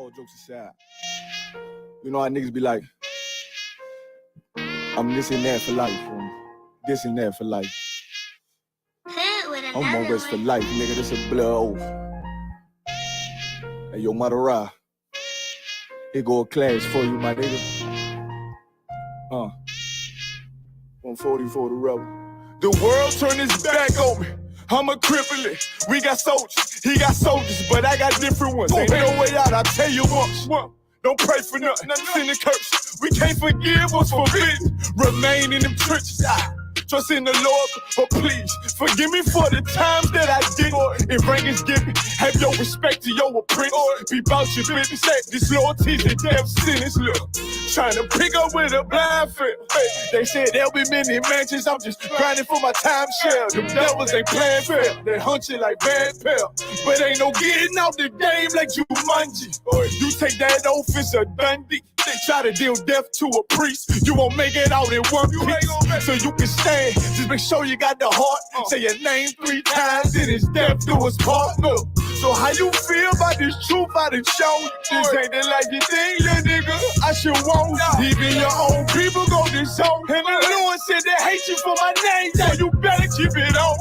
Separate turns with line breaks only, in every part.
all jokes aside, you know how niggas be like, I'm this and that for life, this and that for life. I'm on rest for life, nigga. This a blood oath. Hey, yo, Madara, here go a class for you, my nigga. 140 for the rebel. The world turned its back on me. I'm a cripple. We got soldiers, he got soldiers, but I got different ones. Ain't no way out, I tell you once. Don't pray for nothing, sin and curse. We can't forgive what's forbidden. Remain in them trenches. Trust in the Lord, but please forgive me for the times that I did. If rank is given, have your respect to your apprentice. Be about your business. This loyalty's a death sentence. Look, trying to pick up with a blind field. They said there'll be many mansions. I'm just grinding for my time share. Them devils ain't playing fair. They hunt you like bad pal. But ain't no getting out the game like you Jumanji. You take that oath, it's a Dundee. They try to deal death to a priest. You won't make it out in one piece. So you can stand. Just make sure you got the heart. Say your name 3 times, then it's death do us part. Look. So how you feel about this truth I done shown? This ain't the life you think, little nigga. I should want. Even your own people go disown. And the Lord said they hate you for my name, so you better keep it on.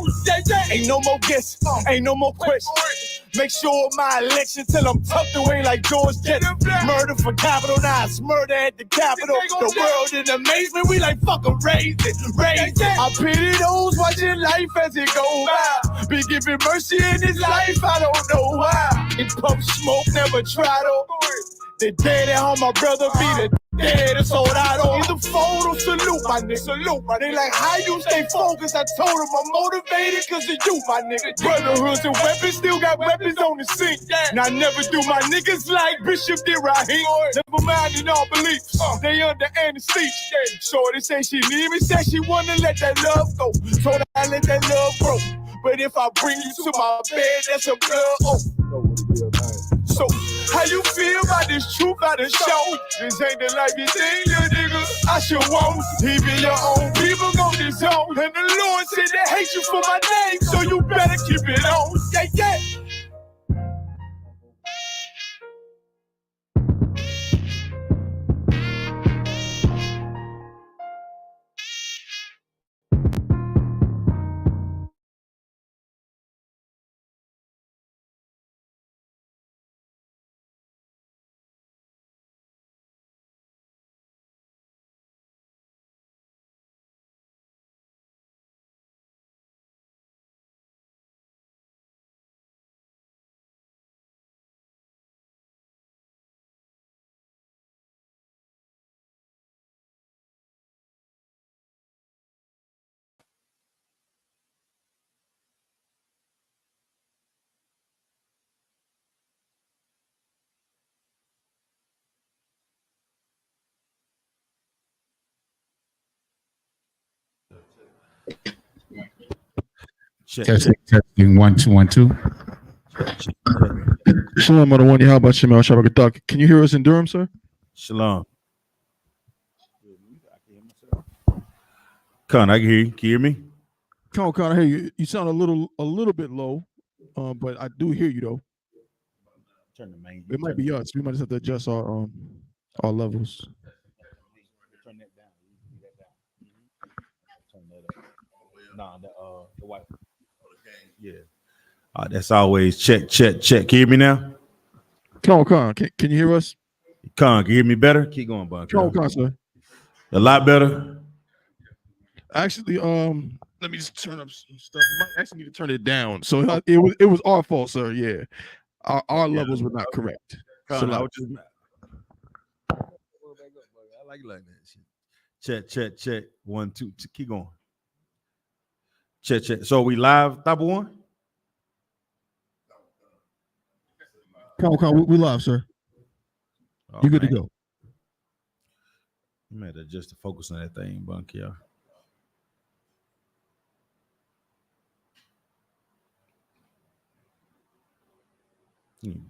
Ain't no more guessing, ain't no more questions. Make sure my election till I'm tucked away like George Jetson. Murder for capital, now it's murder at the Capitol. The world in amazement, we like fuck 'em, raise it. I pity those watching life as it go by. Be giving mercy in this life, I don't know why. In pump smoke, never try to. The dead at home, my brother be the dead, it's all I don't. In the photo, salute my nigga, salute my nigga. They like, how you stay focused? I told him I'm motivated cause of you, my nigga. Brotherhoods and weapons, still got weapons on the scene. Now I never do my niggas like Bishop did Raheem. Never mind in all beliefs, they under anesthesia. Shorty say she need me, say she wanna let that love go. So that I let that love grow. But if I bring you to my bed, that's a blood oath. So, how you feel about this truth I done shown? This ain't the life you think, little nigga. I should want. Even your own people go disown. And the Lord said they hate you for my name, so you better keep it on. Yeah.
Testing 1 2 1 2.
Shalom on the one. How about Shemel Shabbat? Can you hear us in Durham, sir?
Shalom. Con, I can hear you. Can you hear me?
Con, I hear you. You sound a little bit low, but I do hear you though.
Turn the main.
It might be us. We might just have to adjust our levels.
Turn that down. Turn that up. Nah, the white. Yeah. That's always check. Can you hear me now?
Con, can you hear us?
Con, can you hear me better? Keep going, Bunk.
Con, sir.
A lot better.
Actually, let me just turn up some stuff. You might actually need to turn it down. So it was our fault, sir. Yeah, our levels were not correct.
Con, I was just. I like that. Check. 1 2. Keep going. Check. So we live, type of one?
Con, we live, sir.
Oh,
you good to go.
You might adjust the focus on that thing, Bunk, yeah.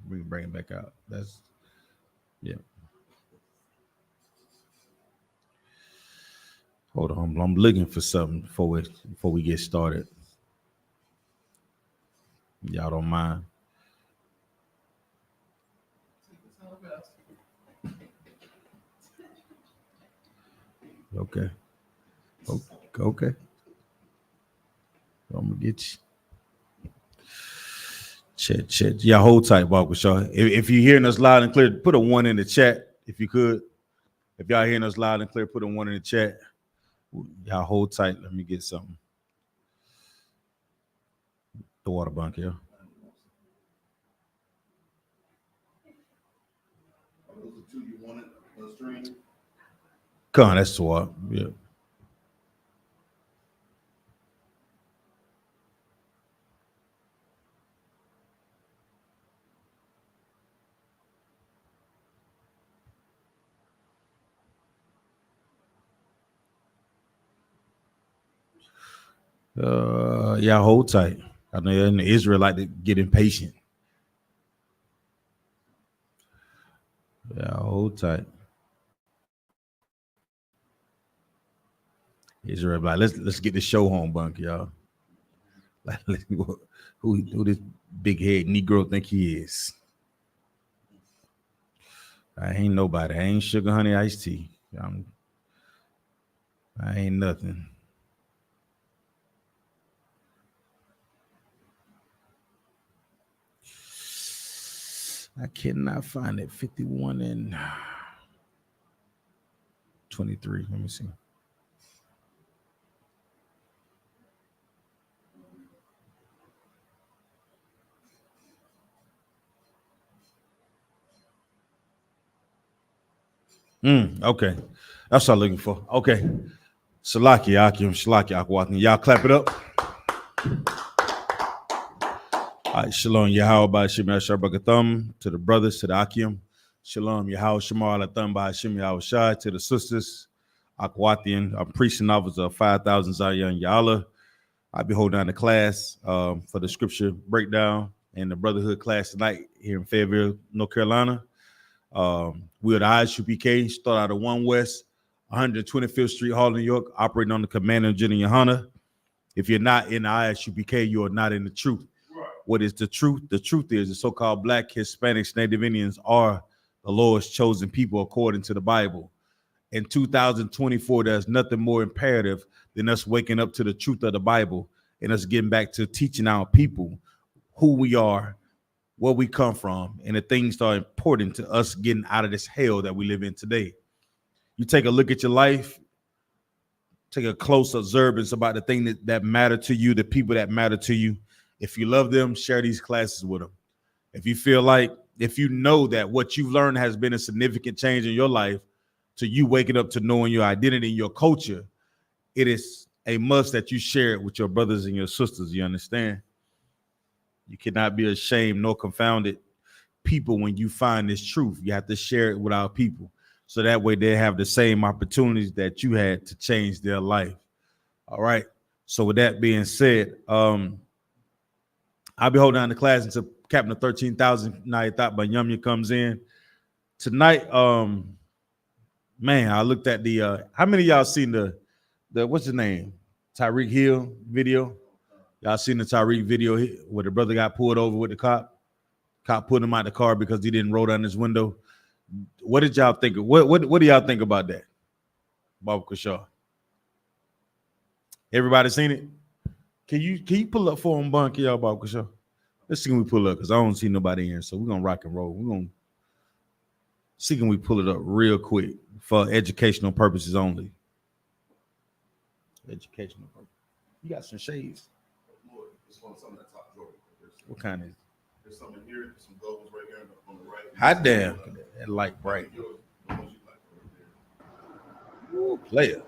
Bring it back out. That's, yeah. Hold on, I'm looking for something before we get started. Y'all don't mind. Okay. Okay. I'm gonna get you. Chat. Yeah, hold tight, Bob. If you're hearing us loud and clear, put a 1 in the chat if you could. If y'all hearing us loud and clear, put a 1 in the chat. Y'all hold tight. Let me get something. The water bunk here. Come on, that's the water. Yeah. Yeah, hold tight. I know in the Israelite to get impatient. Yeah, hold tight. Israelite, let's get the show home, bunk, y'all. Who this big head Negro think he is? I ain't nobody. I ain't sugar honey iced tea. I ain't nothing. I cannot find it. 51 and 23. Let me see. Okay. That's what I'm looking for. Okay. Shalaki Akim, Shalaki Akwatni. Y'all clap it up. All right, Shalom Yahweh by Hashem Yahshua to the brothers, to the Akim. Shalom Yahweh Shemar Latham by Hashem Yahweh Shai to the sisters. Akwatian, I'm preaching officer of 5,000 Zion Ya'ala. I'll be holding down the class for the scripture breakdown and the Brotherhood class tonight here in Fayetteville, North Carolina. We're the I.S.U.P.K, start out of 1 West, 125th Street, Hall, New York, operating on the command of General YAHANNA. If you're not in the I.S.U.P.K, you are not in the truth. Right. What is the truth? The truth is the so-called Black, Hispanics, Native Indians are the Lord's chosen people according to the Bible. In 2024, there's nothing more imperative than us waking up to the truth of the Bible and us getting back to teaching our people who we are, where we come from, and the things that are important to us getting out of this hell that we live in today. You take a look at your life, take a close observance about the thing that matter to you, the people that matter to you. If you love them, share these classes with them. If you feel like, if you know that what you've learned has been a significant change in your life, to you waking up to knowing your identity and your culture, it is a must that you share it with your brothers and your sisters. You understand? You cannot be ashamed nor confounded people when you find this truth. You have to share it with our people, so that way they have the same opportunities that you had to change their life. All right. So with that being said, I'll be holding down the class until Captain of 13,000 Nayathat Banyamya comes in tonight. Man, I looked at the how many of y'all seen the what's his name? Tyreek Hill video? Y'all seen the Tyreek video where the brother got pulled over with the cop? Cop put him out the car because he didn't roll down his window. What did y'all think? What do y'all think about that? Bob Kashaw. Everybody seen it? Can you pull up for him, Bunk, y'all, Bob Kashaw? Let's see, can we pull up, because I don't see nobody in, so we're gonna rock and roll. We're gonna see, can we pull it up real quick for educational purposes only. Educational purpose. You got some shades. What kind is it?
There's some in here, some goggles right here on the right.
Hot damn. That light bright. Ooh, player.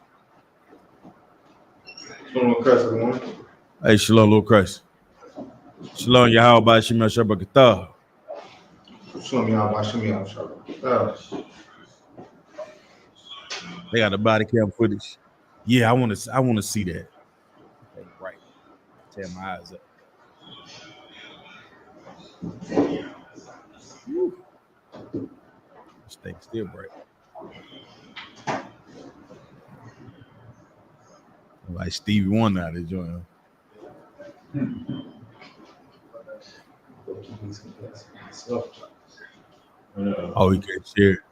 Shalom, Christ, everyone.
Hey, Shalom, Lord Christ. Shalom, Yahweh by Shemel Shabbat.
Shalom, y'all. By Shemi Shabbat.
They got the body cam footage. Yeah, I want to see that. Okay, right. Tear my eyes up. Woo. This thing's still bright. Like Stevie Wonder out of the joint. Oh, he can't share.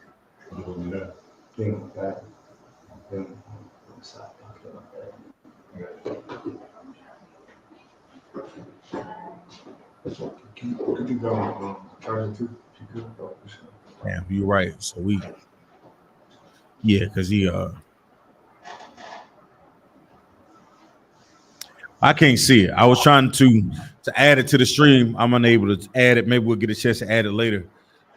Yeah, you're right. So because he I can't see it. I was trying to add it to the stream. I'm unable to add it. Maybe we'll get a chance to add it later.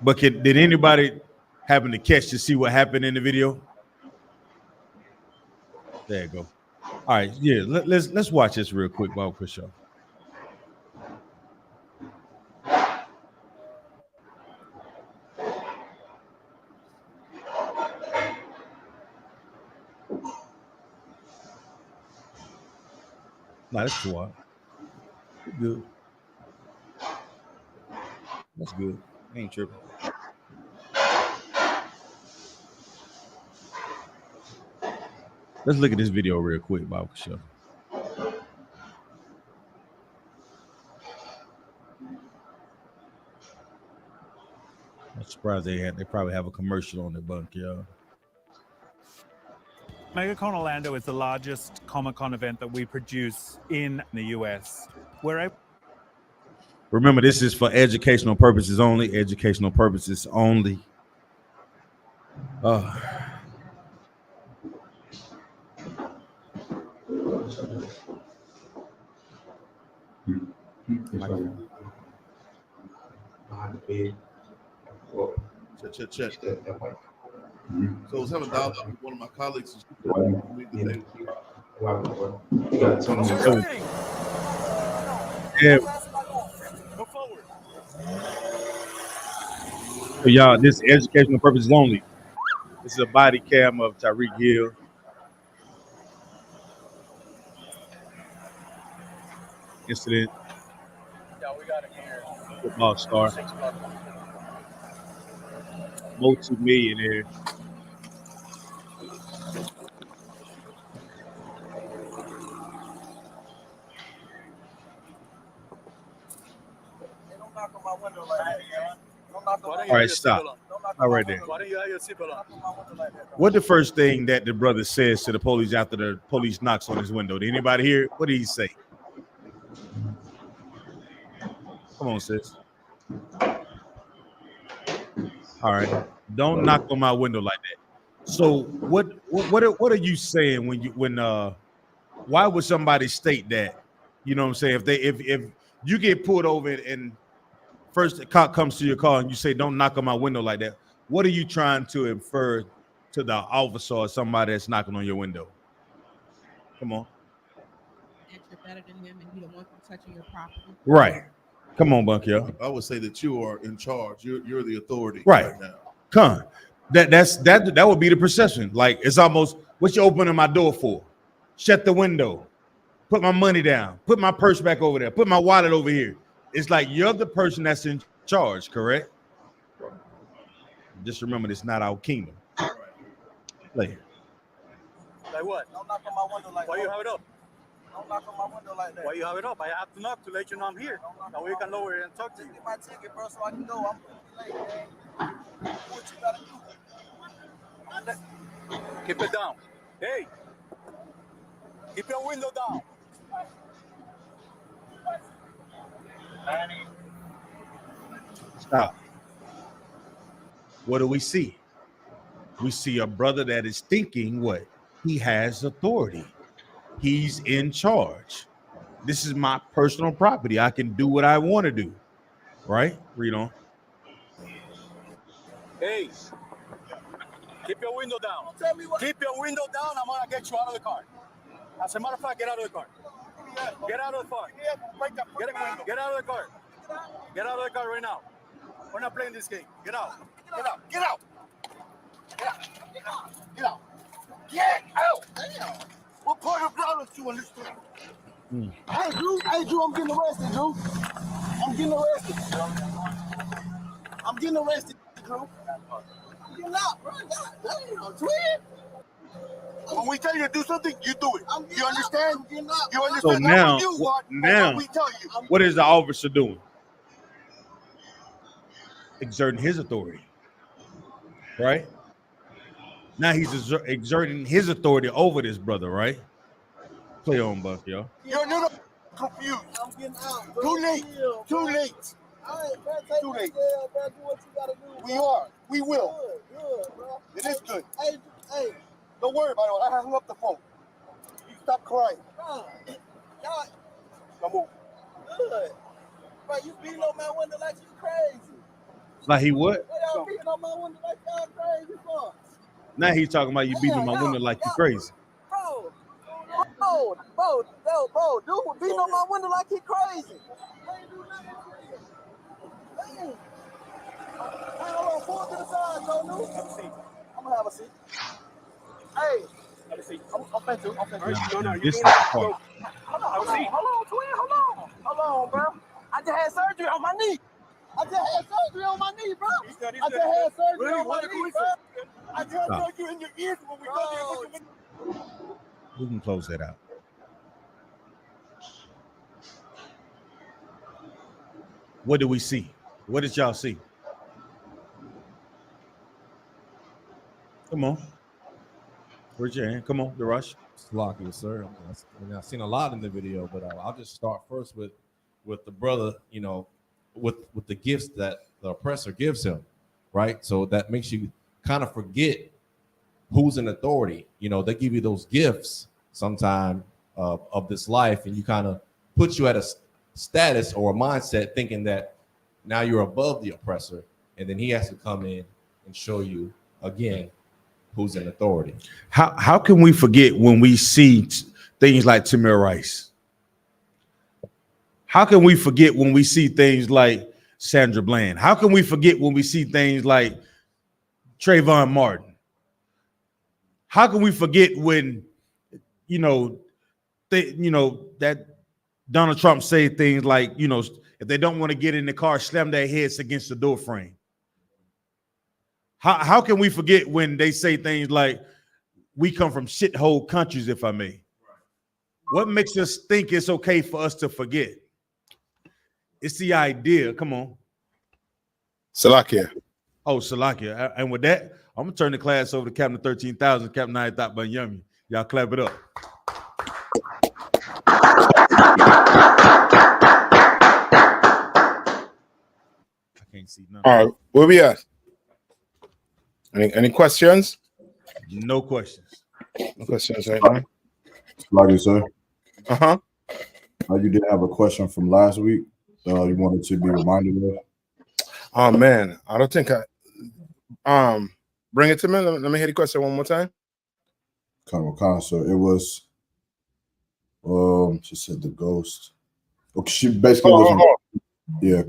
But did anybody happen to catch to see what happened in the video? There you go. All right, yeah. Let's watch this real quick while we push off. Nah, that's too hard. Good. That's good. I ain't tripping. Let's look at this video real quick, Bob. Show. I'm surprised they probably have a commercial on their bunk, y'all.
MegaCon Orlando is the largest Comic-Con event that we produce in the US.
Remember, this is for educational purposes only. Educational purposes only.
Check. So I was having dialogue with one of my colleagues.
Yeah. So y'all, this is educational purposes only. This is a body cam of Tyreek Hill. Incident.
Yeah, we got it here.
Football star. Multi-millionaire. All right, stop. All right there.
Why don't you have your seatbelt on?
What the first thing that the brother says to the police after the police knocks on his window? Did anybody hear it? What did he say? Come on, sis. All right. Don't knock on my window like that. So what are you saying when why would somebody state that? You know what I'm saying? If you get pulled over and first the cop comes to your car and you say, don't knock on my window like that, what are you trying to infer to the officer or somebody that's knocking on your window? Come on.
That you're better than him and you don't want them touching your property.
Right. Come on, Bunkyo.
I would say that you are in charge. You're the authority
right
now.
Come. That would be the perception. Like, it's almost, what you opening my door for? Shut the window. Put my money down. Put my purse back over there. Put my wallet over here. It's like you're the person that's in charge, correct? Just remember, it's not our kingdom. Like
what? Don't knock on my window like that. Why you have it up? Don't knock on my window like that. Why you have it up? I have to knock to let you know I'm here. Now we can lower it and talk to you. Get my ticket, bro, so I can go. I'm late, man. What you gotta do? Keep it down. Hey, keep your window down.
Stop. What do we see? We see a brother that is thinking what? He has authority. He's in charge. This is my personal property. I can do what I want to do. Right? Read on.
Hey, keep your window down. Keep your window down. I'm going to get you out of the car. As a matter of fact, get out of the car. Get out of the car. Get out of the car. Get out of the car right now. We're not playing this game. Get out. Get out. Get out. Get out. Get out. Get out. Get out. Damn. What part of violence you understand? Hey, Drew, I'm getting arrested, Drew. I'm getting arrested. I'm getting arrested, Drew. Get out, bro. Damn, twin. When we tell you to do something, you do it. You understand? You understand?
So now,
we tell you.
What is the officer doing? Exerting his authority. Right? Now he's exerting his authority over this brother, right? Play on, Buck, yo.
You're not confused.
I'm getting out.
Too late. Too late.
All right, bro. Take
Too
me
late.
to jail, bro. Do what you gotta do.
We are. We will.
Good, bro.
It is good.
Hey,
Don't worry about it. I hung up the phone. You stop crying.
bro. Y'all
Now move.
good. Bro, you beating on my window like you crazy.
Like he what?
What y'all beating on my window like y'all crazy for?
Now he's talking about you beating my window like you crazy.
Bro, dude, beating on my window like he crazy. I ain't do nothing to you. Hey, hold on, pull to the side, Joe, dude. Have a seat. I'm gonna have a seat. Hey, have a seat. I'm finna too. No, you
This is
doing
the
it.
part.
Hold on, twin, hold on, bro. I just had surgery on my knee. I just had surgery on my knee, bro. I just had surgery on my knee, bro. I just had surgery in your ears when we go.
We can close that out. What do we see? What did y'all see? Come on. Raise your hand. Come on, the rush.
Slocky, sir. I've seen a lot in the video, but I'll just start first with the brother, you know, with the gifts that the oppressor gives him, right? So that makes you kind of forget who's in authority. You know, they give you those gifts sometime of this life, and you kind of put you at a status or a mindset thinking that now you're above the oppressor, and then he has to come in and show you again who's in authority.
How can we forget when we see things like Tamir Rice? How can we forget when we see things like Sandra Bland? How can we forget when we see things like Trayvon Martin? How can we forget when, that Donald Trump say things like, if they don't want to get in the car, slam their heads against the door frame? How can we forget when they say things like, we come from shithole countries, if I may? What makes us think it's okay for us to forget? It's the idea. Come on.
Salakia.
Oh, Salakia. And with that, I'm going to turn the class over to Captain 13,000, Captain I Thought Banyami. Y'all clap it up. I can't see nothing.
All right, where we at? Any questions?
No questions.
No questions right now.
Like you, sir.
Uh-huh.
You did have a question from last week. You wanted to be reminded of.
Oh man, I don't think I bring it to me. Let me hear the question one more time.
So it was she said the ghost. Okay, she basically yeah,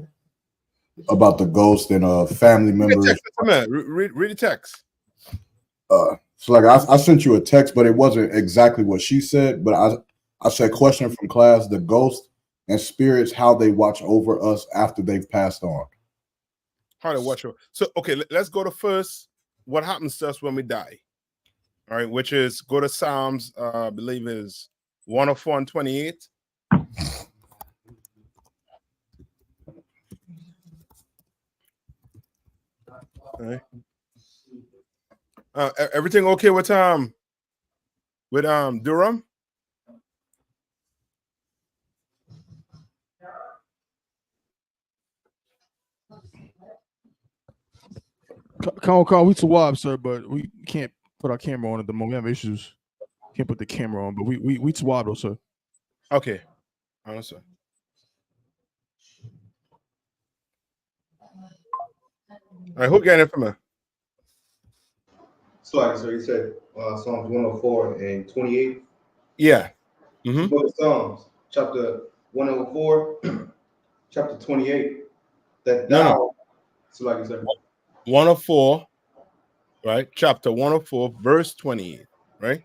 about the ghost and family members.
Read the text.
So like I sent you a text, but it wasn't exactly what she said. But I said question from class: the ghost and spirits, how they watch over us after they've passed on.
How to watch over. So okay, let's go to first. What happens to us when we die? All right, which is go to Psalms. I believe it is 104 and 28. All right. Everything okay with Durham?
Call we to Wob, sir, but we can't put our camera on at the moment. We have issues. Can't put the camera on, but we to Wob though, sir.
Okay. Understand. All right, who getting it from me?
So you said Psalms 104 and 28.
Yeah.
Book of Psalms, chapter 104, chapter 28. That thou, so like you said,
104, right? Chapter 104, verse 28, right?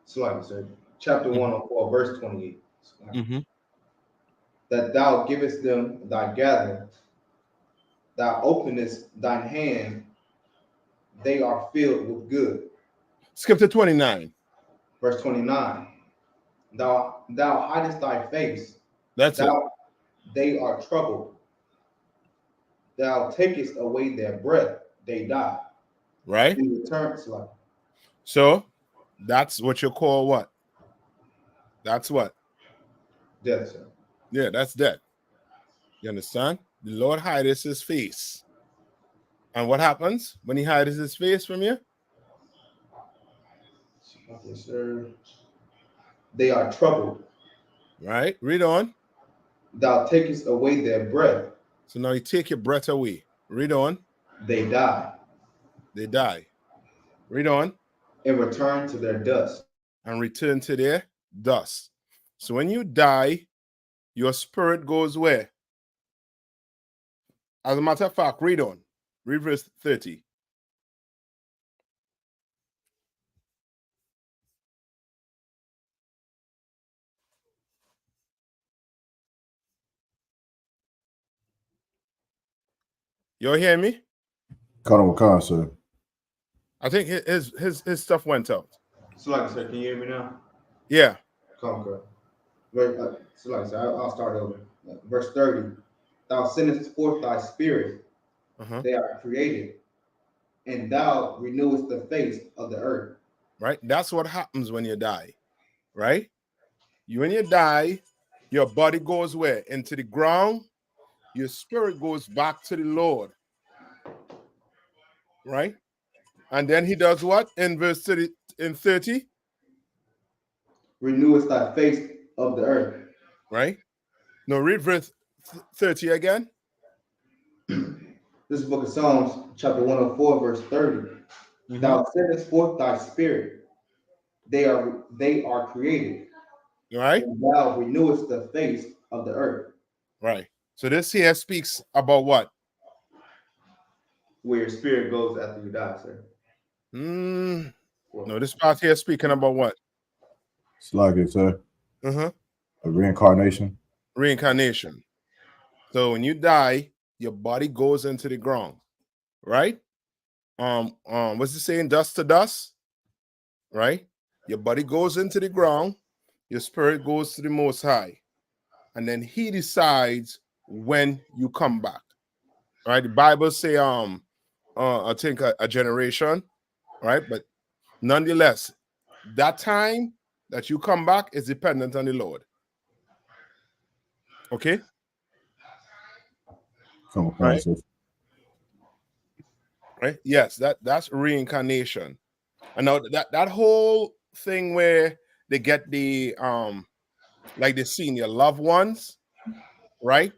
So like you said, chapter 104, verse 28.
Mm-hmm.
That thou givest them thy gathering, thou openest thine hand, they are filled with good.
Skip to 29.
Verse 29. Thou hidest thy face.
That's it.
They are troubled. Thou takest away their breath, they die.
Right?
In return,
So that's what you call what? That's what?
Death, sir.
Yeah, that's death. You understand? The Lord hides his face. And what happens when he hides his face from you?
Okay, sir. They are troubled.
Right? Read on.
Thou takest away their breath.
So now you take your breath away. Read on.
They die.
They die. Read on.
And return to their dust.
And return to their dust. So when you die, your spirit goes where? As a matter of fact, read on. Read verse 30. You hear me?
Khan, sir.
I think his stuff went out.
So like I said, can you hear me now?
Yeah.
Conquer. So like I said, I'll start over. Verse 30. Thou sendest forth thy spirit. They are created. And thou renewest the face of the earth.
Right? That's what happens when you die. Right? When you die, your body goes where? Into the ground. Your spirit goes back to the Lord. Right? And then he does what? In verse 30, in 30?
Renewest thy face of the earth.
Right? No, read verse 30 again.
This is book of Psalms, chapter 104, verse 30. Thou sendest forth thy spirit. They are created.
Right?
And thou renewest the face of the earth.
Right. So this here speaks about what?
Where your spirit goes after you die, sir.
No, this part here speaking about what?
It's like it, sir.
A
reincarnation.
Reincarnation. So when you die, your body goes into the ground, right? What's it saying? Dust to dust, right? Your body goes into the ground, your spirit goes to the Most High, and then He decides when you come back. Right? The Bible say, I think a generation, right? But nonetheless, that time that you come back is dependent on the Lord. Okay? Right? Right? Yes, that's reincarnation. And now that whole thing where they get the like they senior loved ones, right?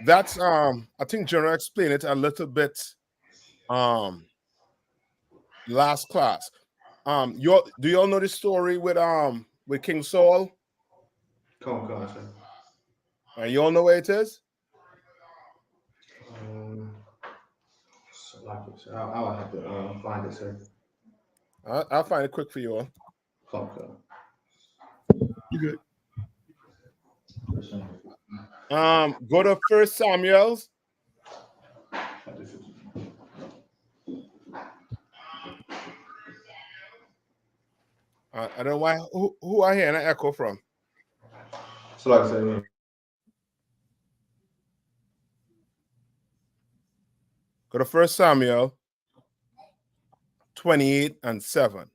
That's I think General explained it a little bit last class. Do you all know the story with King Saul?
Come, sir.
And you all know where it is?
I'll have to find it, sir.
I'll find it quick for you all.
Come.
You good?
Go to 1 Samuel. I don't know why. Who I hear an echo from?
So like I said,
go to 1 Samuel 28 and 7.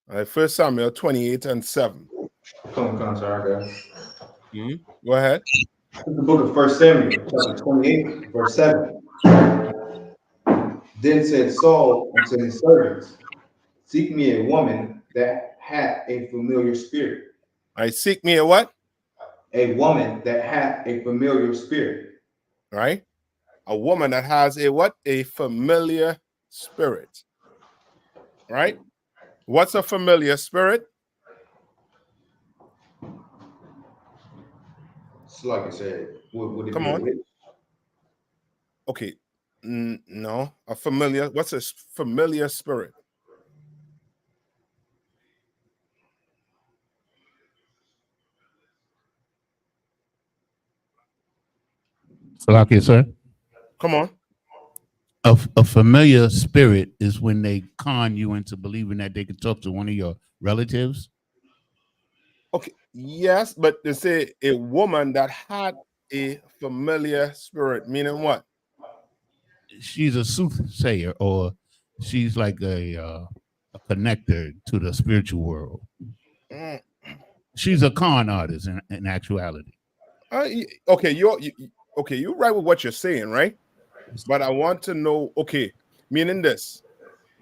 All right, 1 Samuel 28 and 7.
Come, sir, I got.
Go ahead.
The book of 1 Samuel, chapter 28, verse 7. Then said Saul unto his servants, seek me a woman that hath a familiar spirit.
I seek me a what?
A woman that hath a familiar spirit.
Right? A woman that has a what? A familiar spirit. Right? What's a familiar spirit?
So like I said, would it
Come
be
on.
a witch?
Okay. No. A familiar. What's a familiar spirit?
Salakia, sir.
Come on.
A familiar spirit is when they con you into believing that they can talk to one of your relatives.
Okay. Yes, but they say a woman that had a familiar spirit, meaning what?
She's a soothsayer, or she's like a connector to the spiritual world.
Mm.
She's a con artist in actuality.
Okay, you're right with what you're saying, right? But I want to know, okay, meaning this.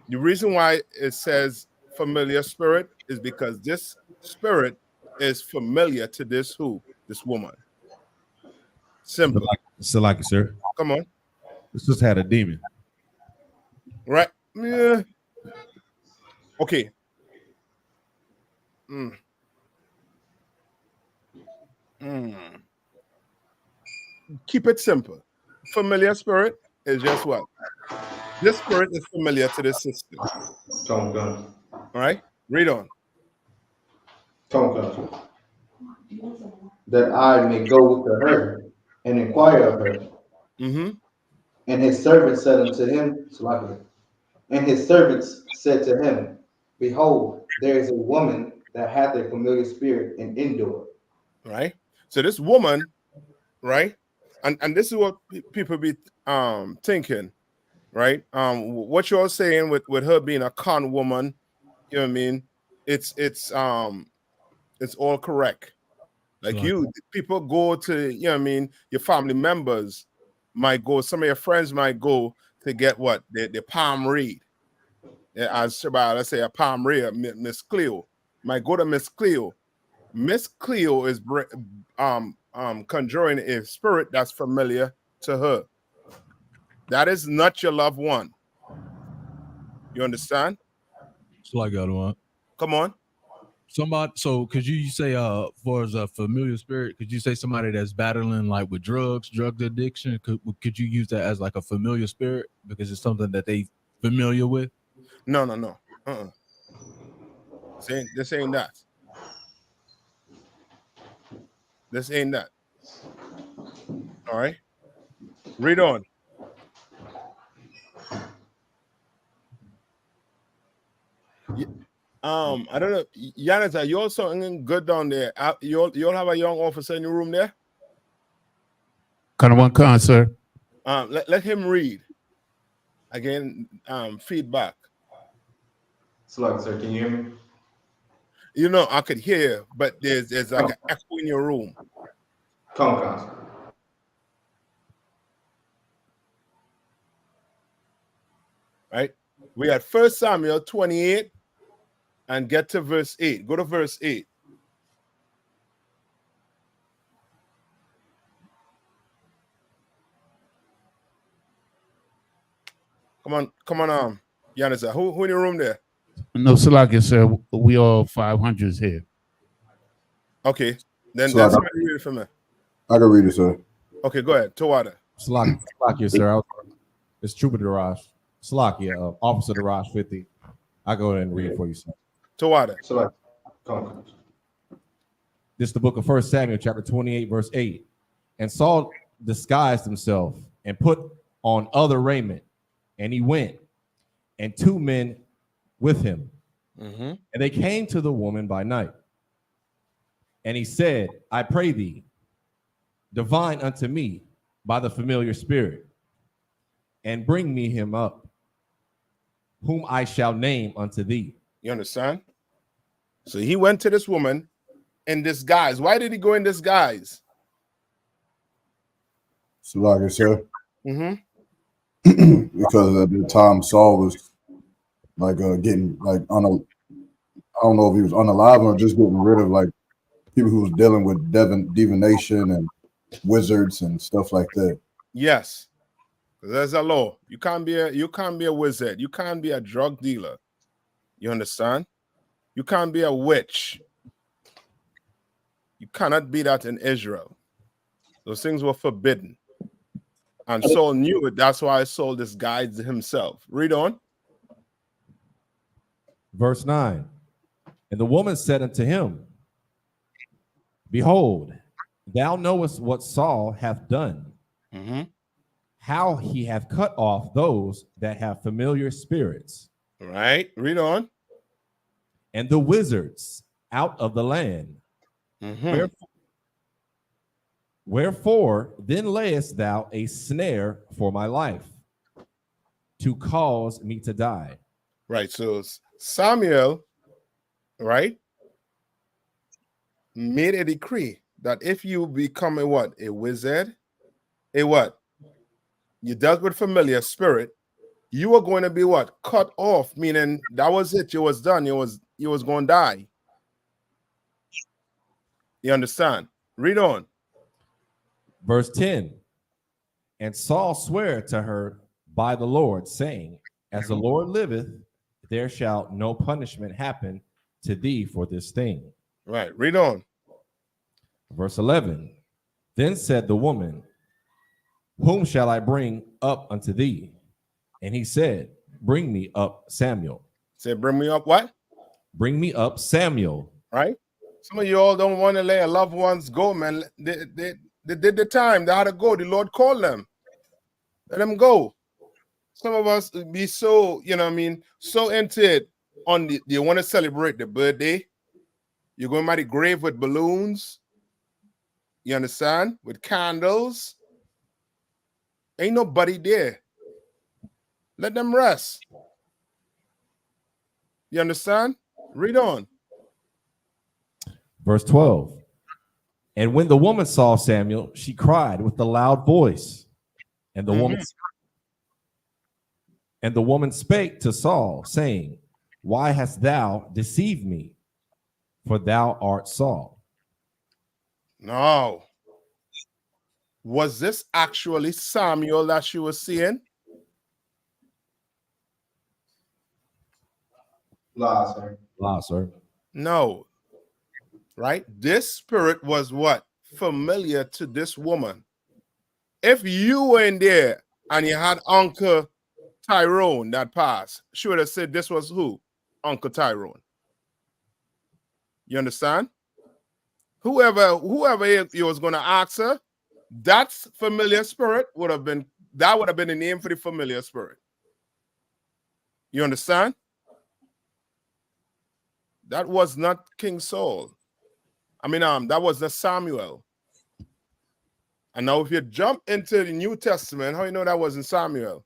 The reason why it says familiar spirit is because this spirit is familiar to this woman. Simple.
Still like it, sir.
Come on.
This just had a demon.
Right. Yeah. Okay. Keep it simple. Familiar spirit is just what? This spirit is familiar to the system.
Tongue.
All right. Read on.
Tongue. That I may go with her and inquire of her.
Mm-hmm.
And his servant said unto him, and his servants said to him, Behold, there is a woman that hath a familiar spirit and endure.
Right. So this woman, right, and this is what people be thinking, right? What you're saying with her being a con woman, you know what I mean? It's all correct. Like people go to, you know what I mean, your family members might go, some of your friends might go to get what? The palm read. As let's say a palm read, Miss Cleo. Might go to Miss Cleo. Miss Cleo is conjuring a spirit that's familiar to her. That is not your loved one. You understand?
So I got one.
Come on.
Somebody, so could you say for as a familiar spirit, could you say somebody that's battling like with drug addiction, could you use that as like a familiar spirit because it's something that they familiar with?
No. This ain't that. This ain't that. All right. Read on. I don't know, Yanis, are you also good down there? You'll have a young officer in your room there.
Kind of one con, sir.
Let him read again. Feedback.
Slug, sir, can you hear me?
You know, I could hear, but there's like an echo in your room.
Come.
Right. We had 1 Samuel 28 and get to verse 8. Go to verse 8. Come on, Yanis. Who in your room there?
No, Salaki, sir. We all 500s here.
Okay. Then
So
that's read it for me.
I can read it, sir.
Okay, go ahead. Tawada.
Slakia, sir. It's Trooper Daraj. Slakia, Officer Daraj 50. I'll go ahead and read it for you, sir.
Tawada.
Come.
This is the book of 1 Samuel, chapter 28, verse 8. And Saul disguised himself and put on other raiment, and he went, and 2 men with him.
Mm-hmm.
And they came to the woman by night. And he said, I pray thee, divine unto me by the familiar spirit, and bring me him up, whom I shall name unto thee.
You understand? So he went to this woman in disguise. Why did he go in disguise?
So, like I said,
Mm-hmm.
because at the time Saul was like getting like I don't know if he was unalive or just getting rid of like people who was dealing with divination and wizards and stuff like that.
Yes. There's a law. You can't be a wizard. You can't be a drug dealer. You understand? You can't be a witch. You cannot be that in Israel. Those things were forbidden. And Saul knew it. That's why Saul disguised himself. Read on.
Verse 9. And the woman said unto him, Behold, thou knowest what Saul hath done, how he hath cut off those that have familiar spirits.
Right. Read on.
And the wizards out of the land. Wherefore then layest thou a snare for my life, to cause me to die.
Right. So Samuel, right, made a decree that if you become a what? A wizard, a what? You dealt with familiar spirit, you were going to be what? Cut off, meaning that was it. You was done. You was going to die. You understand? Read on.
Verse 10. And Saul sware to her by the Lord, saying, as the Lord liveth, there shall no punishment happen to thee for this thing.
Right. Read on.
Verse 11. Then said the woman, whom shall I bring up unto thee? And he said, bring me up Samuel.
Say, bring me up what?
Bring me up Samuel.
Right. Some of you all don't want to let your loved ones go, man. They did the time. They had to go. The Lord called them. Let them go. Some of us be so, you know what I mean, so into it on you want to celebrate the birthday. You're going by the grave with balloons. You understand? With candles. Ain't nobody there. Let them rest. You understand? Read on.
Verse 12. And when the woman saw Samuel, she cried with a loud voice. And the woman spake to Saul, saying, why hast thou deceived me? For thou art Saul.
No. Was this actually Samuel that she was seeing?
Lie, sir.
Lie, sir.
No. Right? This spirit was what? Familiar to this woman. If you were in there and you had Uncle Tyrone that passed, she would have said this was who? Uncle Tyrone. You understand? Whoever you was going to ask her, that familiar spirit would have been the name for the familiar spirit. You understand? That was not King Saul. I mean, that was not Samuel. And now if you jump into the New Testament, how you know that wasn't Samuel?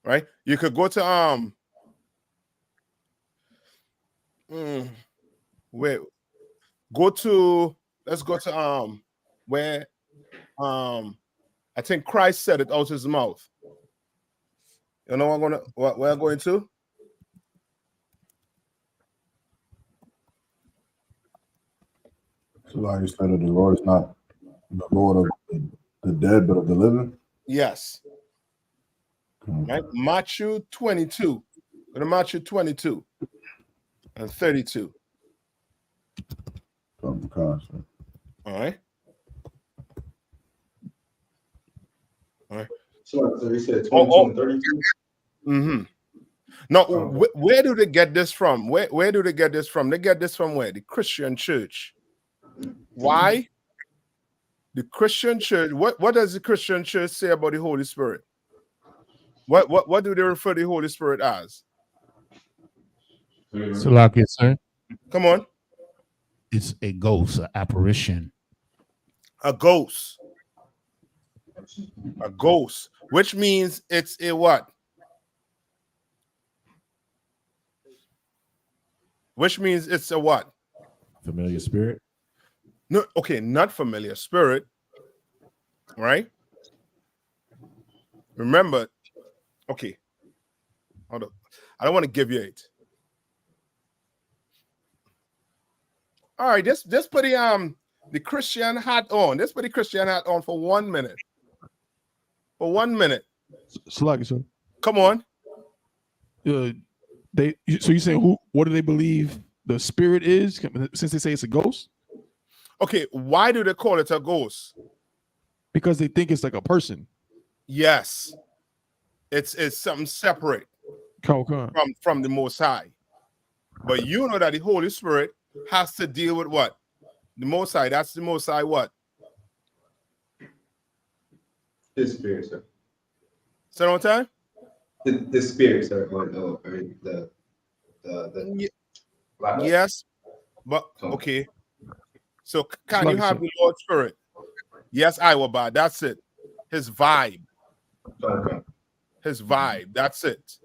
Right? You could go to let's go to where I think Christ said it out his mouth. You know what we're going to?
So like you said, that the Lord is not the Lord of the dead, but of the living?
Yes. Right? Matthew 22. Go to Matthew 22 and 32. All right. All right.
So you said 22 and 32?
Mm-hmm. Now, where do they get this from? Where do they get this from? They get this from where? The Christian church. Why? The Christian church. What does the Christian church say about the Holy Spirit? What do they refer to the Holy Spirit as?
Salaki, sir.
Come on.
It's a ghost, an apparition.
A ghost. A ghost, which means it's a what? Which means it's a what?
Familiar spirit?
No, okay, not familiar spirit, right? Remember, okay, hold up. I don't want to give you it. All right, just put the Christian hat on. Let's put the Christian hat on for 1 minute. For 1 minute.
Sluggy, sir.
Come on.
So you saying what do they believe the spirit is, since they say it's a ghost?
Okay, why do they call it a ghost?
Because they think it's like a person.
Yes. It's something separate from the Most High. But you know that the Holy Spirit has to deal with what? The Most High. That's the Most High what?
His spirit, sir.
Say one time?
The spirit, sir.
Yes, but okay. So can you have the Lord's Spirit? Yes, I will buy. That's it. His vibe. His vibe. That's it.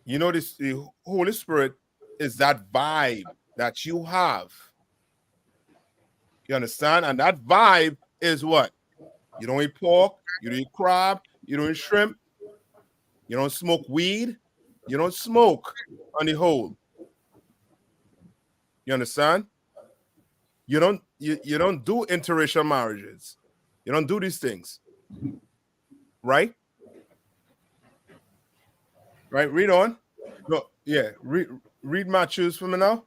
You know, this the Holy Spirit is that vibe that you have. You understand? And that vibe is what? You don't eat pork, you don't eat crab, you don't eat shrimp, you don't smoke weed, you don't smoke on the whole. You understand? You don't do interracial marriages. You don't do these things. Right? Right? Read on. No, yeah. Read Matthews for me now.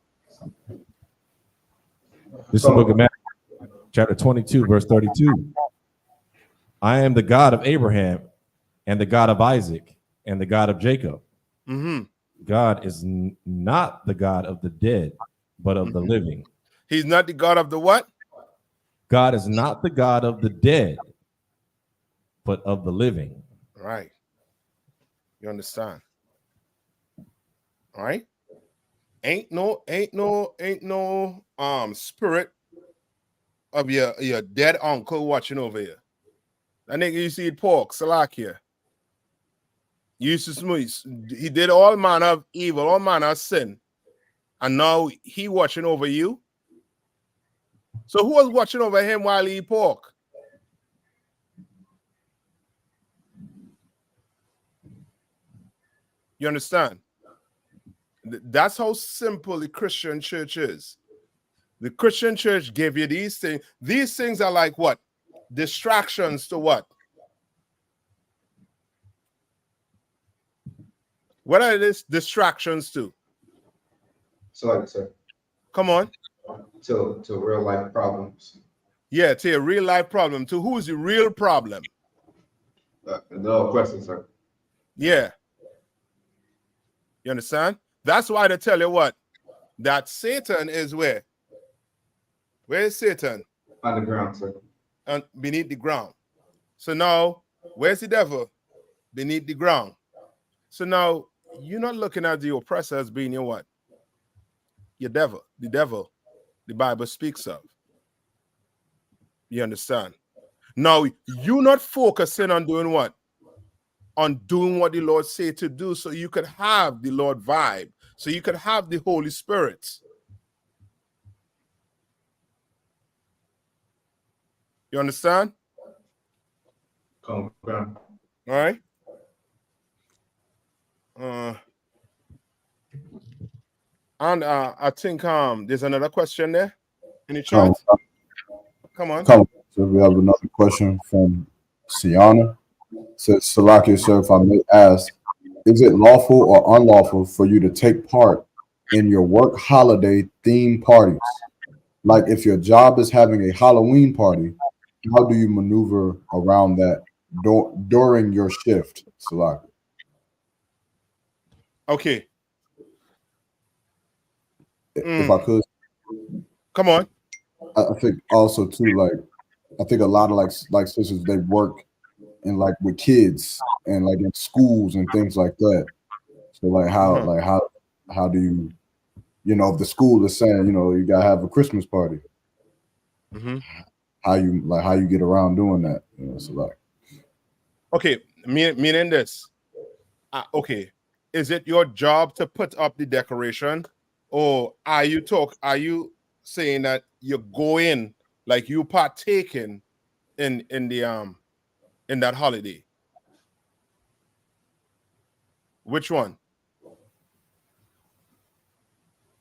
This is the book of Matthew, chapter 22, verse 32. I am the God of Abraham and the God of Isaac and the God of Jacob.
Mm-hmm.
God is not the God of the dead, but of the living.
He's not the God of the what?
God is not the God of the dead, but of the living.
Right. You understand? All right. Ain't no spirit of your dead uncle watching over here. That nigga used to eat pork, Salakia. Used to smoke. He did all manner of evil, all manner of sin. And now he watching over you. So who was watching over him while he eat pork? You understand? That's how simple the Christian church is. The Christian church gave you these things. These things are like what? Distractions to what? What are these distractions to?
So, sir.
Come on.
To real life problems.
Yeah, to a real life problem. To who is the real problem?
No question, sir.
Yeah. You understand? That's why they tell you what? That Satan is where? Where is Satan?
On the ground, sir.
Beneath the ground. So now, where's the devil? Beneath the ground. So now, you're not looking at the oppressor as being your what? Your devil. The devil the Bible speaks of. You understand? Now, you're not focusing on doing what? On doing what the Lord said to do so you could have the Lord vibe, so you could have the Holy Spirit. You understand?
Come on.
All right. And I think there's another question there. Any chance? Come on.
So we have another question from Siana. Says, Salaki, sir, if I may ask, is it lawful or unlawful for you to take part in your work holiday theme parties? Like if your job is having a Halloween party, how do you maneuver around that during your shift, Salaki?
Okay.
If I could.
Come on.
I think also too, like, I think a lot of like sisters, they work in like with kids and like in schools and things like that. So like how do you, if the school is saying, you gotta have a Christmas party, how you get around doing that? So like,
okay, meaning this. Okay, is it your job to put up the decoration, or are you saying that you go in, like you partaking in that holiday? Which one?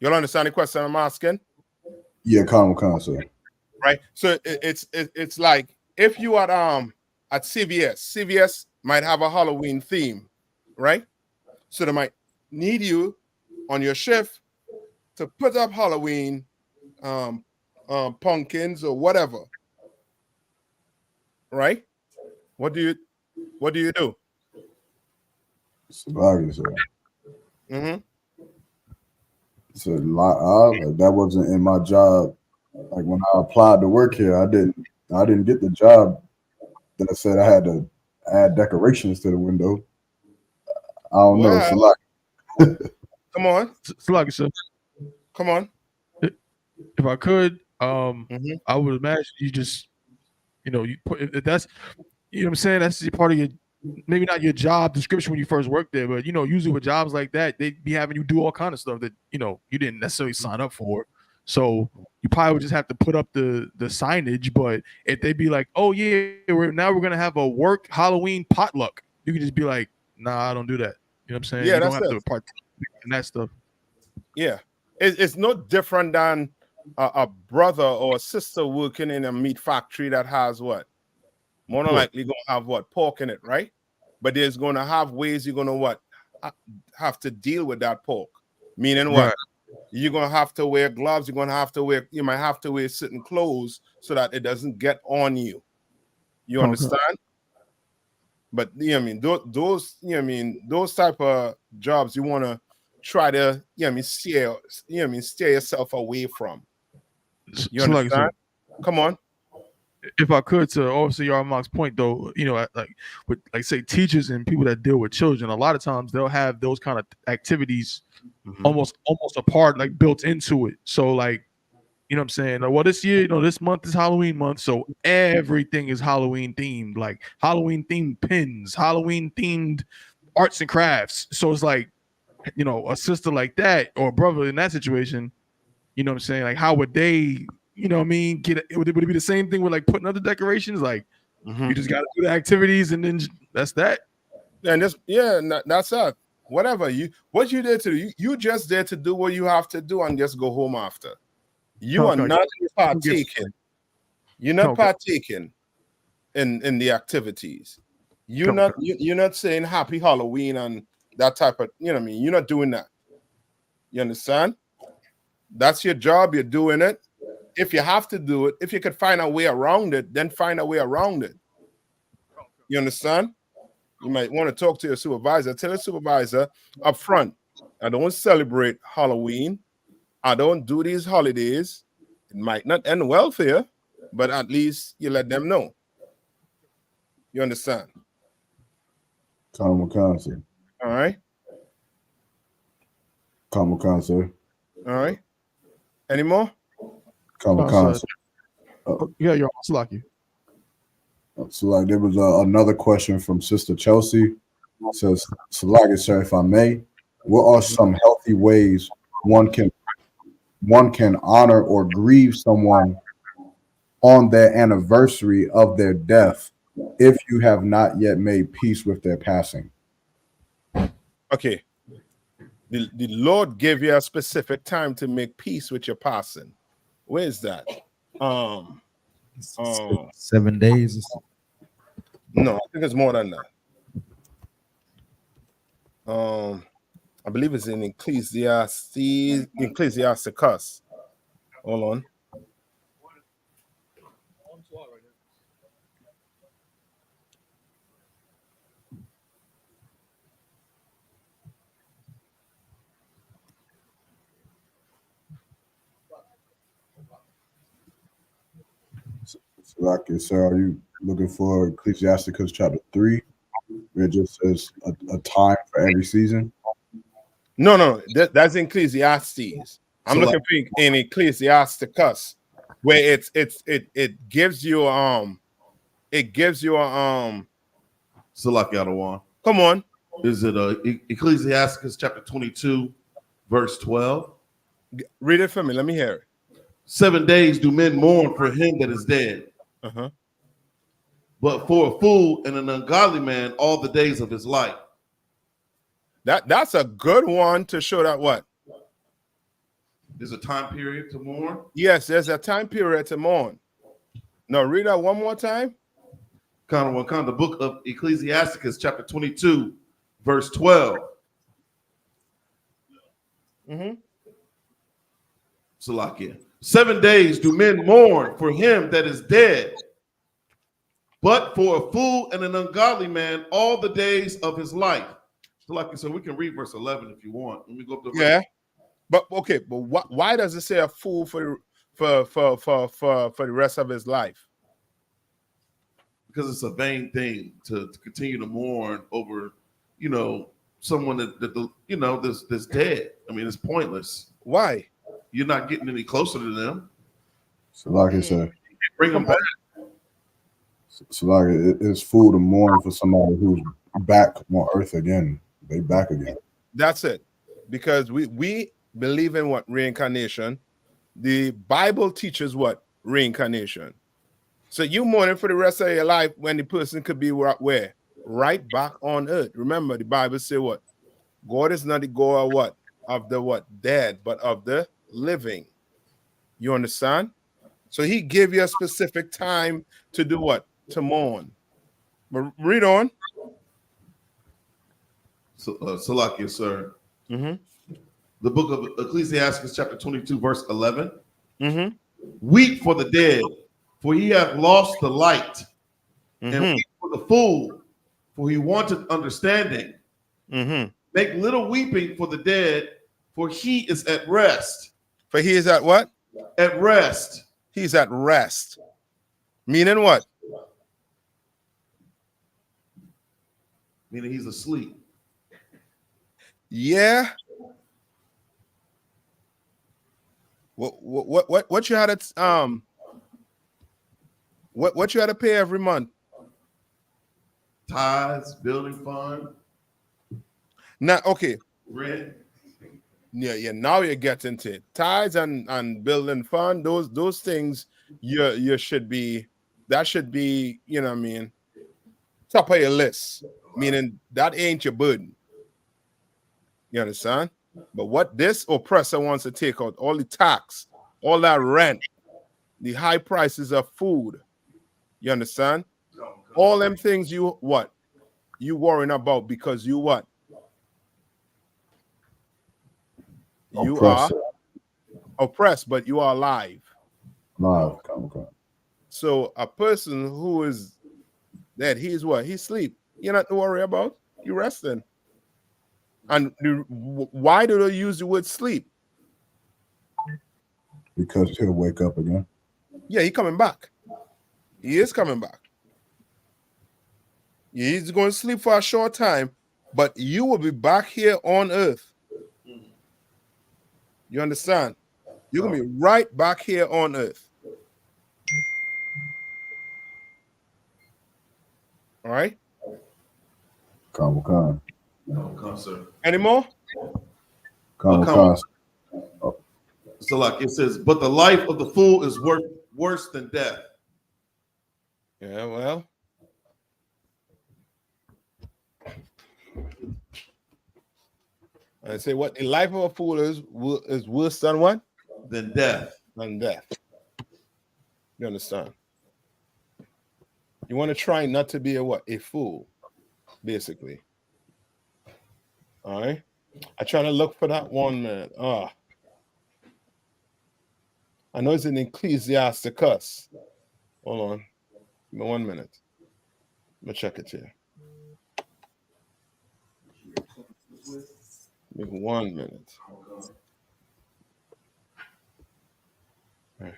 You'll understand the question I'm asking?
Yeah, sir.
Right. So it's like if you are at CVS might have a Halloween theme, right? So they might need you on your shift to put up Halloween pumpkins or whatever. Right? What do you do?
Mm-hmm. So that wasn't in my job. Like when I applied to work here, I didn't get the job that said I had to add decorations to the window. I don't know. So like,
come on,
Sluggy, sir.
Come on.
if I could, I would imagine you just, you put if that's, what I'm saying, that's part of your, maybe not your job description when you first worked there, but usually with jobs like that, they be having you do all kind of stuff that you didn't necessarily sign up for. So you probably would just have to put up the signage. But if they be like, oh yeah, we're gonna have a work Halloween potluck, you can just be like, nah, I don't do that. You know what I'm saying?
Yeah,
You don't
that's
have to
it.
partake in that stuff.
Yeah, it's no different than a brother or a sister working in a meat factory that has what? More than likely gonna have what? Pork in it, right? But there's gonna have ways you're gonna have to deal with that pork. Meaning what?
Right.
You're gonna have to wear gloves. You might have to wear certain clothes so that it doesn't get on you. You understand? But I mean, those those type of jobs you want to try to steer yourself away from. You understand? Come on.
If I could, to also your Mark's point though, with say teachers and people that deal with children, a lot of times they'll have those kind of activities almost a part, like built into it. So like, what I'm saying? Well, this year, this month is Halloween month, so everything is Halloween themed, like Halloween themed pins, Halloween themed arts and crafts. So it's like, a sister like that or a brother in that situation, what I'm saying? Like, how would they, what I mean, would it be the same thing with like putting other decorations? Like, you just got to do the activities and then that's that.
And that's it. Whatever what you did to do, you just there to do what you have to do and just go home after. You are not partaking. You're not partaking in the activities. You're not saying Happy Halloween and that type of, You're not doing that. You understand? That's your job. You're doing it. If you have to do it, if you could find a way around it, then find a way around it. You understand? You might want to talk to your supervisor. Tell your supervisor up front, I don't celebrate Halloween. I don't do these holidays. It might not end well for you, but at least you let them know. You understand?
Common concept.
All right.
Common concept.
All right. Any more?
Common concept.
Yeah, you're also lucky.
So like there was another question from Sister Chelsea. It says, Salaki, sir, if I may, what are some healthy ways one can honor or grieve someone on their anniversary of their death if you have not yet made peace with their passing?
Okay. The Lord gave you a specific time to make peace with your passing. Where is that?
7 days.
No, I think it's more than that. I believe it's in Ecclesiasticus. Hold on.
Salaki, sir, are you looking for Ecclesiasticus chapter 3? Where it just says a time for every season?
No, that's in Ecclesiastes. I'm looking for in Ecclesiasticus, where it gives you
Salaki Adawan.
Come on.
Is it Ecclesiasticus chapter 22, verse 12?
Read it for me. Let me hear it.
7 days do men mourn for him that is dead. But for a fool and an ungodly man, all the days of his life.
That's a good one to show that what?
There's a time period to mourn?
Yes, there's a time period to mourn. Now read that one more time.
The book of Ecclesiasticus, chapter 22, verse 12. Salakia. 7 days do men mourn for him that is dead. But for a fool and an ungodly man, all the days of his life. So we can read verse 11 if you want. Let me go up to
but why does it say a fool for the rest of his life?
Because it's a vain thing to continue to mourn over, someone that's dead. I mean, it's pointless.
Why?
you're not getting any closer to them.
So like I said,
Bring them back.
so like it's food to mourn for somebody who's back on earth again. They back again.
That's it. Because we believe in what? Reincarnation. The Bible teaches what? Reincarnation. So you mourning for the rest of your life when the person could be where? Right back on earth. Remember, the Bible say what? God is not the God of what? Of the what? Dead, but of the living. You understand? So he gave you a specific time to do what? To mourn. But read on.
So, Salakia, sir.
Mm-hmm.
The book of Ecclesiastes, chapter 22, verse 11.
Mm-hmm.
Weep for the dead, for he hath lost the light.
Mm-hmm.
And weep for the fool, for he wanted understanding.
Mm-hmm.
Make little weeping for the dead, for he is at rest.
For he is at what?
At rest.
He's at rest. Meaning what?
Meaning he's asleep.
Yeah. What you had to what you had to pay every month?
Tithes, building fund.
Now, okay.
Rent.
Yeah. Now you're getting to it. Tithes and building fund. Those things you should be. That should be, you know what I mean, top of your list. Meaning that ain't your burden. You understand? But what this oppressor wants to take out, all the tax, all that rent, the high prices of food. You understand? All them things you what? You worrying about because you what? You
Oppressed.
are oppressed, but you are alive.
Live. Okay.
So a person who is dead, he's what? He's sleep. You're not to worry about. You resting. And why do they use the word sleep?
Because he'll wake up again.
Yeah, he's coming back. He is coming back. He's going to sleep for a short time, but you will be back here on earth. You understand? You're going to be right back here on earth. All right?
Come,
sir.
Any more?
Come.
So like it says, but the life of the fool is worse than death.
Yeah, well. I say what the life of a fool is worse than what?
Than death.
Than death. You understand? You want to try not to be a fool, basically. All right. I'm trying to look for that one, man. I know it's in Ecclesiasticus. Hold on. Give me 1 minute. Let me check it here. Give me 1 minute. All right.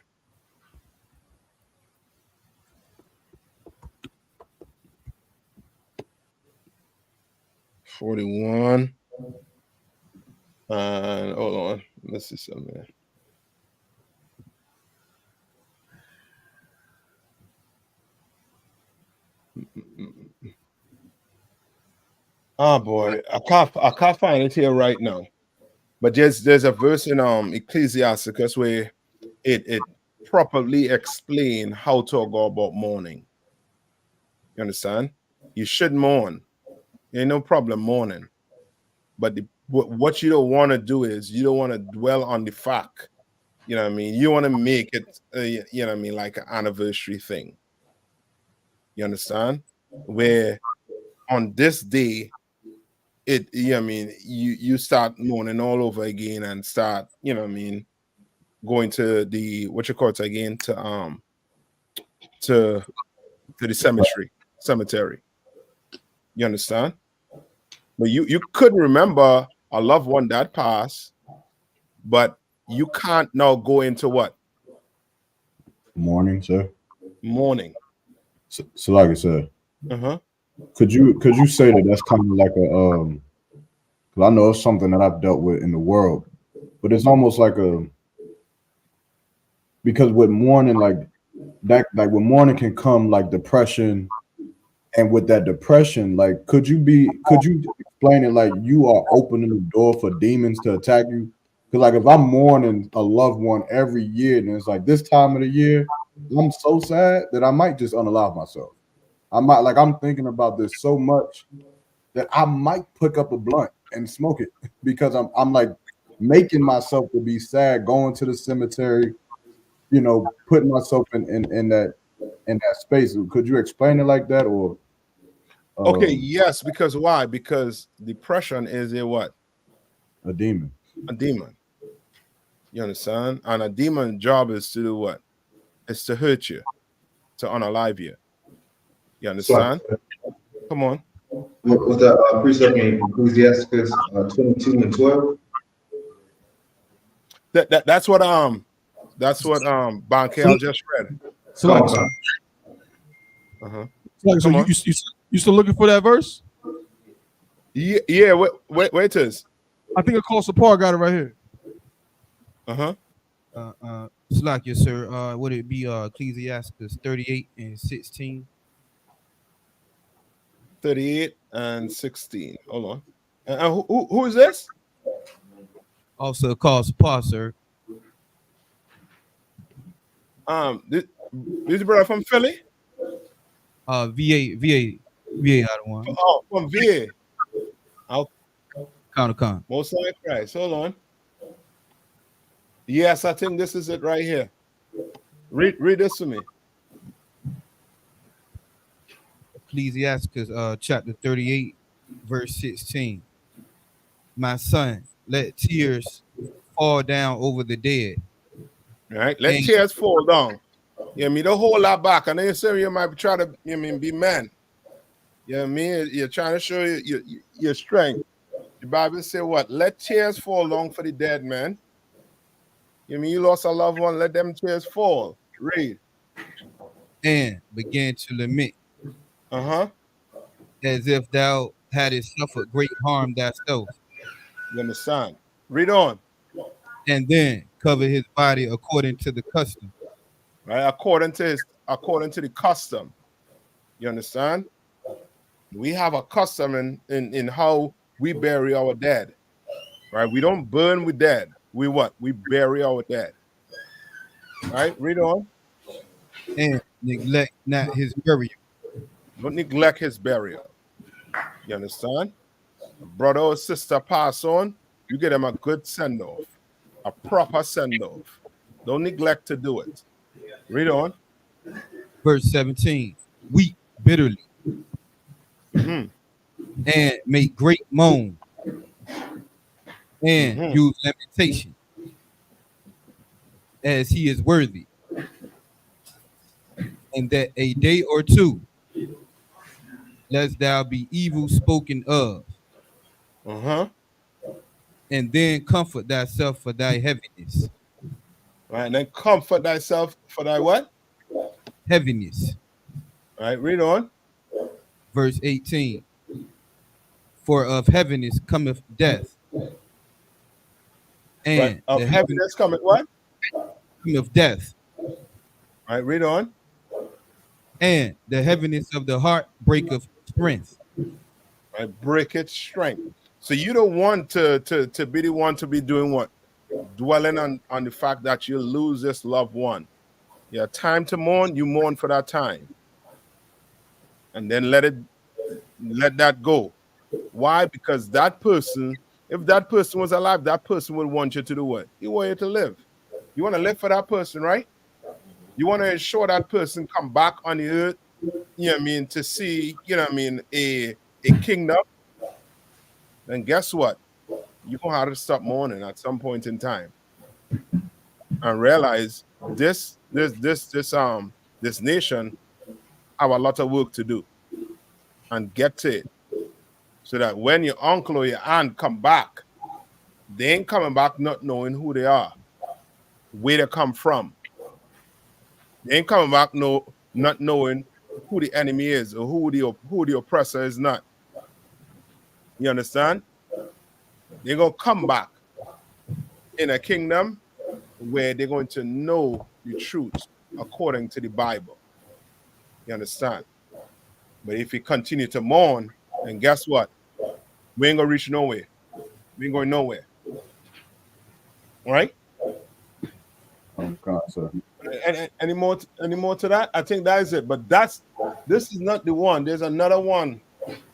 $41. And hold on. Let's see something. Oh boy, I can't find it here right now. But there's a verse in Ecclesiasticus where it properly explains how to go about mourning. You understand? You should mourn. Ain't no problem mourning. But what you don't want to do is you don't want to dwell on the fact. You know what I mean? You want to make it, you know what I mean, like an anniversary thing. You understand? Where on this day, you know what I mean, you start mourning all over again and start, you know what I mean, going to the what you call it again to the cemetery. You understand? But you could remember a loved one that passed, but you can't now go into what?
Mourning, sir.
Mourning.
So like I said, could you say that that's kind of like a because I know it's something that I've dealt with in the world, but it's almost like because with mourning, like that, like with mourning can come like depression, and with that depression, like could you explain it like you are opening the door for demons to attack you? Because like if I'm mourning a loved one every year, and it's like this time of the year, I'm so sad that I might just unalive myself. I might, like, I'm thinking about this so much that I might pick up a blunt and smoke it because I'm like making myself to be sad, going to the cemetery, you know, putting myself in that space. Could you explain it like that, or
Okay, yes, because why? Because depression is a what?
a demon.
A demon. You understand? And a demon's job is to do what? It's to hurt you, to unalive you. You understand? Come on.
With the precept in Ecclesiastes 22 and 12.
That's what Bankel just read.
So like,
Uh-huh.
so you still looking for that verse?
Yeah, wait it is.
I think Call Sapar got it right here.
Slakia, sir. Would it be Ecclesiastes 38 and 16?
38 and 16. Hold on. And who is this?
Also Call Sapar, sir.
This brother from Philly?
VA out of one.
Oh, from VA.
Con.
Most High Christ. Hold on. Yes, I think this is it right here. Read this to me.
Ecclesiastes chapter 38, verse 16. My son, let tears fall down over the dead.
All right, let tears fall down. You know, me don't hold that back. And then you say you might try to, be man. You know what I mean? You're trying to show your strength. The Bible say what? Let tears fall down for the dead, man. You mean you lost a loved one? Let them tears fall. Read.
And began to lament. As if thou hadst suffered great harm thyself.
You understand? Read on.
And then cover his body according to the custom.
Right, according to the custom. You understand? We have a custom in how we bury our dead. Right? We don't burn with dead. We what? We bury our dead. Right? Read on.
And neglect not his burial.
Don't neglect his burial. You understand? A brother or sister pass on, you get them a good send-off. A proper send-off. Don't neglect to do it. Read on.
Verse 17. Weep bitterly. And make great moan. And use lamentation. As he is worthy. And that a day or two, lest thou be evil spoken of. And then comfort thyself for thy heaviness.
Right, and then comfort thyself for thy what?
Heaviness.
All right, read on.
Verse 18. For of heaviness cometh death. And
right. Of heaviness cometh what?
Cometh death.
All right, read on.
And the heaviness of the heart breaketh strength.
Right, breaketh strength. So you don't want to be the one to be doing what? Dwelling on the fact that you lose this loved one. You have time to mourn, you mourn for that time. And then let that go. Why? Because that person, if that person was alive, that person would want you to do what? You want you to live. You want to live for that person, right? You want to ensure that person come back on the earth, you know what I mean, to see, you know what I mean, a kingdom. Then guess what? You're gonna have to stop mourning at some point in time and realize this nation have a lot of work to do and get to it, so that when your uncle or your aunt come back, they ain't coming back not knowing who they are, where they come from. They ain't coming back not knowing who the enemy is or who the oppressor is not. You understand? They're gonna come back in a kingdom where they're going to know the truth according to the Bible. You understand? But if we continue to mourn, then guess what? We ain't gonna reach nowhere. We ain't going nowhere. All right?
Okay, sir.
And any more to that? I think that is it. But this is not the one. There's another one.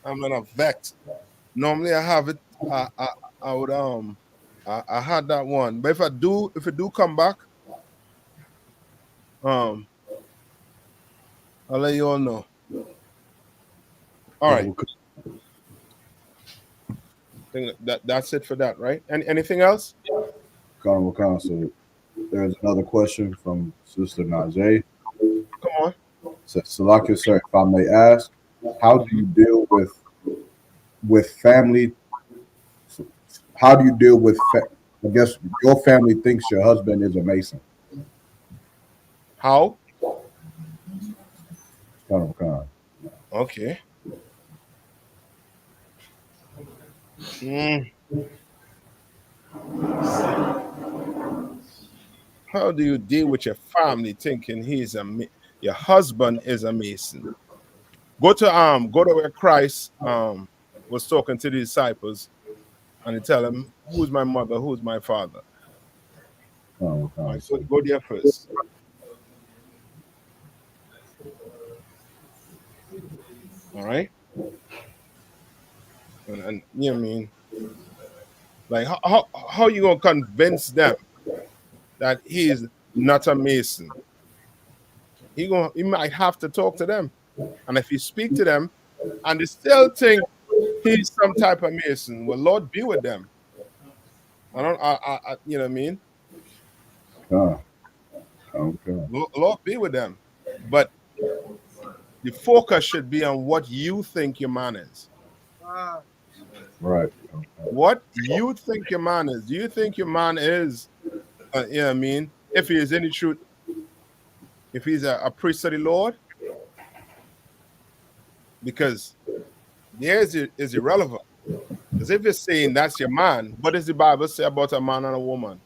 I'm gonna vex. Normally I have it. I would I had that one. But if it do come back, I'll let you all know. All right. I think that's it for that, right? Anything else?
Honorable Counsel, there's another question from Sister Najee.
Come on.
Says, Salakia, sir, if I may ask, how do you deal with family? How do you deal with? I guess your family thinks your husband is a Mason.
How?
Honorable Counsel.
Okay. How do you deal with your family thinking your husband is a Mason? Go to where Christ was talking to the disciples, and he tell them, "Who's my mother? Who's my father?" Go there first. All right. And you know what I mean? Like how you gonna convince them that he's not a Mason? He might have to talk to them, and if you speak to them, and they still think he's some type of Mason, well, Lord be with them. I you know what I mean?
Okay.
Lord be with them, but the focus should be on what you think your man is.
Right.
What you think your man is. Do you think your man is, you know what I mean? If he is any truth, if he's a priest of the Lord, because theirs is irrelevant. Because if you're saying that's your man, what does the Bible say about a man and a woman?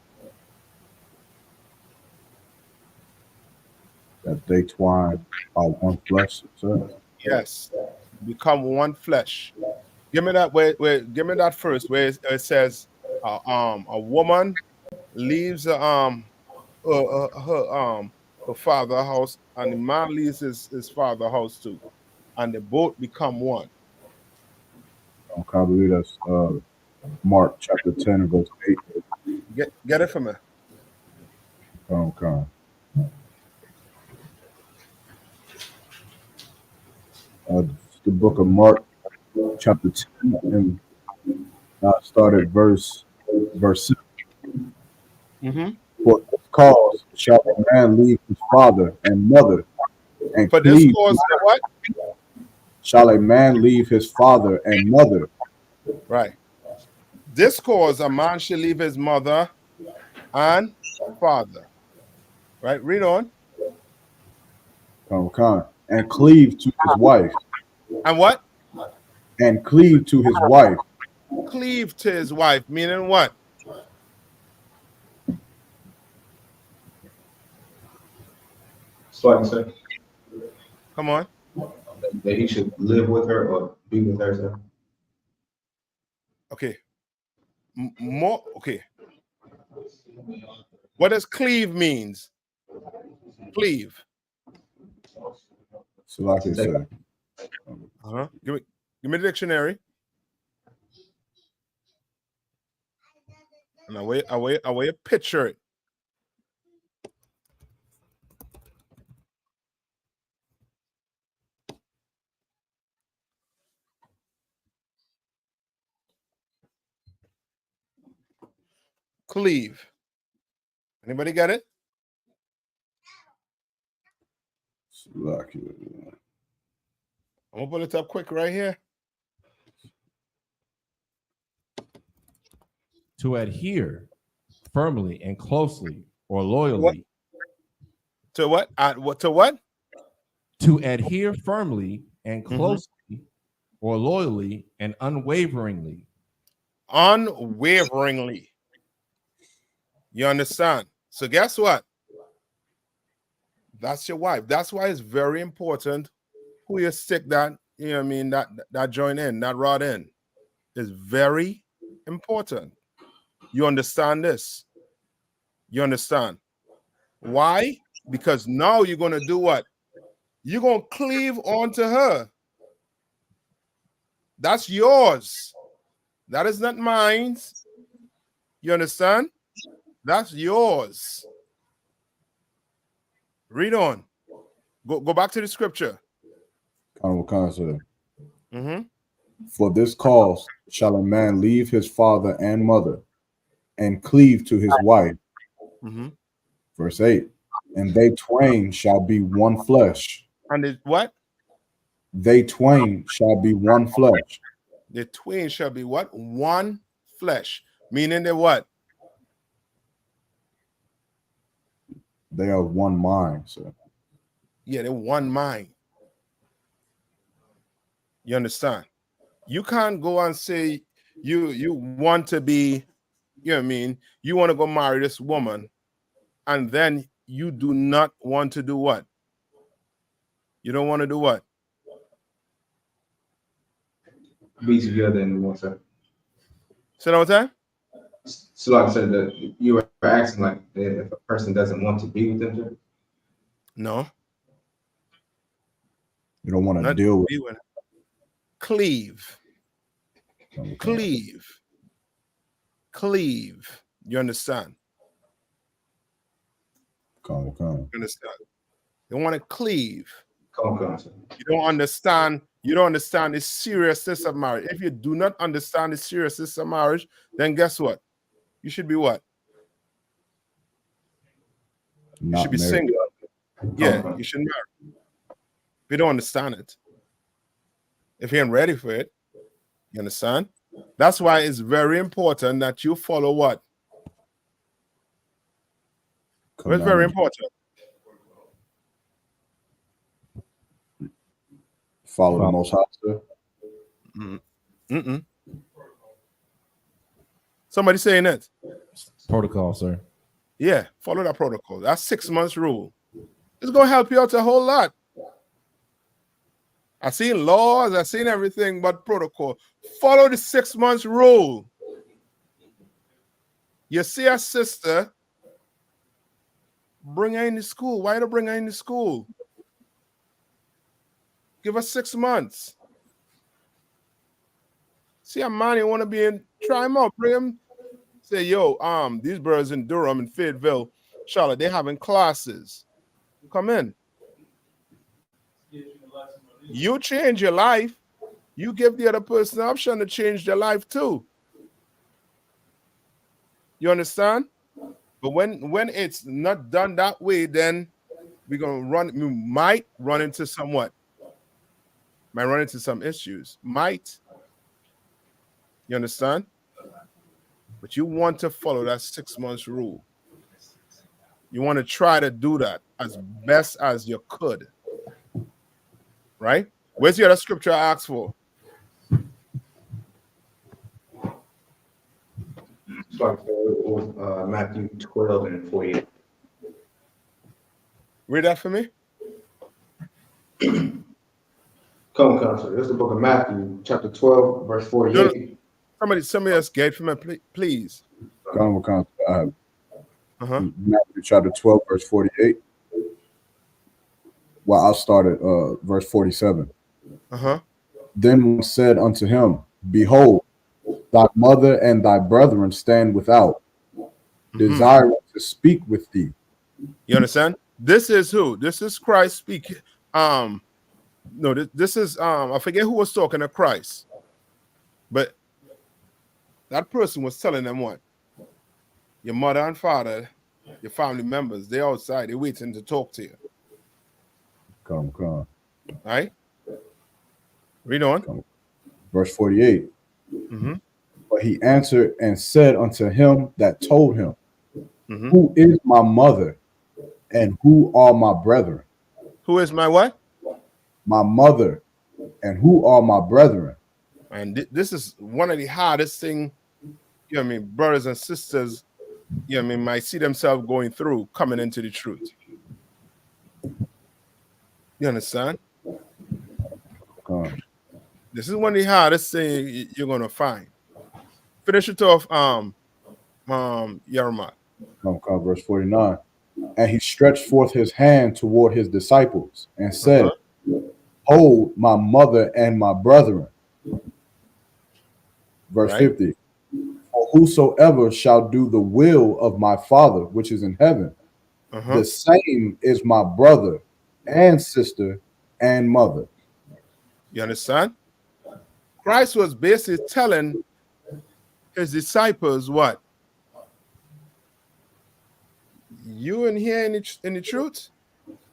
That they twine are one flesh, sir.
Yes, become one flesh. Give me that give me that first where it says a woman leaves her father's house, and the man leaves his father's house too, and they both become one.
Okay, I believe that's Mark chapter 10 verse 8.
Get it from me.
Okay. The book of Mark chapter 10 and start at verse 7. For this cause shall a man leave his father and mother and
For this cause, what?
Shall a man leave his father and mother?
Right. This cause a man shall leave his mother and father. Right. Read on.
Okay. And cleave to his wife.
And what?
And cleave to his wife.
Cleave to his wife, meaning what?
So I can say
Come on.
that he should live with her or be with her, sir.
Okay. More. Okay. What does cleave means? Cleave.
So like I said.
Give me the dictionary. And I way picture it. Cleave. Anybody get it? I'm gonna pull it up quick right here.
To adhere firmly and closely or loyally.
To what? To what?
To adhere firmly and closely or loyally and unwaveringly.
Unwaveringly. You understand? So guess what? That's your wife. That's why it's very important who you stick that, you know what I mean, that joint in, that rod in. Is very important. You understand this? You understand? Why? Because now you're going to do what? You're going to cleave onto her. That's yours. That is not mine. You understand? That's yours. Read on. Go back to the scripture. Mm-hmm.
For this cause shall a man leave his father and mother and cleave to his wife.
Mm-hmm.
Verse 8. And they twain shall be one flesh.
And it, what?
They twain shall be one flesh.
The twain shall be what? One flesh. Meaning they what?
They are one mind, sir.
Yeah, they're one mind. You understand? You can't go and say you want to be, you know what I mean? You want to go marry this woman, and then you do not want to do what? You don't want to do what?
Be together in one second.
Say that one time?
So like I said, that you were asking like if a person doesn't want to be with them, sir?
No.
You don't want to
Not
deal with
it. Cleave. Cleave. Cleave. You understand?
Come.
You understand? They want to cleave.
Come, sir.
You don't understand. You don't understand the seriousness of marriage. If you do not understand the seriousness of marriage, then guess what? You should be what? You should be single. Yeah, you should marry. If you don't understand it, if you ain't ready for it, you understand? That's why it's very important that you follow what? It's very important.
Follow the Most High, sir.
Somebody saying it.
Protocol, sir.
Yeah, follow that protocol. That's 6 months rule. It's going to help you out a whole lot. I've seen laws, I've seen everything but protocol. Follow the 6 months rule. You see a sister, bring her into school. Why don't bring her into school? Give her 6 months. See a man you want to be in, try him out, bring him. Say, yo, these brothers in Durham and Fayetteville, Charlotte, they're having classes. Come in. You change your life. You give the other person the option to change their life too. You understand? But when it's not done that way, then we might run into somewhat. Might run into some issues. Might. You understand? But you want to follow that 6 months rule. You want to try to do that as best as you could. Right? Where's the other scripture I asked for?
Matthew 12 and 48.
Read that for me.
Come, sir. This is the book of Matthew, chapter 12, verse 48.
Somebody else gave for me, please.
Matthew chapter 12, verse 48. Well, I'll start at verse 47. Then one said unto him, Behold, thy mother and thy brethren stand without, desiring to speak with thee.
You understand? This is who? This is Christ speaking. No, this is I forget who was talking to Christ, but that person was telling them what? Your mother and father, your family members, they're outside, they're waiting to talk to you.
Come.
All right? Read on.
Verse 48. But he answered and said unto him that told him, Who is my mother and who are my brethren?
Who is my what?
My mother and who are my brethren?
And this is one of the hardest things, you know what I mean, brothers and sisters you know what I mean, might see themselves going through coming into the truth. You understand? This is one of the hardest things you're gonna find. Finish it off, Yarma.
Verse 49. And he stretched forth his hand toward his disciples and said, Hold my mother and my brethren. Verse 50. For whosoever shall do the will of my Father which is in heaven, the same is my brother and sister and mother.
You understand? Christ was basically telling his disciples what? You in here in the truth?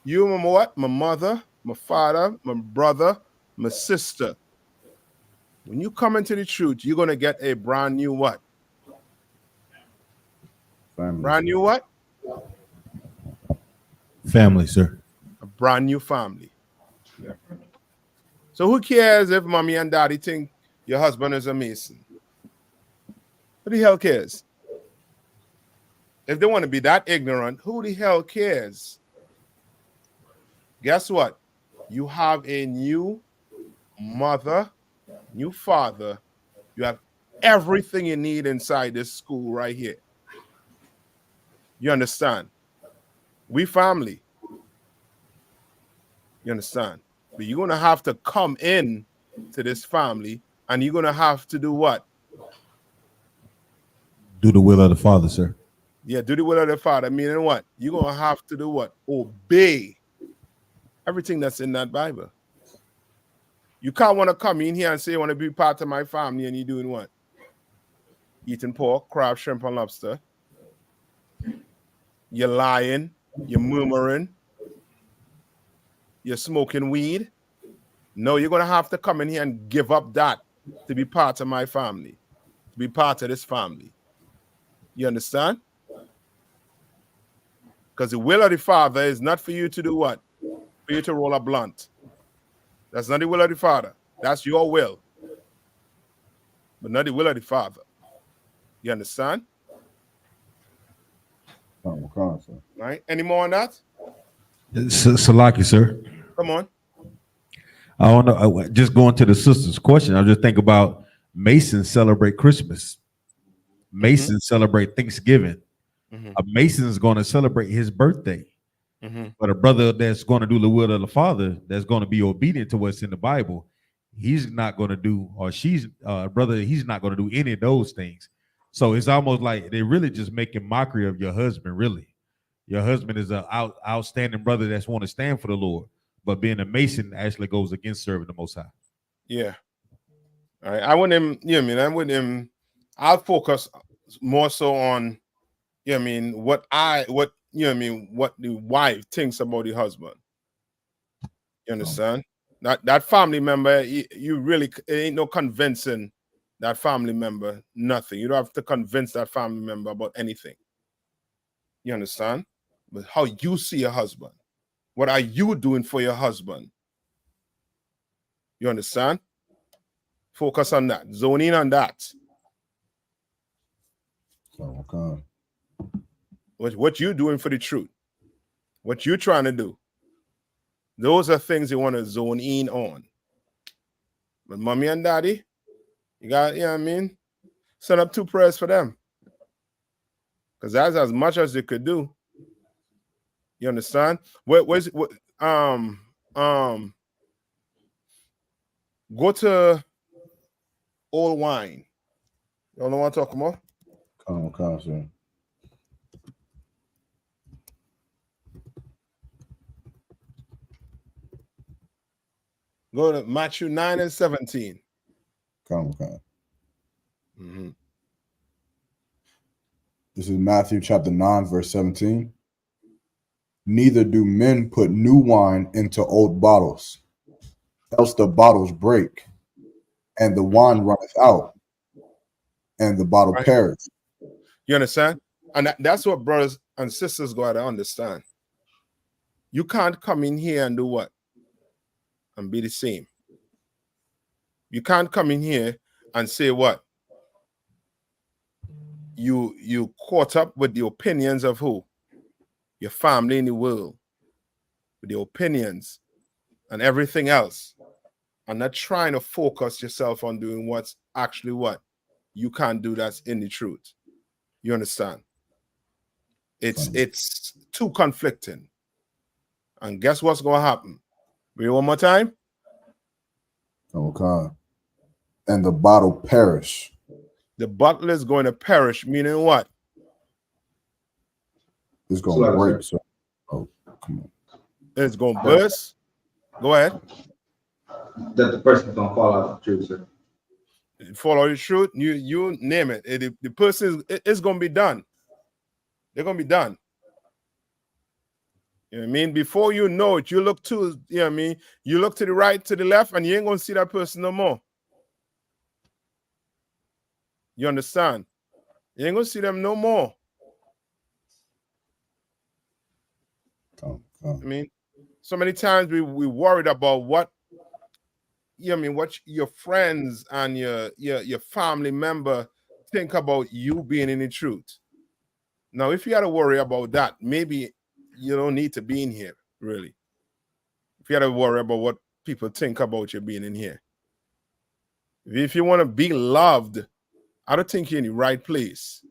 You and what? My mother, my father, my brother, my sister. When you come into the truth, you're going to get a brand new what?
Family.
Brand new what?
Family, sir.
A brand new family. So who cares if mommy and daddy think your husband is a Mason? Who the hell cares? If they want to be that ignorant, who the hell cares? Guess what? You have a new mother, new father. You have everything you need inside this school right here. You understand? We family. You understand? But you're going to have to come in to this family, and you're going to have to do what?
Do the will of the Father, sir.
Yeah, do the will of the Father. Meaning what? You're going to have to do what? Obey everything that's in that Bible. You can't want to come in here and say you want to be part of my family, and you're doing what? Eating pork, crab, shrimp, and lobster. You're lying. You're murmuring. You're smoking weed. No, you're going to have to come in here and give up that to be part of my family, to be part of this family. You understand? Because the will of the Father is not for you to do what? For you to roll a blunt. That's not the will of the Father. That's your will. But not the will of the Father. You understand? Right? Any more on that?
Salaki, sir.
Come on.
I don't know. Just going to the sister's question, I just think about Masons celebrate Christmas. Masons celebrate Thanksgiving. A Mason is going to celebrate his birthday. But a brother that's going to do the will of the Father, that's going to be obedient to what's in the Bible, he's not going to do, or she's brother, he's not going to do any of those things. So it's almost like they're really just making mockery of your husband. Really, your husband is an outstanding brother that's want to stand for the Lord, but being a Mason actually goes against serving the Most High.
Yeah. All right. I want him, you know what I mean? I want him, I'll focus more so on, you know what I mean, what you know what I mean, what the wife thinks about the husband. You understand? That family member, you really, it ain't no convincing that family member, nothing. You don't have to convince that family member about anything. You understand? But how you see your husband. What are you doing for your husband? You understand? Focus on that. Zone in on that. What you doing for the truth? What you trying to do? Those are things you want to zone in on. But mommy and daddy, you got, you know what I mean? Set up 2 prayers for them. Because that's as much as they could do. You understand? Go to Old Wine. You don't know what I'm talking about?
Sir.
Go to Matthew 9 and 17.
This is Matthew chapter 9, verse 17. Neither do men put new wine into old bottles, else the bottles break, and the wine runneth out, and the bottle perish.
You understand? And that's what brothers and sisters got to understand. You can't come in here and do what? And be the same. You can't come in here and say what? you caught up with the opinions of who? Your family in the world, with the opinions and everything else, and not trying to focus yourself on doing what's actually what you can't do that's in the truth. You understand? It's too conflicting. And guess what's going to happen? Read one more time.
Okay. And the bottle perish.
The bottle is going to perish, meaning what?
It's going to break. So, oh, come on.
It's going to burst. Go ahead.
That the person's going to fall out of the truth, sir.
Follow the truth. You name it. The person is going to be done. They're going to be done. You know what I mean? Before you know it, you look to, you know what I mean? You look to the right, to the left, and you ain't going to see that person no more. You understand? You ain't going to see them no more. I mean, so many times we worried about what, you know what I mean, what your friends and your family member think about you being in the truth. Now, if you had to worry about that, maybe you don't need to be in here, really. If you had to worry about what people think about you being in here. If you want to be loved, I don't think you're in the right place.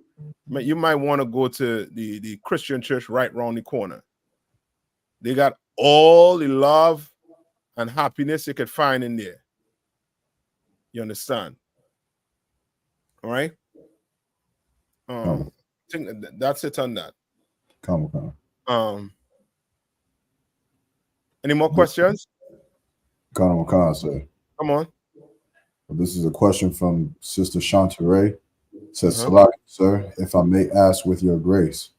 You might want to go to the Christian church right around the corner. They got all the love and happiness you could find in there. You understand? All right? I think that's it on that.
Come.
Any more questions?
Come, sir.
Come on.
This is a question from Sister Shantaray. It says, Salaki, sir, if I may ask with your grace,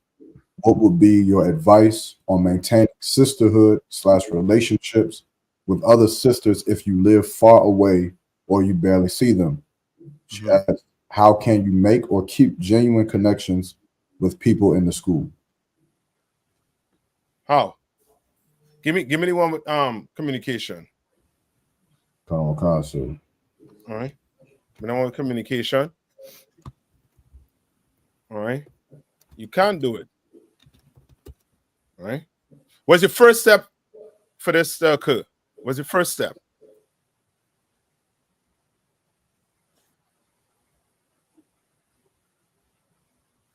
what would be your advice on maintaining sisterhood/relationships with other sisters if you live far away or you barely see them? She asks, how can you make or keep genuine connections with people in the school?
How? Give me the one with communication.
Come, sir.
All right. Give me the one with communication. All right. You can't do it. All right. What's your first step for this to occur? What's your first step?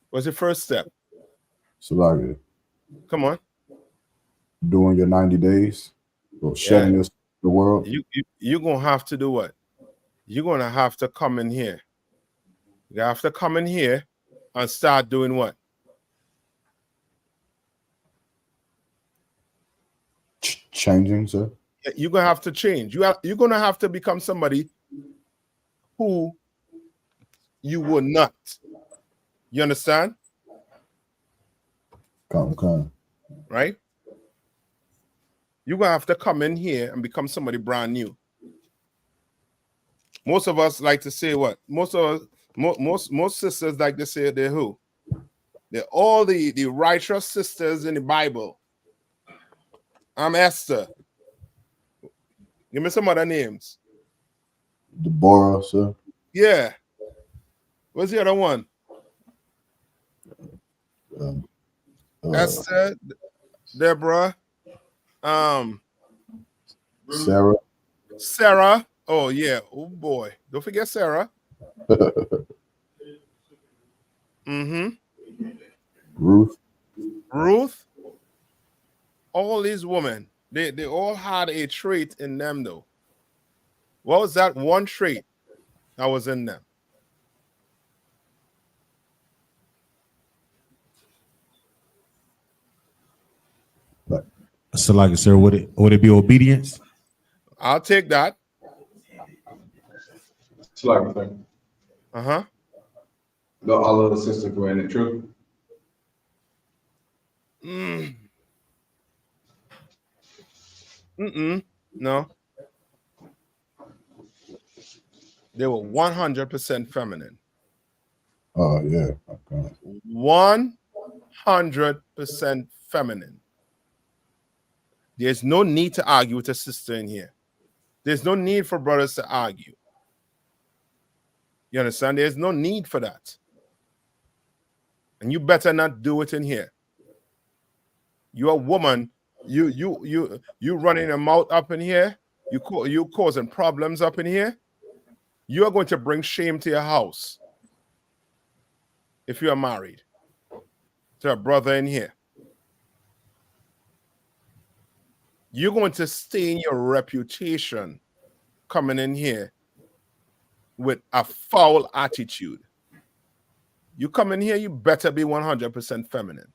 What's your first step?
Salaki.
Come on.
Doing your 90 days or shedding the world.
You're going to have to do what? You're going to have to come in here. You have to come in here and start doing what?
Changing, sir.
You're going to have to change. You're going to have to become somebody who you were not. You understand?
Come.
Right? You're going to have to come in here and become somebody brand new. Most of us like to say what? Most sisters like to say they're who? They're all the righteous sisters in the Bible. I'm Esther. Give me some other names.
Deborah, sir.
Yeah. What's the other one? Esther, Deborah, Sarah. Oh yeah. Oh boy. Don't forget Sarah. Ruth. All these women, they all had a trait in them though. What was that one trait that was in them?
So, like, sir, would it be obedience?
I'll take that.
The all of the sisters were in the truth.
No. They were 100% feminine.
Oh, yeah. Okay.
100% feminine. There's no need to argue with a sister in here. There's no need for brothers to argue. You understand? There's no need for that. And you better not do it in here. You're a woman. You running your mouth up in here. You causing problems up in here. You are going to bring shame to your house if you are married to a brother in here. You're going to stain your reputation coming in here with a foul attitude. You come in here, you better be 100% feminine.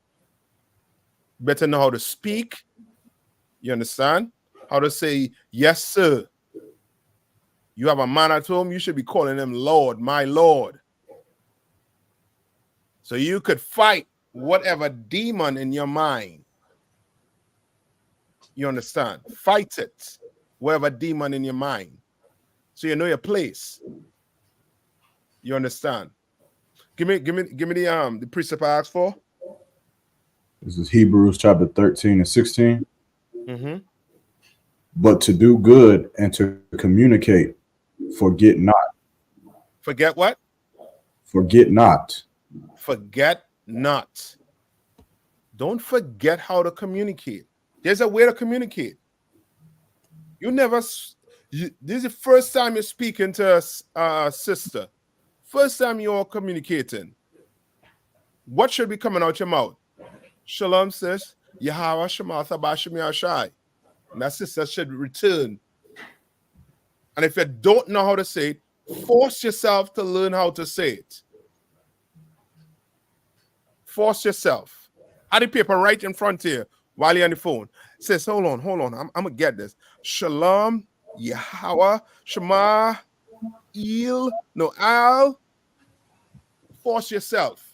Better know how to speak. You understand? How to say, yes, sir. You have a man at home, you should be calling him Lord, my Lord. So you could fight whatever demon in your mind. You understand? Fight it. Whatever demon in your mind. So you know your place. You understand? Give me the precept I asked for.
This is Hebrews chapter 13 and 16.
Mm-hmm.
But to do good and to communicate, forget not.
Forget what?
Forget not. Forget
not. Don't forget how to communicate. There's a way to communicate. This is the first time you're speaking to a sister. First time you're communicating. What should be coming out your mouth? Shalom, sis. Yahweh Shematha Bashim Yashai. And that sister should return. And if you don't know how to say it, force yourself to learn how to say it. Force yourself. Have the paper right in front of you while you're on the phone. Says, hold on. I'm going to get this. Shalom, Yahweh, Shema, Al. Force yourself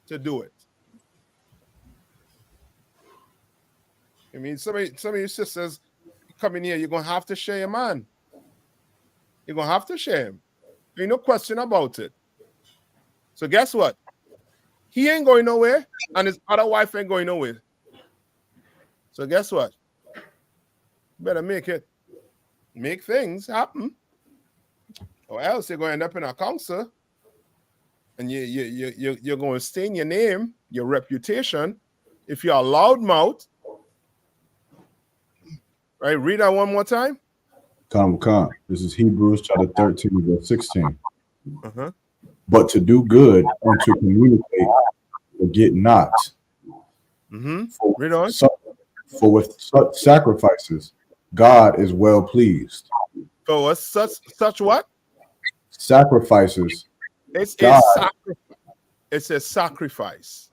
to do it. I mean, some of your sisters come in here, you're going to have to share your man. You're going to have to share him. There's no question about it. So guess what? He ain't going nowhere, and his other wife ain't going nowhere. So guess what? Better make things happen, or else you're going to end up in a council, and you're going to stain your name, your reputation. If you're a loudmouth, right? Read that one more time.
Come. This is Hebrews chapter 13, verse 16.
Uh-huh.
But to do good and to communicate, forget not.
Mm-hmm. Read on.
For with such sacrifices, God is well pleased.
For such what?
Sacrifices.
It's a sacrifice.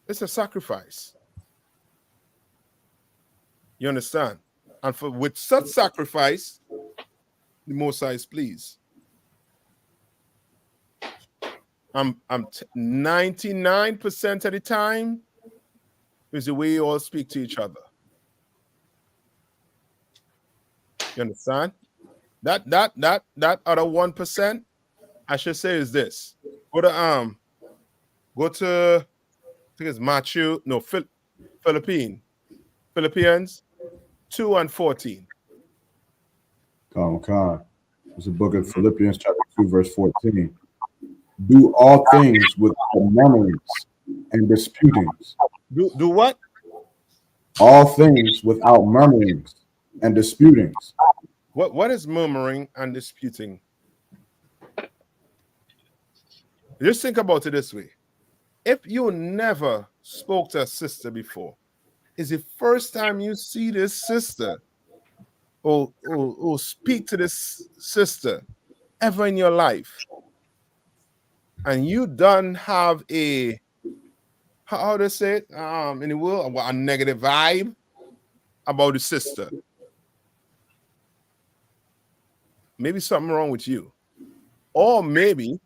It's a sacrifice. You understand? And with such sacrifice, the Most High is pleased. I'm 99% of the time is the way you all speak to each other. You understand? That other 1%, I should say, is this. Go to I think it's Matthew, no, Philippians 2:14.
Come. It's the book of Philippians chapter 2, verse 14. Do all things without murmurings and disputings.
Do what?
All things without murmurings and disputings.
What is murmuring and disputing? Just think about it this way. If you never spoke to a sister before, it's the first time you see this sister or speak to this sister ever in your life, and you don't have how to say it in the world, a negative vibe about the sister, maybe something wrong with you, or maybe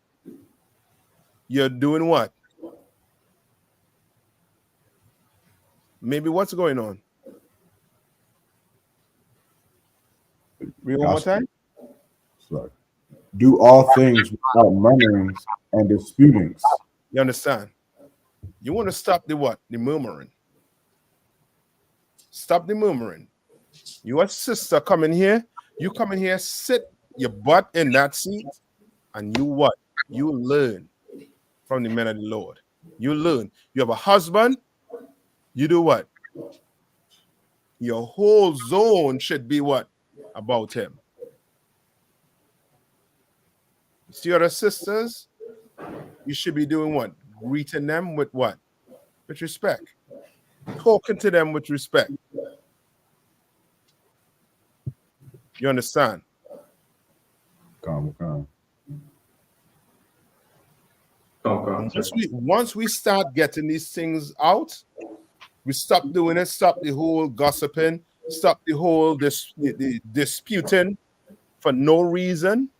you're doing what? Maybe what's going on? Read one more time.
Sorry. Do all things without murmurings and disputings.
You understand? You want to stop the what? The murmuring. Stop the murmuring. Your sister come in here. You come in here, sit your butt in that seat, and you what? You learn. from the men of the Lord. You learn. You have a husband, you do what? Your whole zone should be what? About him. You see other sisters, you should be doing what? Greeting them with what? With respect. Talking to them with respect. You understand?
Come.
Once we start getting these things out, we stop doing it, stop the whole gossiping, stop the whole the disputing for no reason.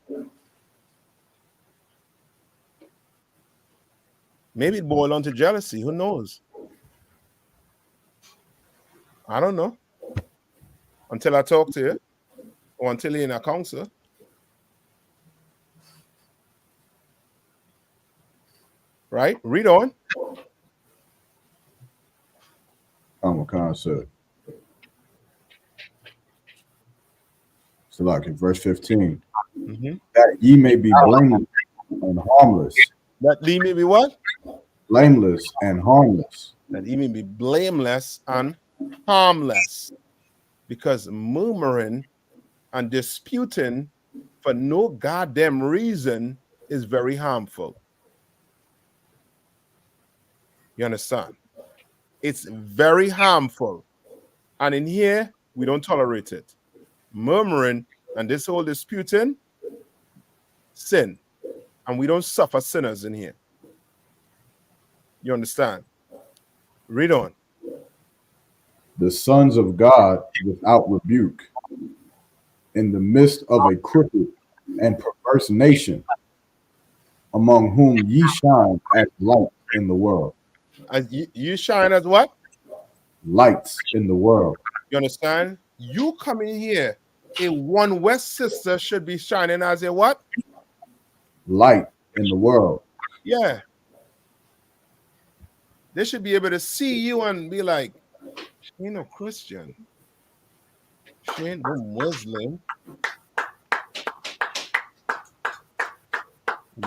Maybe it boils down to jealousy. Who knows? I don't know. Until I talk to you, or until you're in a council. Right? Read on.
Common concept. So like in verse 15, that ye may be blameless and harmless.
That ye may be what?
Blameless and harmless.
That ye may be blameless and harmless. Because murmuring and disputing for no goddamn reason is very harmful. You understand? It's very harmful. And in here, we don't tolerate it. Murmuring and this whole disputing, sin. And we don't suffer sinners in here. You understand? Read on.
The sons of God without rebuke, in the midst of a crooked and perverse nation, among whom ye shine as light in the world.
As you shine as what?
Lights in the world.
You understand? You coming here, a one West sister should be shining as a what?
Light in the world.
Yeah. They should be able to see you and be like, she ain't no Christian. She ain't no Muslim.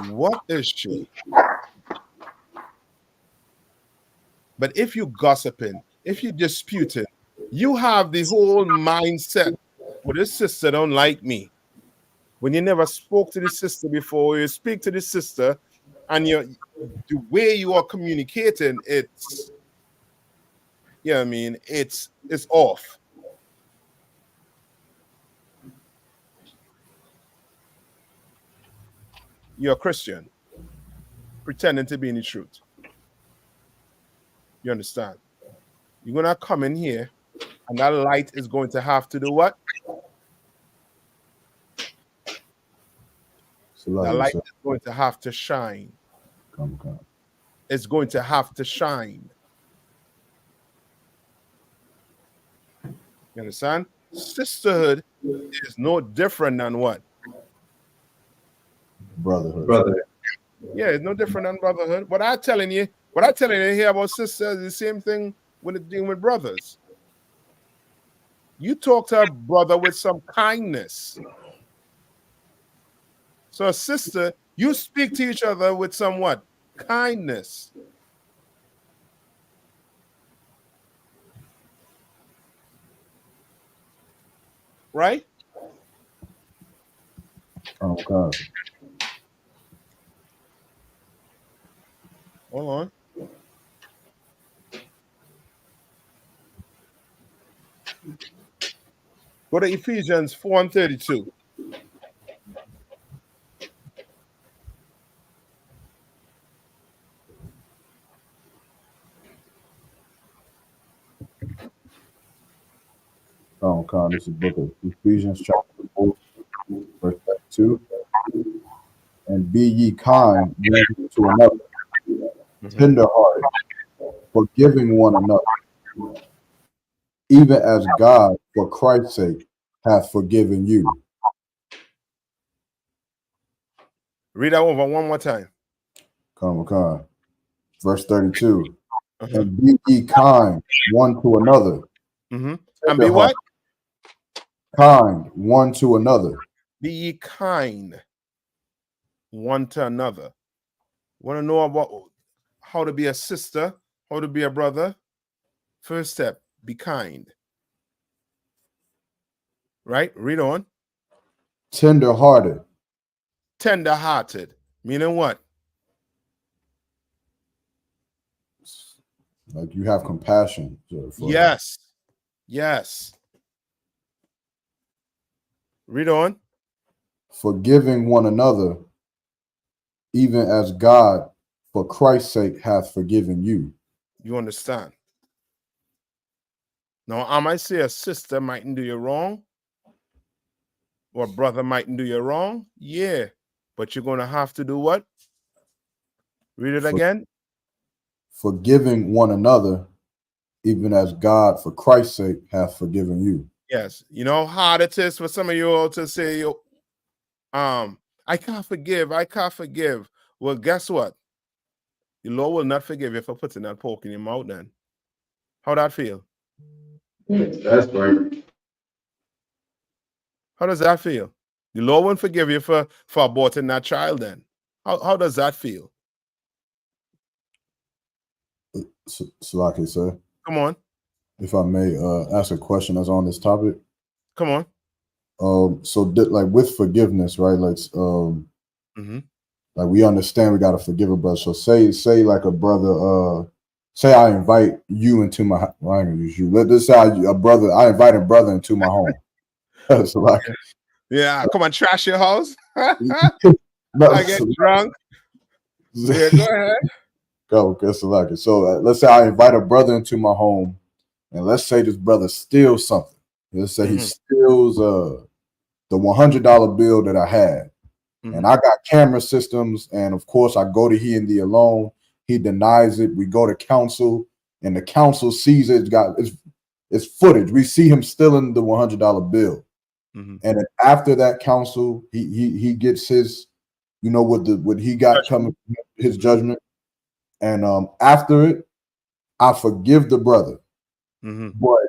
What is she? But if you gossiping, if you disputing, you have the whole mindset, well, this sister don't like me. When you never spoke to the sister before, you speak to the sister, and the way you are communicating, it's, you know what I mean, it's off. You're a Christian, pretending to be in the truth. You understand? You're going to come in here, and that light is going to have to do what? The light is going to have to shine.
Come.
It's going to have to shine. You understand? Sisterhood is no different than what?
Brotherhood.
Yeah, it's no different than brotherhood. What I'm telling you here about sisters is the same thing when it's dealing with brothers. You talk to a brother with some kindness. So a sister, you speak to each other with some what? Kindness. Right?
Oh, God.
Hold on. Go to Ephesians 4:32.
Oh, God. This is the book of Ephesians chapter 4, verse 32. And be ye kind one to another, tenderhearted, forgiving one another, even as God, for Christ's sake, hath forgiven you.
Read that over one more time.
Come. Verse 32. And be ye kind one to another.
And be what?
Kind one to another.
Be ye kind one to another. Want to know about how to be a sister, how to be a brother? First step, be kind. Right? Read on.
Tender-hearted.
Tender-hearted. Meaning what?
Like you have compassion.
Yes. Yes. Read on.
Forgiving one another, even as God, for Christ's sake, hath forgiven you.
You understand? Now, I might say a sister mightn't do you wrong, or a brother mightn't do you wrong. Yeah. But you're going to have to do what? Read it again.
Forgiving one another, even as God, for Christ's sake, hath forgiven you.
Yes. You know how hard it is for some of you all to say, I can't forgive. I can't forgive. Well, guess what? The Lord will not forgive you for putting that pork in your mouth then. How that feel?
That's right.
How does that feel? The Lord won't forgive you for aborting that child then. How does that feel?
Salaki, sir.
Come on.
If I may ask a question that's on this topic.
Come on.
So like with forgiveness, right? Like like we understand we gotta forgive a brother. So say like a brother, say I invite you into my, well, I ain't gonna use you. Let's say I invite a brother into my home. So like,
yeah, come on, trash your house.
no,
I get drunk. Yeah, go ahead.
Okay, so let's say I invite a brother into my home, and let's say this brother steals something. Let's say he steals the $100 bill that I had, and I got camera systems, and of course I go to he and the alone. He denies it. We go to council, and the council sees it. It's footage. We see him stealing the $100 bill, and then after that council, he gets his, what he got coming, his judgment. And after it, I forgive the brother. But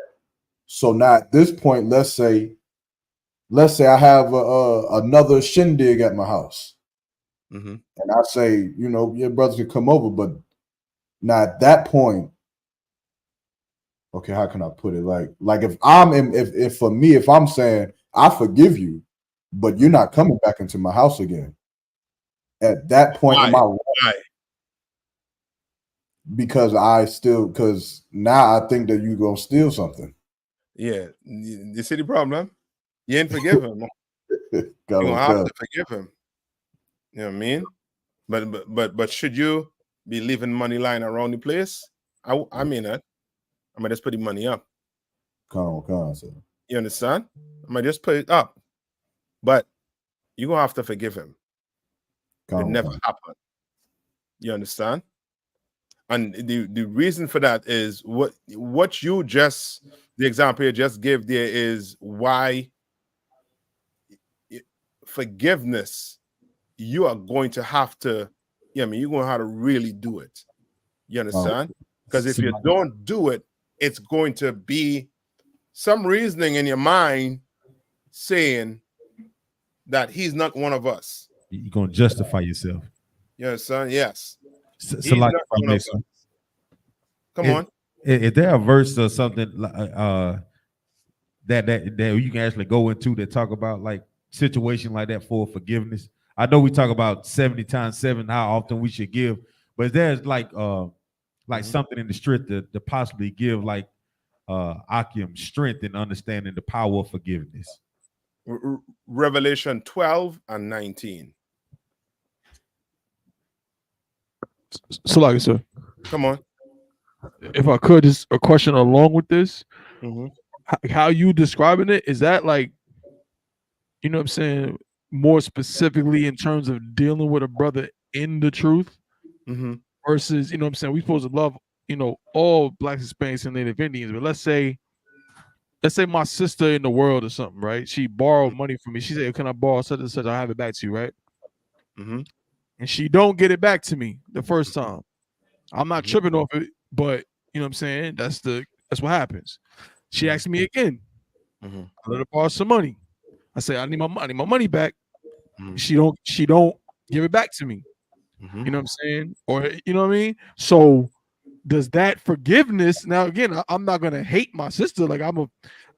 so now at this point, let's say I have another shindig at my house, and I say, your brothers can come over. But now at that point, okay, how can I put it? Like if for me, if I'm saying I forgive you, but you're not coming back into my house again, at that point, am I right? Because now I think that you gonna steal something.
Yeah, you see the problem? You ain't forgive him. You're gonna have to forgive him. You know what I mean? But should you be leaving money lying around the place? I mean that. I might just put the money up.
Sir.
You understand? I might just put it up. But you're gonna have to forgive him. It never happened. You understand? And the reason for that is what you just, the example you just gave there is why forgiveness, you are going to have to, you're going to have to really do it. You understand? Because if you don't do it, it's going to be some reasoning in your mind saying that he's not one of us.
You're going to justify yourself.
You understand? Yes.
So like,
come on.
Is there a verse or something that you can actually go into that talk about like situation like that for forgiveness? I know we talk about 70 times 7, how often we should give, but there's like something in the strength to possibly give like Akim strength in understanding the power of forgiveness.
Revelation 12 and 19.
So like, sir,
come on.
If I could, just a question along with this. How you describing it, is that like, you know what I'm saying, more specifically in terms of dealing with a brother in the truth versus, you know what I'm saying, we supposed to love, all Blacks, Hispanics, and Native Indians, but let's say my sister in the world or something, right? She borrowed money from me. She said, can I borrow such and such? I'll have it back to you, right? And she don't get it back to me the first time. I'm not tripping off it, but you know what I'm saying? That's what happens. She asked me again. I let her borrow some money. I say, I need my money back. She don't give it back to me. You know what I'm saying? Or you know what I mean? So does that forgiveness now again, I'm not gonna hate my sister. Like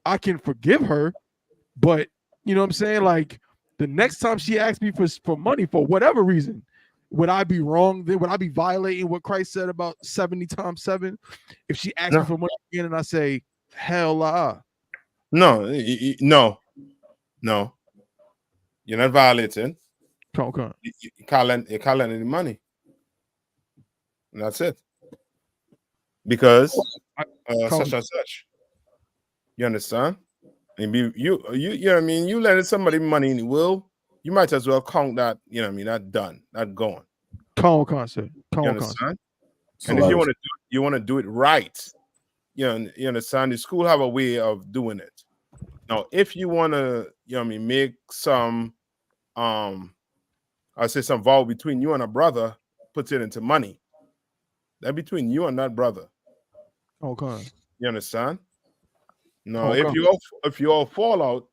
I can forgive her, but you know what I'm saying? Like the next time she asks me for money for whatever reason, would I be wrong then? Would I be violating what Christ said about 70 times 7? If she asks me for money again and I say, hell
no, no. You're not violating.
Okay.
You're calling the money. And that's it. Because such and such. You understand? And you know what I mean? You lending somebody money in the will, you might as well count that, you know what I mean, that done, that gone.
Common concept.
You understand? And if you want to do it right, you understand? The school have a way of doing it. Now, if you want to, you know what I mean, make some I say some vow between you and a brother, put it into money. That between you and that brother.
Okay.
You understand? No,
Okay.
if you all fall out,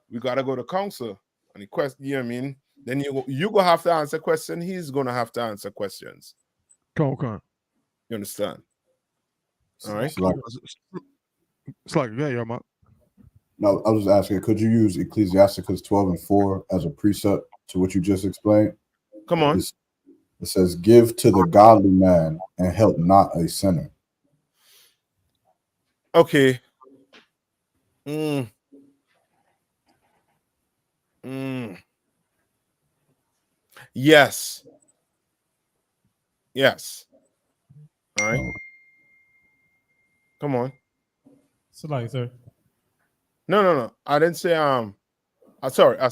we gotta go to council and the question. You know what I mean? Then you gonna have to answer questions. He's gonna have to answer questions.
Okay.
You understand? All right.
It's like yeah, yeah, Mark.
No, I was asking, could you use Ecclesiasticus 12:4 as a precept to what you just explained?
Come on.
It says, "Give to the godly man and help not a sinner."
Okay. Yes. Yes. All right. Come on.
Like, sir.
No. I didn't say sorry. I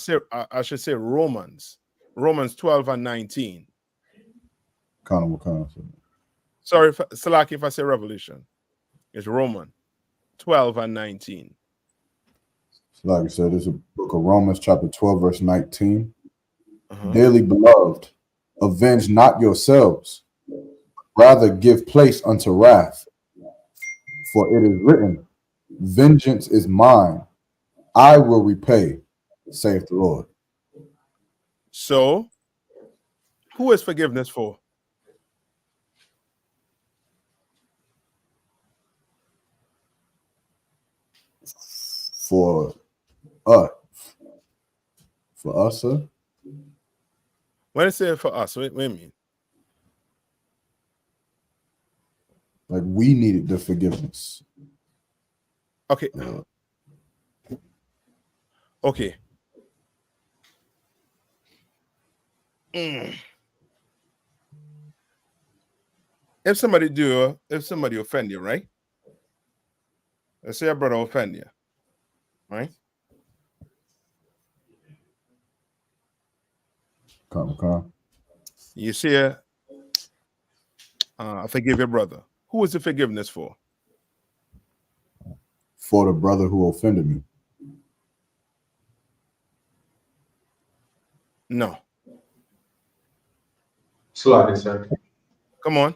should say Romans 12 and 19.
Kind of.
Sorry, Salaki, if I say Revelation. It's Roman 12 and 19.
So like I said, there's a book of Romans chapter 12, verse 19. Dearly beloved, avenge not yourselves, rather give place unto wrath. For it is written, vengeance is mine, I will repay, saith the Lord.
So, who is forgiveness for?
For us, sir?
When I say for us, what do you mean?
Like we needed the forgiveness.
Okay. Okay. If somebody offend you, right? Let's say a brother offend you, right?
Come.
You say, I forgive your brother. Who is the forgiveness for?
For the brother who offended me.
No.
Slide, sir.
Come on.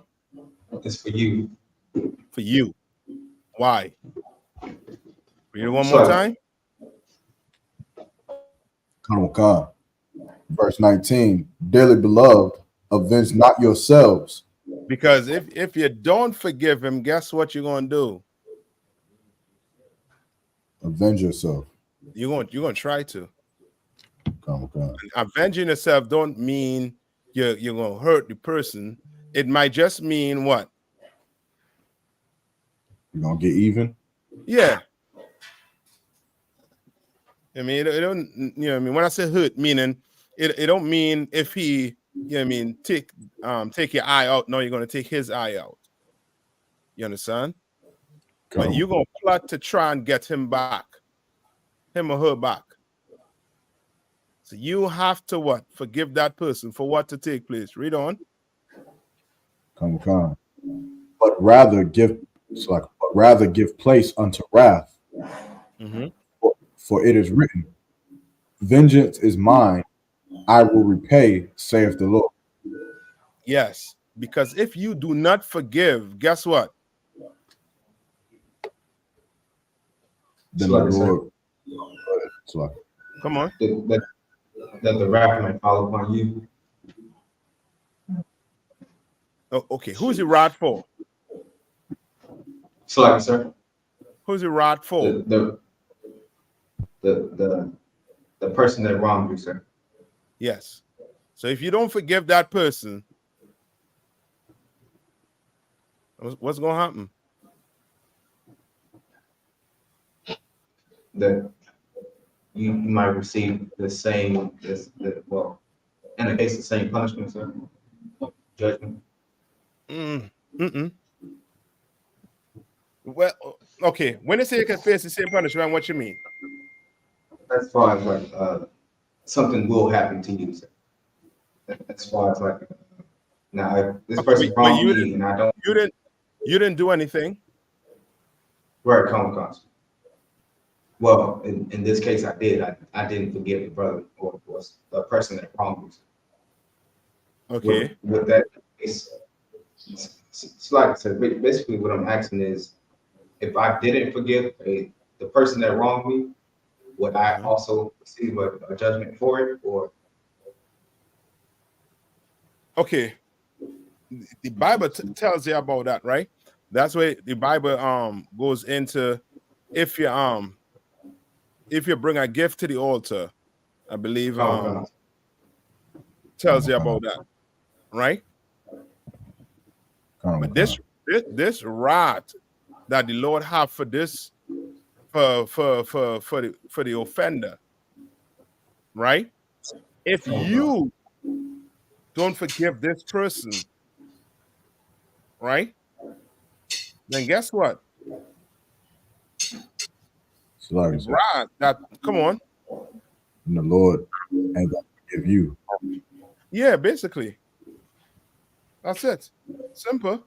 It's for you.
For you. Why? Read it one more time.
Come. Verse 19. Dearly beloved, avenge not yourselves.
Because if you don't forgive him, guess what you're gonna do?
Avenge yourself.
You're gonna try to.
Come.
Avenging yourself don't mean you're gonna hurt the person. It might just mean what?
You're gonna get even?
Yeah. I mean, it don't, you know what I mean? When I say hurt, meaning it don't mean if he, you know what I mean, take your eye out, no, you're gonna take his eye out. You understand? But you're gonna plot to try and get him back, him or her back. So you have to what? Forgive that person for what to take place. Read on.
Come. But rather give place unto wrath. For it is written, vengeance is mine, I will repay, saith the Lord.
Yes, because if you do not forgive, guess what?
Then the Lord.
Come on.
That the wrath might fall upon you.
Oh, okay. Who's the rod for?
Sorry, sir.
Who's the rod for?
The person that wronged you, sir.
Yes. So if you don't forgive that person, what's going to happen?
That you might receive the same, well, in a case, the same punishment, sir. Judgment.
Well, okay. When they say you can face the same punishment, what you mean?
As far as like something will happen to you, sir. As far as like now, this person wronged me, and I don't.
You didn't do anything.
Right, come. Well, in this case, I did. I didn't forgive the brother or was the person that wronged me.
Okay.
With that, it's like I said. Basically, what I'm asking is, if I didn't forgive the person that wronged me, would I also receive a judgment for it, or?
Okay. The Bible tells you about that, right? That's why the Bible goes into if you bring a gift to the altar, I believe tells you about that, right? But this wrath that the Lord have for this for the offender, right? If you don't forgive this person, right? Then guess what? Right. That come on.
And the Lord ain't gonna forgive you.
Yeah, basically. That's it. Simple.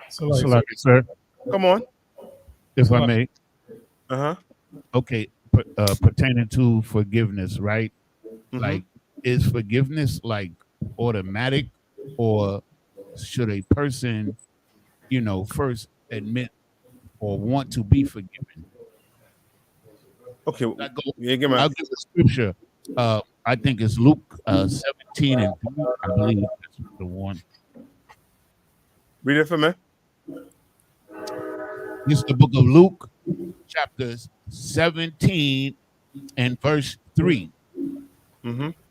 So, sir.
Come on.
If I may.
Uh-huh.
Okay. Pertaining to forgiveness, right? Like, is forgiveness like automatic, or should a person, first admit or want to be forgiven?
Okay.
I'll give a scripture. I think it's Luke 17 and 3. I believe that's the one.
Read it for me.
It's the book of Luke, chapters 17 and verse 3.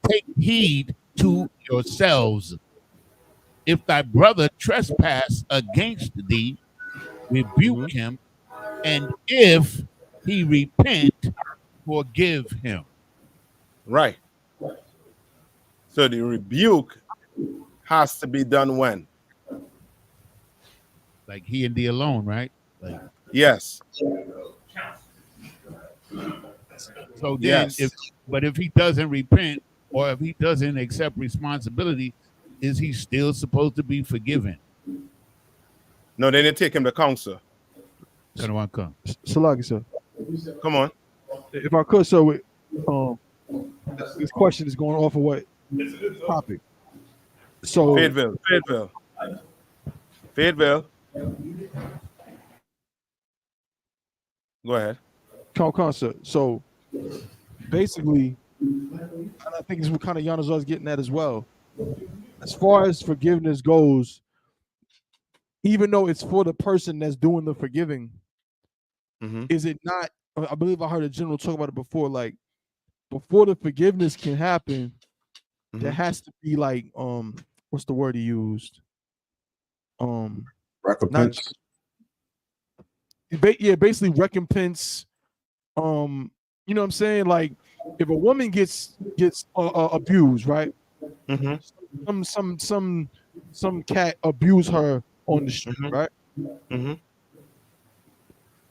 Take heed to yourselves. If thy brother trespass against thee, rebuke him, and if he repent, forgive him.
Right. So the rebuke has to be done when?
Like he and thee alone, right? Like
yes.
So then, if he doesn't repent or if he doesn't accept responsibility, is he still supposed to be forgiven?
No, they didn't take him to counsel.
Salagi, sir.
Come on.
If I could, so this question is going off of what topic? So
Fayetteville. Go ahead.
Concert. So basically, and I think it's what kind of Giannis was getting at as well. As far as forgiveness goes, even though it's for the person that's doing the forgiving, is it not? I believe I heard a general talk about it before. Like before the forgiveness can happen, there has to be like what's the word he used?
Recompense.
Basically recompense. You know what I'm saying? Like if a woman gets abused, right? Some cat abuse her on the street, right?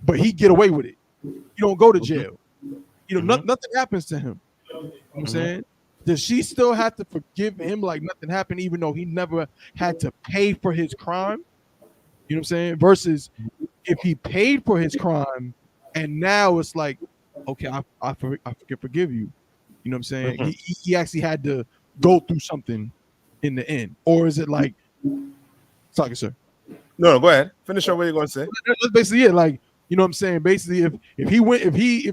But he get away with it. You don't go to jail. Nothing happens to him. You know what I'm saying? Does she still have to forgive him like nothing happened, even though he never had to pay for his crime? You know what I'm saying? Versus if he paid for his crime and now it's like, okay, I forgive you. You know what I'm saying? He actually had to go through something in the end. Or is it like, sorry, sir.
No, go ahead. Finish up what you're going to say.
That's basically it. Like, you know what I'm saying? Basically, if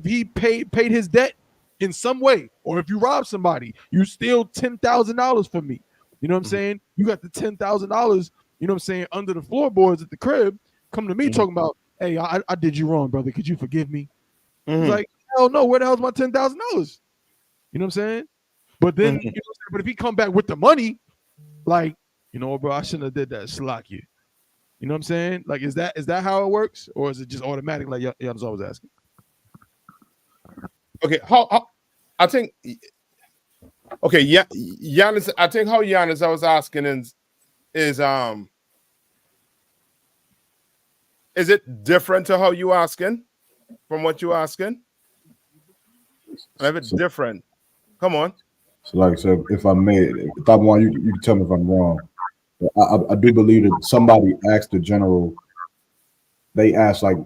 he paid his debt in some way, or if you rob somebody, you steal $10,000 from me. You know You know what I'm saying? You got the $10,000, you know what I'm saying, under the floorboards at the crib, come to me talking about, hey, I did you wrong, brother. Could you forgive me? It's like, hell no, where the hell's my $10,000? You know what I'm saying? But then, you know what I'm saying? But if he come back with the money, like, you know, bro, I shouldn't have did that. Slack you. You know what I'm saying? Like, is that how it works, or is it just automatic? Like Giannis always asking.
Okay, how I think. Okay, yeah, Giannis. I think how Giannis I was asking is it different to how you asking from what you asking? And if it's different, come on.
So, like I said, if I may, if I want, you can tell me if I'm wrong. But I do believe that somebody asked the general. They asked like,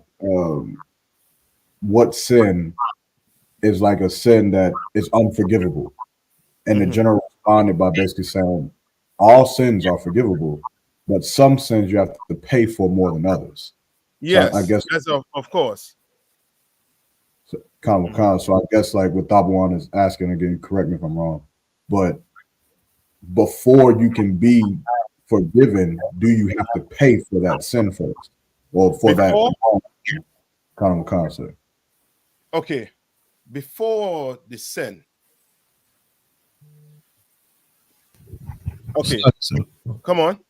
what sin is like a sin that is unforgivable, and the general responded by basically saying, all sins are forgivable, but some sins you have to pay for more than others.
Yes,
so I guess
yes, of course.
So, so I guess like what Tabuan is asking again, correct me if I'm wrong, but before you can be forgiven, do you have to pay for that sin first, or for
Before?
that kind of concept?
Okay, before the sin. Okay, come on.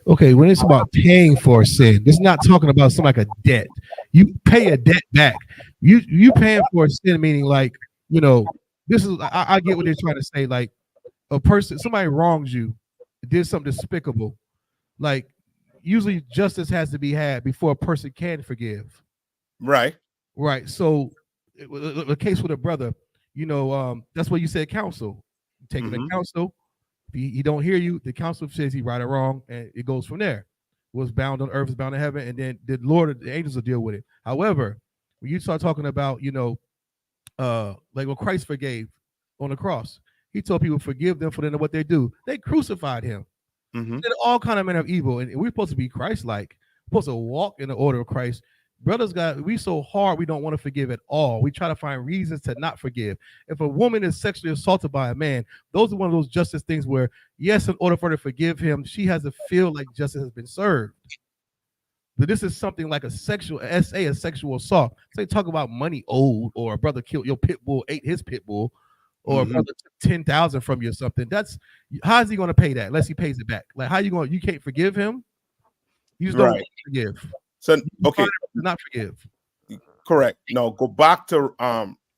Okay, when it's about paying for a sin, this is not talking about something like a debt. You pay a debt back. You paying for a sin, meaning like, you know, this is I get what they're trying to say. Like a person, somebody wrongs you, did something despicable. Like usually justice has to be had before a person can forgive.
Right.
Right. So the case with a brother, you know, that's what you said, counsel. Taking the counsel. If he don't hear you, the council says he right or wrong, and it goes from there. What's bound on earth is bound in heaven, and then the Lord, the angels will deal with it. However, when you start talking about, you know, like what Christ forgave on the cross, he told people forgive them for what they do. They crucified him. Did all kind of men of evil, and we're supposed to be Christ-like, supposed to walk in the order of Christ. Brothers, we so hard we don't want to forgive at all. We try to find reasons to not forgive. If a woman is sexually assaulted by a man, those are one of those justice things where, yes, in order for her to forgive him, she has to feel like justice has been served. But this is something like a sexual a sexual assault. Say talk about money owed, or a brother killed your pit bull, ate his pit bull, or a brother took 10,000 from you or something. That's how is he going to pay that unless he pays it back? Like how you going? You can't forgive him. You just don't forgive.
So okay,
not forgive.
Correct. Now go back to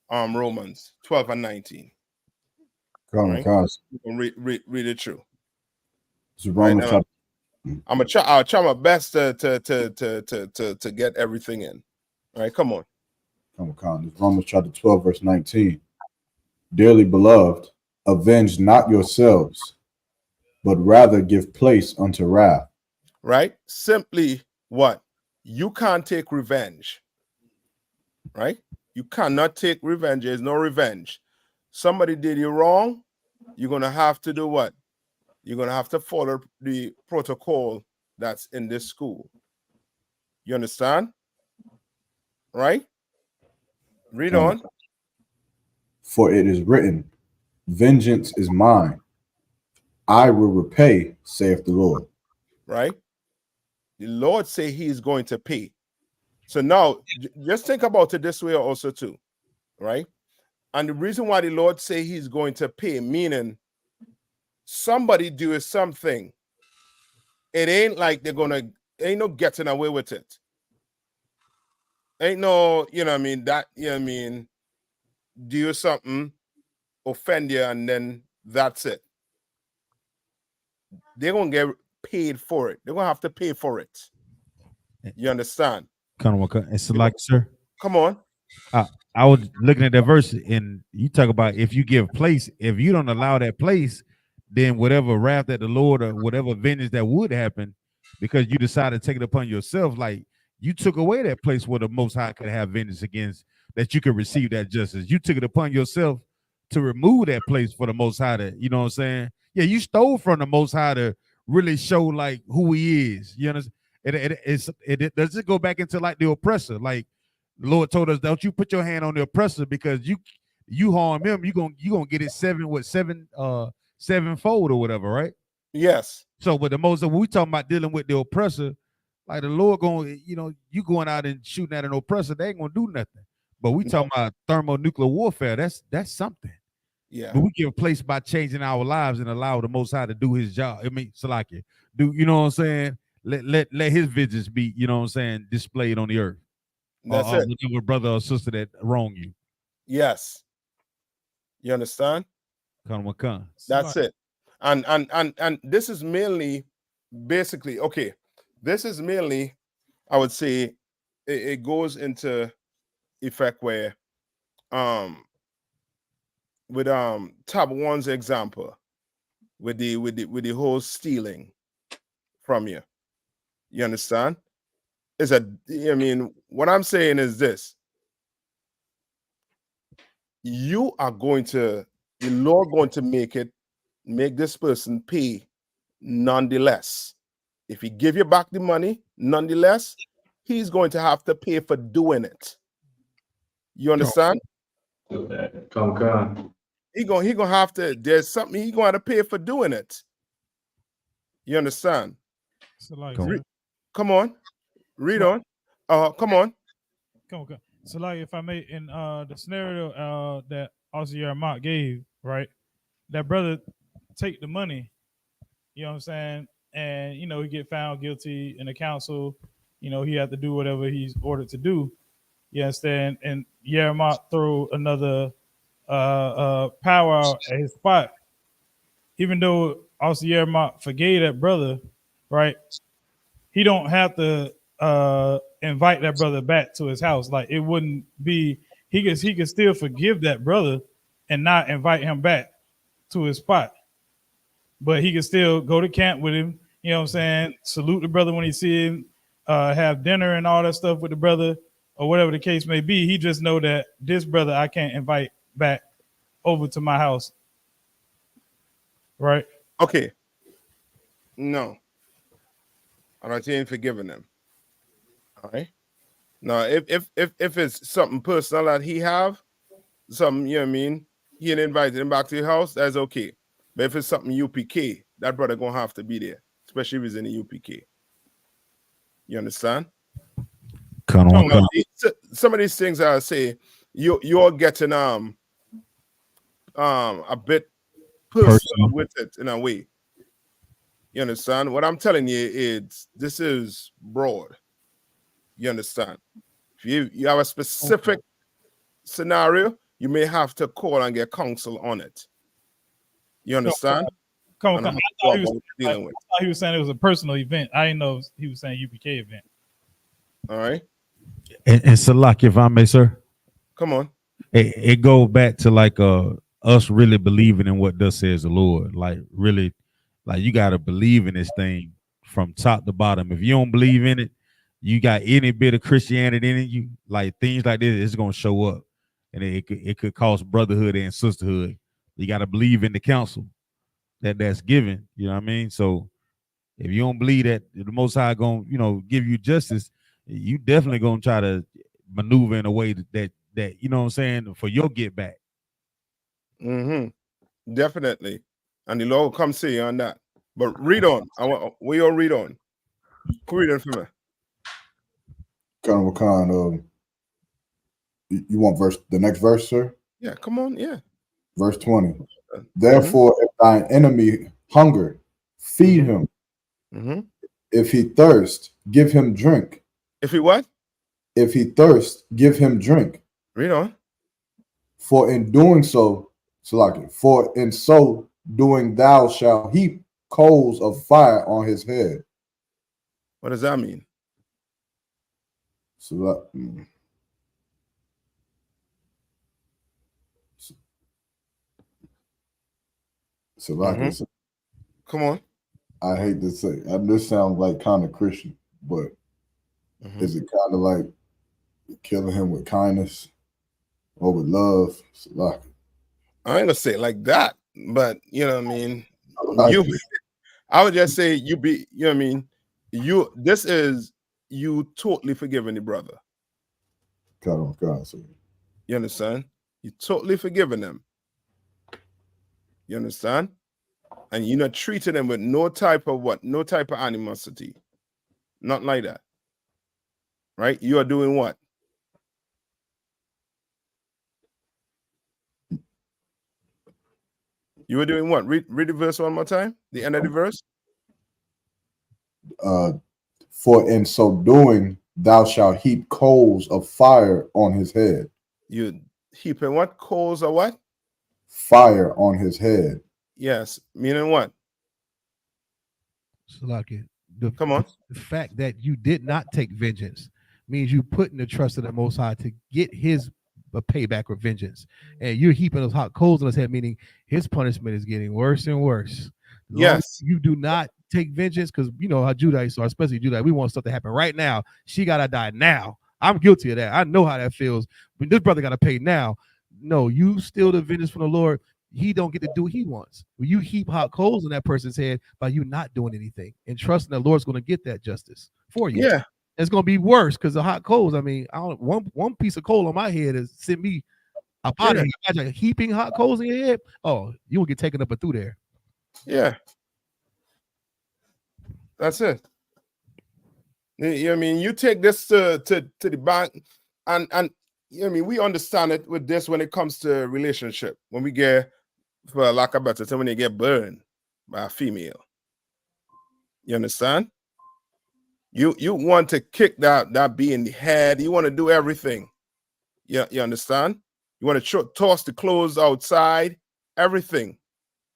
Romans 12 and 19. Right? Read it through. Right? I'll try my best to get everything in. All right, come on.
Romans chapter 12, verse 19. Dearly beloved, avenge not yourselves, but rather give place unto wrath.
Right? Simply what? You can't take revenge. Right? You cannot take revenge. There's no revenge. Somebody did you wrong, you're going to have to do what? You're going to have to follow the protocol that's in this school. You understand? Right? Read on.
For it is written, vengeance is mine. I will repay, saith the Lord.
Right? The Lord say he is going to pay. So now, just think about it this way also too, right? And the reason why the Lord say he's going to pay, meaning somebody do something, it ain't like ain't no getting away with it. Ain't no, you know what I mean, that, you know what I mean, do something, offend you, and then that's it. They're going to get paid for it. They're going to have to pay for it. You understand?
It's like, sir.
Come on.
I was looking at that verse, and you talk about if you give place, if you don't allow that place, then whatever wrath that the Lord or whatever vengeance that would happen, because you decided to take it upon yourself, like you took away that place where the Most High could have vengeance against, that you could receive that justice. You took it upon yourself to remove that place for the Most High to, you know what I'm saying? Yeah, you stole from the Most High to really show like who he is. You understand? It does it go back into like the oppressor. Like the Lord told us, don't you put your hand on the oppressor, because you harm him, you gonna get it sevenfold or whatever, right?
Yes.
So, but the most when we talking about dealing with the oppressor, like the Lord going, you going out and shooting at an oppressor, they ain't gonna do nothing. But we talking about thermonuclear warfare. That's something.
Yeah.
But we give place by changing our lives and allow the Most High to do His job. I mean, Salakia, do you know what I'm saying? Let His vengeance be, you know what I'm saying, displayed on the earth.
That's it.
Whatever brother or sister that wrong you.
Yes. You understand?
Come.
That's it. And this is mainly, basically, okay. This is mainly, I would say, it goes into effect where, with tab one's example, with the whole stealing from you. You understand? I mean, what I'm saying is this: you are the Lord going to make this person pay nonetheless. If he give you back the money, nonetheless, he's going to have to pay for doing it. You understand?
Come.
He gonna have to. There's something he gonna have to pay for doing it. You understand?
So like,
Come on, read on. Come on.
Come. So like, if I may, in the scenario that I.S.U.P.K gave, right, that brother take the money, you know what I'm saying, and he get found guilty in the council, he had to do whatever he's ordered to do. You understand? And Yermot throw another power at his spot, even though also Yermot forgave that brother, right? He don't have to invite that brother back to his house. Like it wouldn't be he could still forgive that brother and not invite him back to his spot. But he could still go to camp with him, you know what I'm saying? Salute the brother when he see him, have dinner and all that stuff with the brother, or whatever the case may be. He just know that this brother I can't invite back over to my house. Right?
Okay. No. I'm not saying forgiving them. All right. Now, if it's something personal that he have, something, you know what I mean, he ain't invited him back to your house, that's okay. But if it's something UPK, that brother gonna have to be there, especially if he's in the UPK. You understand?
Come on.
Some of these things I say, you're getting a bit personal with it in a way. You understand? What I'm telling you is this is broad. You understand? If you have a specific scenario, you may have to call and get counsel on it. You understand?
I thought he was saying it was a personal event. I didn't know he was saying UPK event.
All right.
And Salak, if I may, sir.
Come on.
It goes back to like us really believing in what thus says the Lord. Like really, like you gotta believe in this thing from top to bottom. If you don't believe in it, you got any bit of Christianity in you, like things like this, it's gonna show up. And it could cost brotherhood and sisterhood. You gotta believe in the counsel that's given. You know what I mean? So if you don't believe that the Most High gonna, give you justice, you definitely gonna try to maneuver in a way that you know what I'm saying, for your get back.
Definitely. And the Lord will come see you on that. But read on. We all read on. Read on for me.
You want the next verse, sir?
Yeah, come on, yeah.
Verse 20. Therefore, if thine enemy hunger, feed him. If he thirst, give him drink.
If he what?
If he thirst, give him drink.
Read on.
For in doing so, for in so doing thou shalt heap coals of fire on his head.
What does that mean? Come on.
I hate to say, this sounds like kind of Christian, but is it kind of like killing him with kindness or with love?
I ain't gonna say it like that, but you know what I mean. I would just say you know what I mean. This is you totally forgiving the brother. You understand? You totally forgiving them. You understand? and you're not treating them with no type of what? No type of animosity. Not like that. Right? You are doing what? You were doing what? Read the verse one more time. The end of the verse.
For in so doing, thou shalt heap coals of fire on his head.
You heaping what? Coals or what?
Fire on his head.
Yes. Meaning what?
Salaki,
Come on.
The fact that you did not take vengeance means you put in the trust of the Most High to get his payback or vengeance. And you're heaping those hot coals on his head, meaning his punishment is getting worse and worse.
Yes.
You do not take vengeance, because you know how Judites are, especially Judite. We want stuff to happen right now. She got to die now. I'm guilty of that. I know how that feels. But this brother got to pay now. No, you steal the vengeance from the Lord. He don't get to do what he wants. When you heap hot coals on that person's head by you not doing anything and trusting the Lord's going to get that justice for you.
Yeah.
It's going to be worse because the hot coals, I mean, one piece of coal on my head has sent me up out of here. Imagine heaping hot coals in your head. Oh, you will get taken up and through there.
Yeah. That's it. You know what I mean? You take this to the bank, and you know what I mean? We understand it with this when it comes to relationship. When we get, for lack of a better term, when you get burned by a female. You understand? You want to kick that bee in the head. You want to do everything. You understand? You want to toss the clothes outside, everything.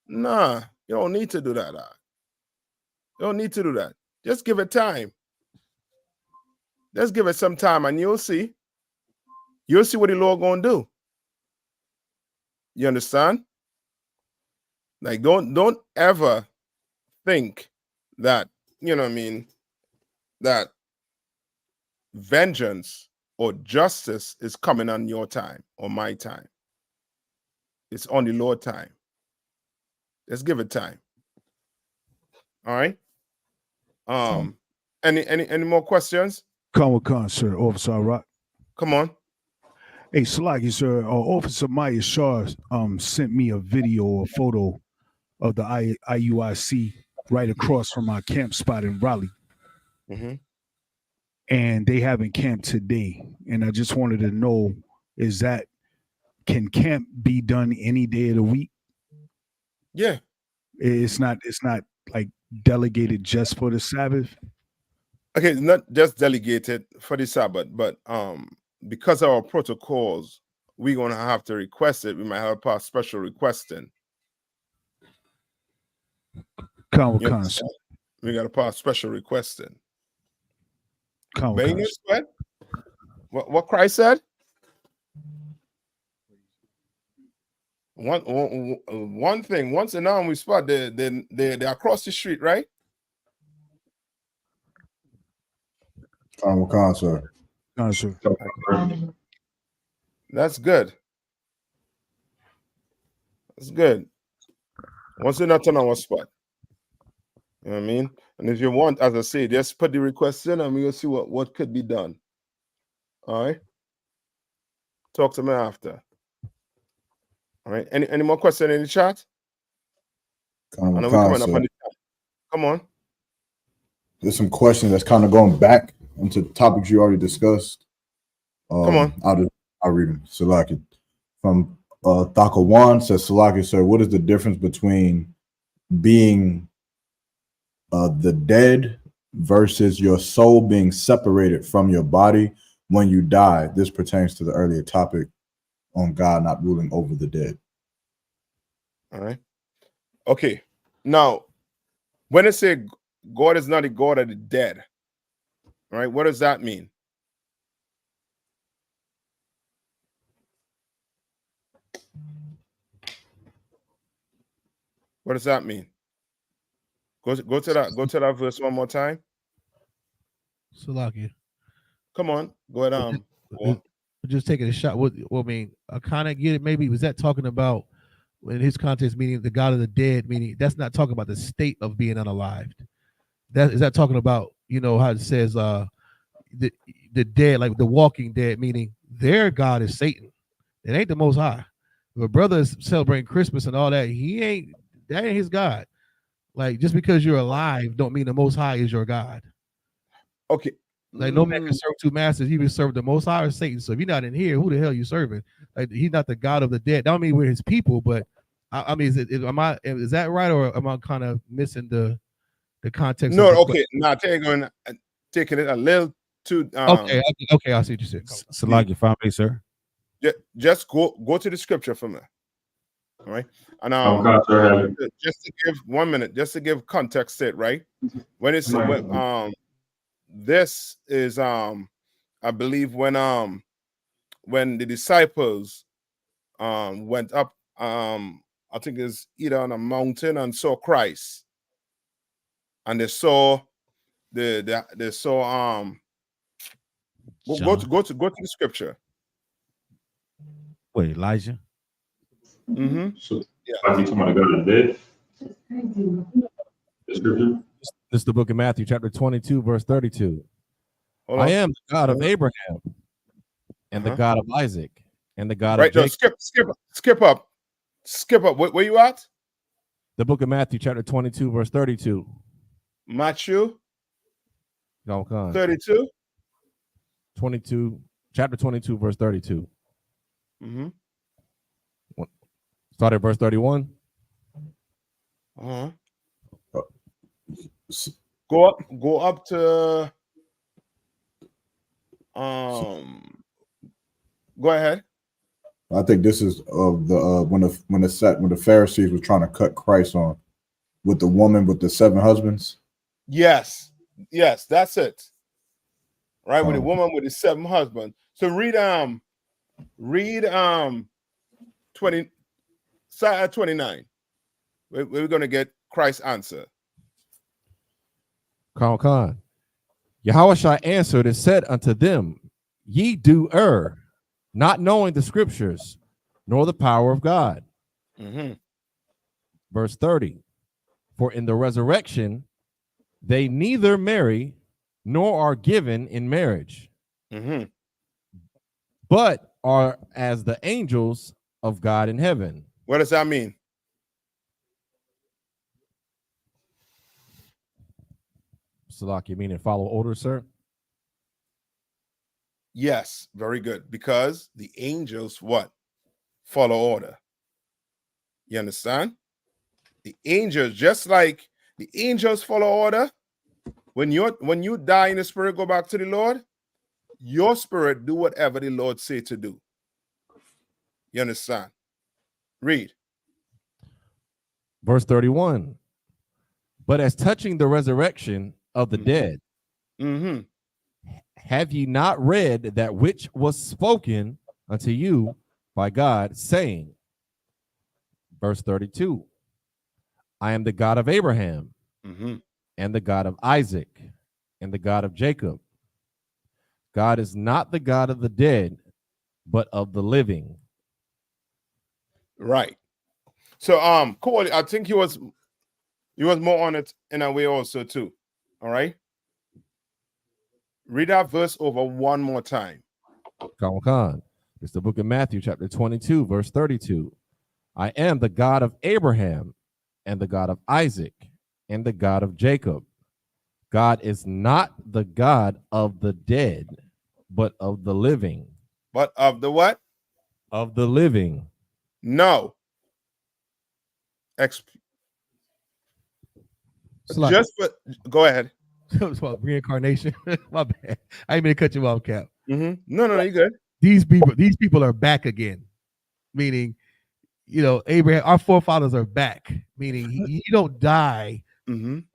Nah, you don't need to do that. You don't need to do that. Just give it time. Just give it some time, and you'll see. You'll see what the Lord gonna do. You understand? Like, don't ever think that, you know what I mean, that vengeance or justice is coming on your time or my time. It's on the Lord's time. Let's give it time. All right. Any more questions?
Khan, sir. Officer Rock.
Come on.
Hey, Salaki, sir. Officer Maya Shah sent me a video or photo of the IUIC right across from our camp spot in Raleigh.
Mm-hmm.
And they haven't camped today. And I just wanted to know, can camp be done any day of the week?
Yeah.
It's not like delegated just for the Sabbath.
Okay, it's not just delegated for the Sabbath, but because of our protocols, we're gonna have to request it. We might have to pass special requesting. We gotta pass special requesting. What Christ said? One thing, once in now we spot they're across the street, right?
Sir.
That's good. That's good. Once you're not on our spot. You know what I mean? And if you want, as I say, just put the request in and we'll see what could be done. All right. Talk to me after. All right. Any more questions in the chat? I know we're coming up on the chat. Come on.
There's some questions that's kind of going back into topics you already discussed.
Come on.
I'll read them. Salaki. From Thaka Wan says, Salaki, sir, what is the difference between being the dead versus your soul being separated from your body when you die? This pertains to the earlier topic on God not ruling over the dead.
All right. Okay. Now, when it say God is not a God of the dead, right? What does that mean? What does that mean? Go to that verse one more time.
Salaki.
Come on, go ahead.
Just taking a shot. I mean, I kind of get it. Maybe was that talking about in his context, meaning the God of the dead, meaning that's not talking about the state of being unalived. Is that talking about, you know, how it says the dead, like the walking dead, meaning their God is Satan. It ain't the Most High. If a brother is celebrating Christmas and all that, that ain't his God. Like just because you're alive, don't mean the Most High is your God.
Okay.
Like no man can serve two masters. You either serve the Most High or Satan. So if you're not in here, who the hell you serving? Like he's not the God of the dead. That don't mean we're his people, but I mean, is that right, or am I kind of missing the context?
No,
of the
okay. Now taking it a little too.
Okay, I see what you said.
Salaki, if I may, sir.
Just go to the scripture for me. All right, and just to give 1 minute, just to give context to it, right? When it's this is I believe when the disciples went up I think it's either on a mountain and saw Christ, and they saw they saw go to the scripture.
Wait, Elijah.
Mm-hmm.
So, yeah. Like you talking about the God of the dead? The scripture?
This is the book of Matthew, chapter 22, verse 32. I am the God of Abraham and the God of Isaac and the God of Jacob.
Skip up. Where you at?
The book of Matthew, chapter 22, verse 32.
Matthew
32? 22, chapter 22, verse 32.
Mm-hmm.
Start at verse 31.
Uh-huh. Go up to go ahead.
I think this is of the when the Pharisees were trying to cut Christ on with the woman with the 7 husbands.
Yes, that's it. Right, with the woman with the 7 husbands. So read 20 side 29. We're gonna get Christ's answer.
Khan. Yahushua answered and said unto them, ye do err, not knowing the scriptures, nor the power of God.
Mm-hmm.
Verse 30. For in the resurrection, they neither marry nor are given in marriage, but are as the angels of God in heaven.
What does that mean?
Salaki, meaning follow order, sir?
Yes, very good. Because the angels what? Follow order. You understand? The angels, just like the angels follow order, when you die in the spirit, go back to the Lord, your spirit do whatever the Lord say to do. You understand? Read.
Verse 31. But as touching the resurrection of the dead, have ye not read that which was spoken unto you by God, saying, verse 32, I am the God of Abraham and the God of Isaac and the God of Jacob. God is not the God of the dead, but of the living.
Right. So cool. I think he was more on it in a way also too. All right. Read that verse over one more time.
Khan. It's the book of Matthew, chapter 22, verse 32. I am the God of Abraham and the God of Isaac and the God of Jacob. God is not the God of the dead, but of the living.
But of the what?
Of the living.
No. Go ahead.
It's about reincarnation. My bad. I didn't mean to cut you off, Cap.
No, you good.
These people are back again. Meaning, Abraham, our forefathers are back. Meaning you don't die,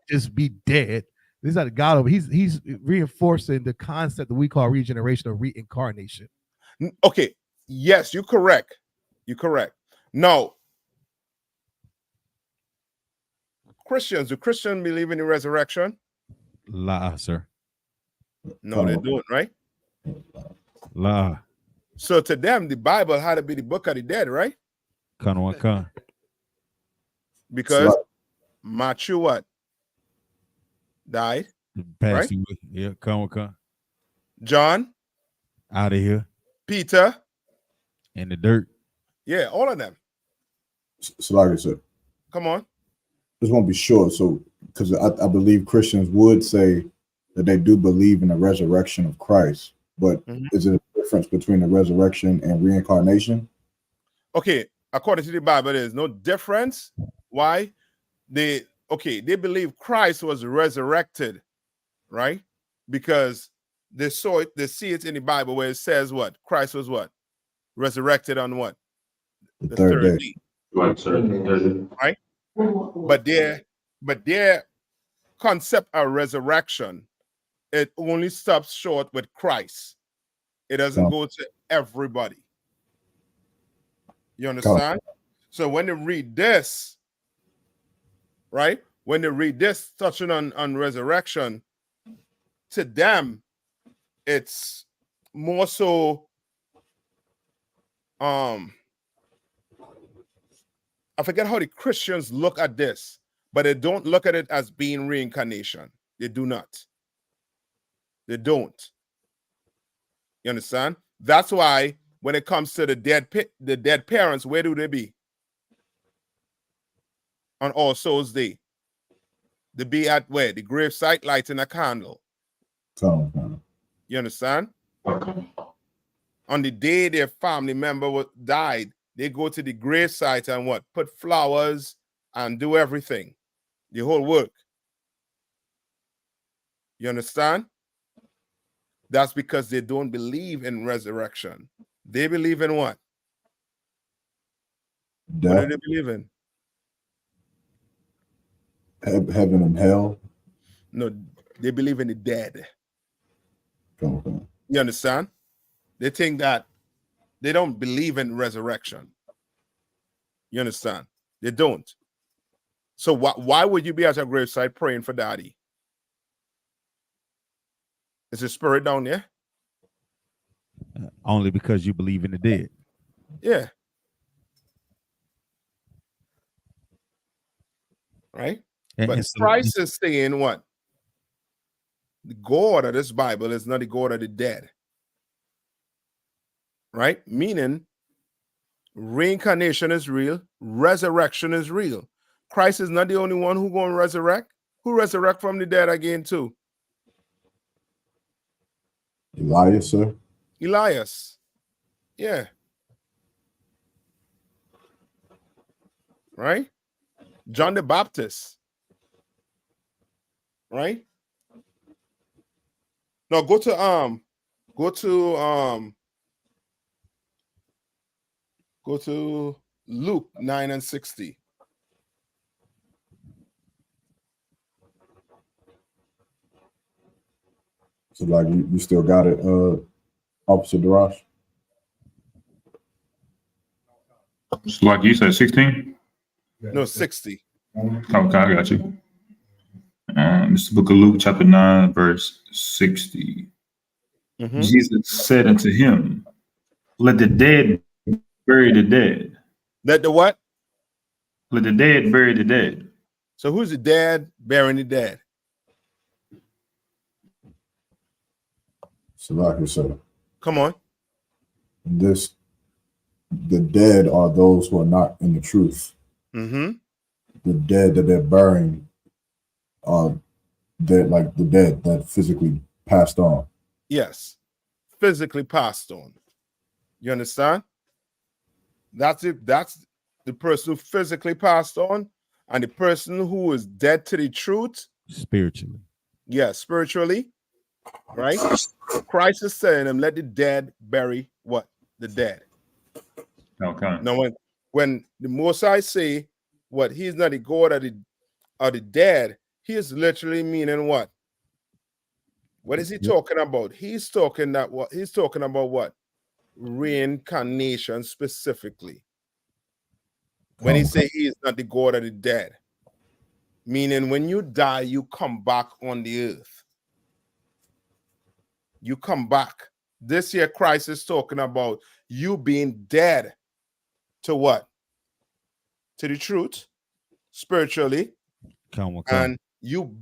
just be dead. This is not a God of. He's reinforcing the concept that we call regeneration or reincarnation.
Okay. Yes, you're correct. You're correct. No. Do Christians believe in the resurrection?
La, sir.
No, they don't, right?
La.
So to them, the Bible had to be the book of the dead, right?
Kan.
Because Matthew what? Died.
Passed
right?
away. Yeah, Kan.
John.
Out of here.
Peter.
In the dirt.
Yeah, all of them.
So like I said.
Come on.
This won't be short. So, because I believe Christians would say that they do believe in the resurrection of Christ, but is it a difference between the resurrection and reincarnation?
Okay, according to the Bible, there's no difference. Why? They believe Christ was resurrected, right? Because they saw it, they see it in the Bible where it says what? Christ was what? Resurrected on what?
The third day.
Right? But their concept of resurrection, it only stops short with Christ. It doesn't go to everybody. You understand? So when they read this, right? When they read this touching on resurrection, to them, it's more so I forget how the Christians look at this, but they don't look at it as being reincarnation. They do not. They don't. You understand? That's why when it comes to the dead parents, where do they be? On All Souls Day. They be at where? The gravesite lighting a candle. You understand? On the day their family member died, they go to the gravesite and what? Put flowers and do everything. The whole work. You understand? That's because they don't believe in resurrection. They believe in what? What do they believe in?
Heaven and hell.
No, they believe in the dead. You understand? They think that they don't believe in resurrection. You understand? They don't. So why would you be at a gravesite praying for daddy? Is the spirit down there?
Only because you believe in the dead.
Yeah. Right? But Christ is saying what? The God of this Bible is not the God of the dead. Right? Meaning reincarnation is real, resurrection is real. Christ is not the only one who going to resurrect. Who resurrect from the dead again too?
Elias, sir.
Elias. Yeah. Right? John the Baptist. Right? Now go to Luke 9:60.
So like you still got it, Officer Darash?
So like you said, 16?
No, 60.
Okay, I got you. This is the book of Luke, chapter 9, verse 60. Jesus said unto him, let the dead bury the dead.
Let the what?
Let the dead bury the dead.
So who's the dead burying the dead?
So like you said,
come on.
The dead are those who are not in the truth. The dead that they're burying are dead, like the dead that physically passed on.
Yes. Physically passed on. You understand? That's it. That's the person who physically passed on, and the person who is dead to the truth.
Spiritually.
Yeah, spiritually. Right? Christ is saying them, let the dead bury what? The dead.
Okay.
Now when the Most High say what he's not the God of the dead, he is literally meaning what? What is he talking about? He's talking about what? Reincarnation specifically. When he say he is not the God of the dead. Meaning when you die, you come back on the earth. You come back. This year Christ is talking about you being dead to what? To the truth, spiritually. And you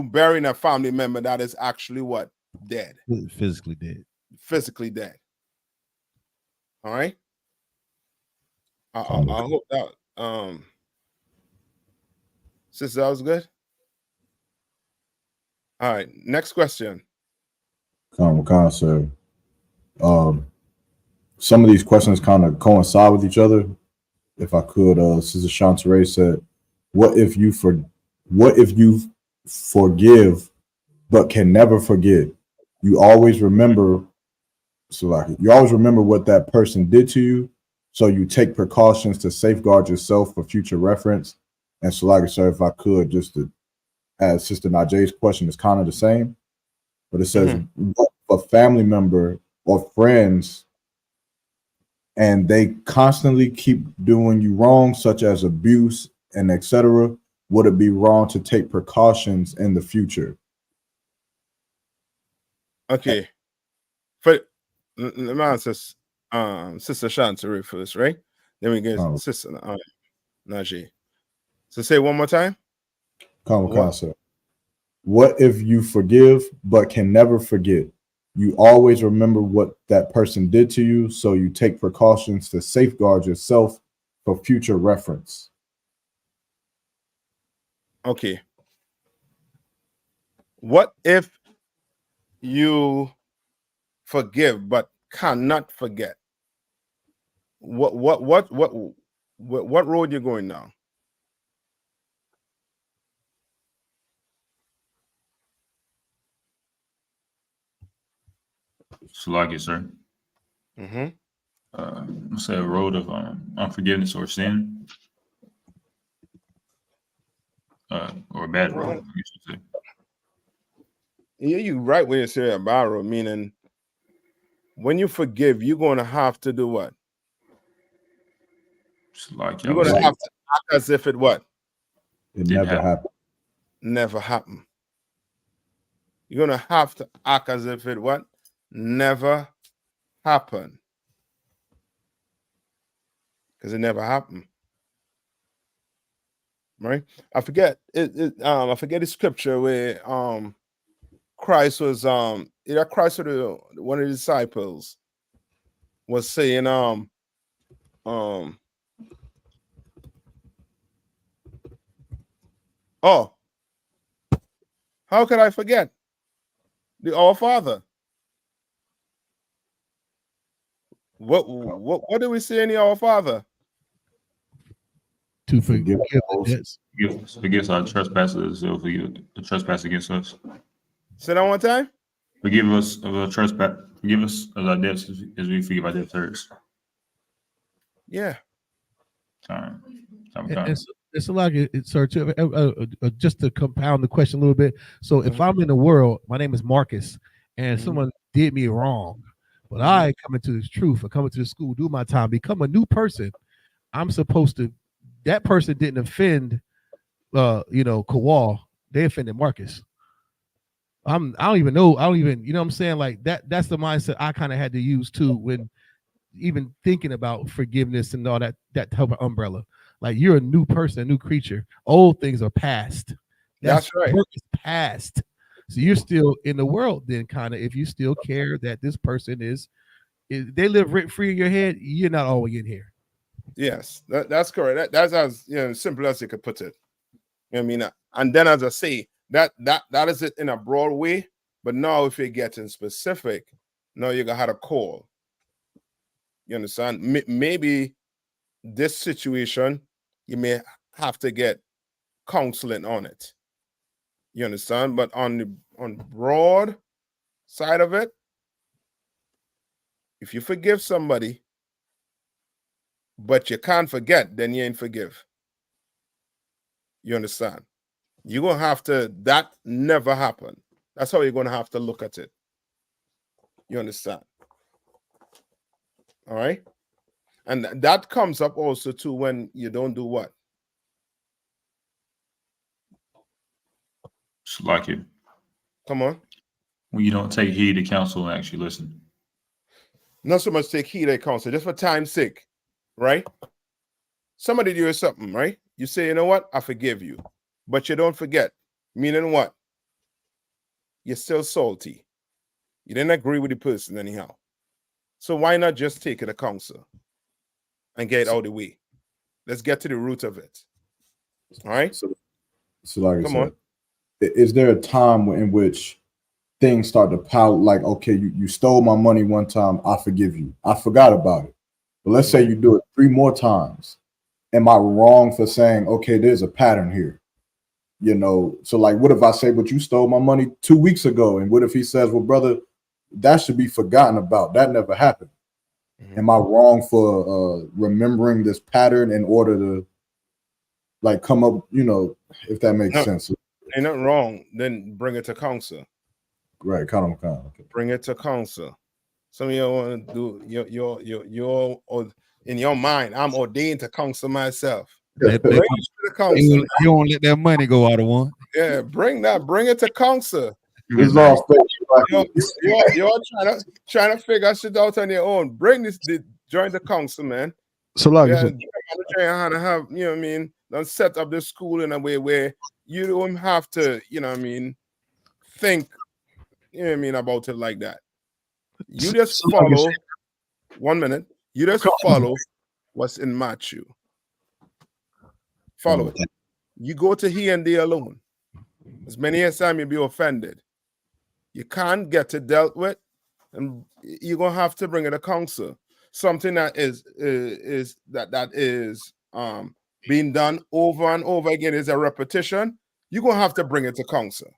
burying a family member that is actually what? Dead.
Physically dead.
Physically dead. All right. I hope that Sister, that was good. All right, next question.
Sir. Some of these questions kind of coincide with each other. If I could, Sister Shantaray said, what if you forgive but can never forget? You always remember, you always remember what that person did to you, so you take precautions to safeguard yourself for future reference. And sir, if I could, just to add Sister Najee question is kind of the same, but it says what if a family member or friends and they constantly keep doing you wrong, such as abuse and etc., would it be wrong to take precautions in the future?
Okay. For let me answer Sister Shantaray first, right? Then we get Sister Najee. So say it one more time.
Concept. What if you forgive but can never forget? You always remember what that person did to you, so you take precautions to safeguard yourself for future reference.
Okay. What if you forgive but cannot forget? What road you going now?
Salaki, sir. Let's say a road of unforgiveness or sin, or a bad road, I guess you say.
Yeah, you right when you say a bad road, meaning when you forgive, you're going to have to do what?
Like
you're going to have to act as if it what?
It never happened.
Never happened. You're going to have to act as if it what? Never happened. Because it never happened. Right? I forget I forget the scripture where Christ was either Christ or one of the disciples was saying oh, how could I forget the Our Father? What do we say in the Our Father?
To forgive
debts. Forgive our trespasses, or forgive the trespass against us.
Say that one time.
Forgive us of our trespass. Forgive us of our debts as we forgive our debtors.
Yeah.
It's a lot, sir. Just to compound the question a little bit. So, if I'm in the world, my name is Marcus, and someone did me wrong, but I come into this truth, I come into the school, do my time, become a new person. I'm supposed to. That person didn't offend, Kawal. They offended Marcus. I don't even know. You know what I'm saying? Like that. That's the mindset I kind of had to use too when even thinking about forgiveness and all that type of umbrella. Like you're a new person, a new creature. Old things are past.
That's right.
Work is past. So you're still in the world then, kind of. If you still care that this person is they live rent free in your head, you're not always in here.
Yes, that's correct. That's as simple as you could put it. You know what I mean? And then, as I say, that is it in a broad way. But now, if you're getting specific, now you're gonna have a call. You understand? Maybe this situation, you may have to get counseling on it. You understand? But on broad side of it, if you forgive somebody, but you can't forget, then you ain't forgive. You understand? You're going to have to, that never happened. That's how you're going to have to look at it. You understand? All right? And that comes up also too when you don't do what?
It's like it.
Come on.
When you don't take heed to counsel and actually listen.
Not so much take heed to counsel, just for time's sake, right? Somebody do something, right? You say, you know what? I forgive you. But you don't forget. Meaning what? You're still salty. You didn't agree with the person anyhow. So why not just take it to counsel and get it out of the way? Let's get to the root of it. All right?
So like I
Come
said,
on.
is there a time in which things start to pile, like, okay, you stole my money one time, I forgive you. I forgot about it. But let's say you do it 3 more times. Am I wrong for saying, okay, there's a pattern here? You know, so like, what if I say, but you stole my money 2 weeks ago? And what if he says, well, brother, that should be forgotten about. That never happened. Am I wrong for remembering this pattern in order to like come up, you know, if that makes sense?
Ain't nothing wrong. Then bring it to council.
Right, kind of. Okay.
Bring it to council. Some of you want to do your in your mind. I'm ordained to counsel myself. Bring it to the council.
You don't let that money go out of one.
Yeah, bring it to council.
It's all fake.
You're trying to figure shit out on your own. Bring join the council, man.
So like,
yeah, trying to have, you know what I mean, don't set up the school in a way where you don't have to, you know what I mean, think, you know what I mean, about it like that. You just follow 1 minute. You just follow what's in Matthew. Follow it. You go to he and they alone. As many as time you be offended. You can't get it dealt with, and you're gonna have to bring it to council. Something that is being done over and over again is a repetition. You're gonna have to bring it to council.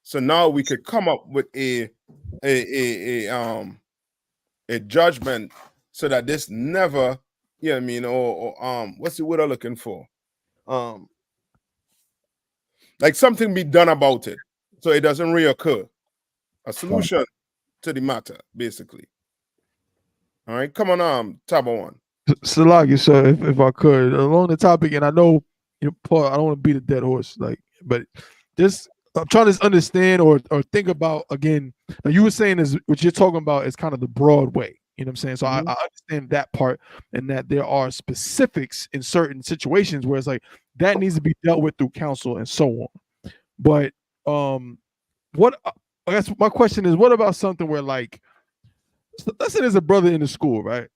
So now we could come up with a judgment so that this never, you know what I mean, or what's the word I'm looking for? Like something be done about it so it doesn't reoccur. A solution to the matter, basically. All right, come on, Tabo one.
Salagi, sir, if I could, along the topic, and I know, you know, Paul, I don't want to beat a dead horse, like, but this, I'm trying to understand or think about again. Now you were saying is what you're talking about is kind of the broad way. You know what I'm saying? So I understand that part, and that there are specifics in certain situations where it's like that needs to be dealt with through counsel and so on. But what I guess my question is, what about something where, like, let's say there's a brother in the school, right?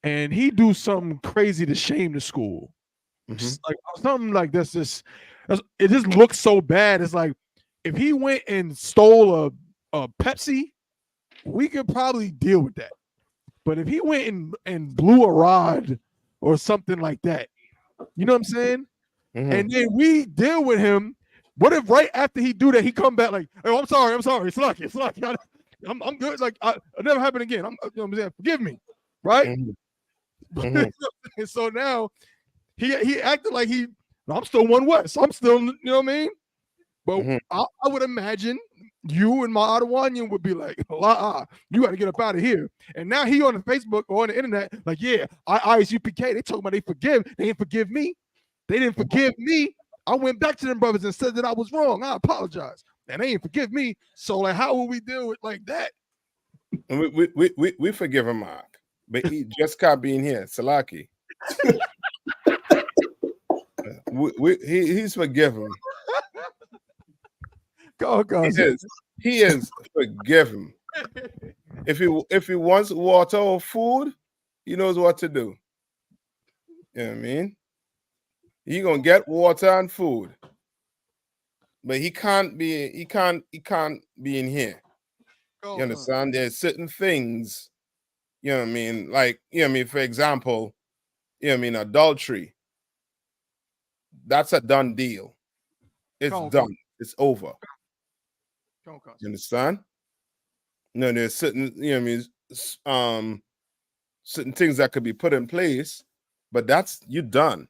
And he do something crazy to shame the school. Just like something like this, it just looks so bad. It's like if he went and stole a Pepsi, we could probably deal with that. But if he went and blew a rod or something like that, you know what I'm saying? And then we deal with him. What if right after he do that, he come back like, oh, I'm sorry. It's lucky. I'm good. Like, it never happened again. You know what I'm saying? Forgive me. Right? And so now he acted like I'm still one West. I'm still, you know what I mean? But I would imagine you and my Adawanian would be like, you got to get up out of here. And now he on the Facebook or on the internet, like, yeah, I.S.U.P.K. They talking about they didn't forgive me. They didn't forgive me. I went back to them brothers and said that I was wrong. I apologize. And they didn't forgive me. So like, how will we deal with like that?
And we forgive him, Mark. But he just can't be in here. Salaki. He's forgiven.
Go.
He is forgiven. If he wants water or food, he knows what to do. You know what I mean? He gonna get water and food, but he can't be in here. You understand? There's certain things, you know what I mean? Like, you know what I mean, for example, you know what I mean, adultery. That's a done deal. It's done. It's over. You understand? No, there's certain, you know what I mean, certain things that could be put in place, but that's you done.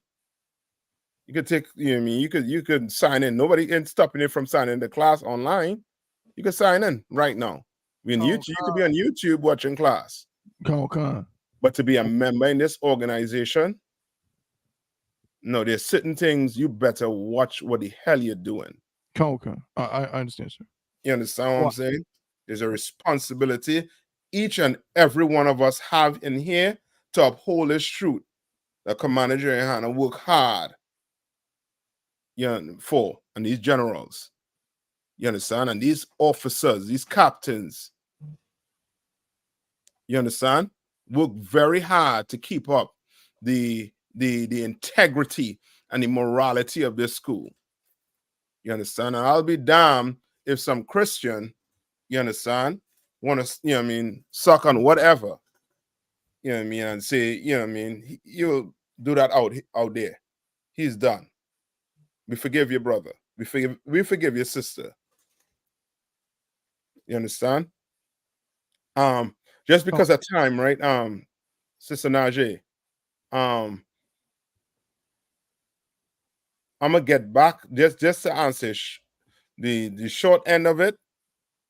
You could take, you know what I mean, you could sign in. Nobody ain't stopping you from signing the class online. You can sign in right now. You could be on YouTube watching class. But to be a member in this organization, no, there's certain things you better watch what the hell you're doing.
I understand, sir.
You understand what I'm saying? There's a responsibility each and every one of us have in here to uphold this truth that Commander YAHANNA work hard for, and these generals. You understand? And these officers, these captains, you understand? Work very hard to keep up the integrity and the morality of this school. You understand? And I'll be damned if some Christian, you understand, want to, you know what I mean, suck on whatever, you know what I mean, and say, you know what I mean, you'll do that out there. He's done. We forgive your brother. We forgive your sister. You understand? Just because of time, right? Sister Najee, I'm gonna get back just to answer the short end of it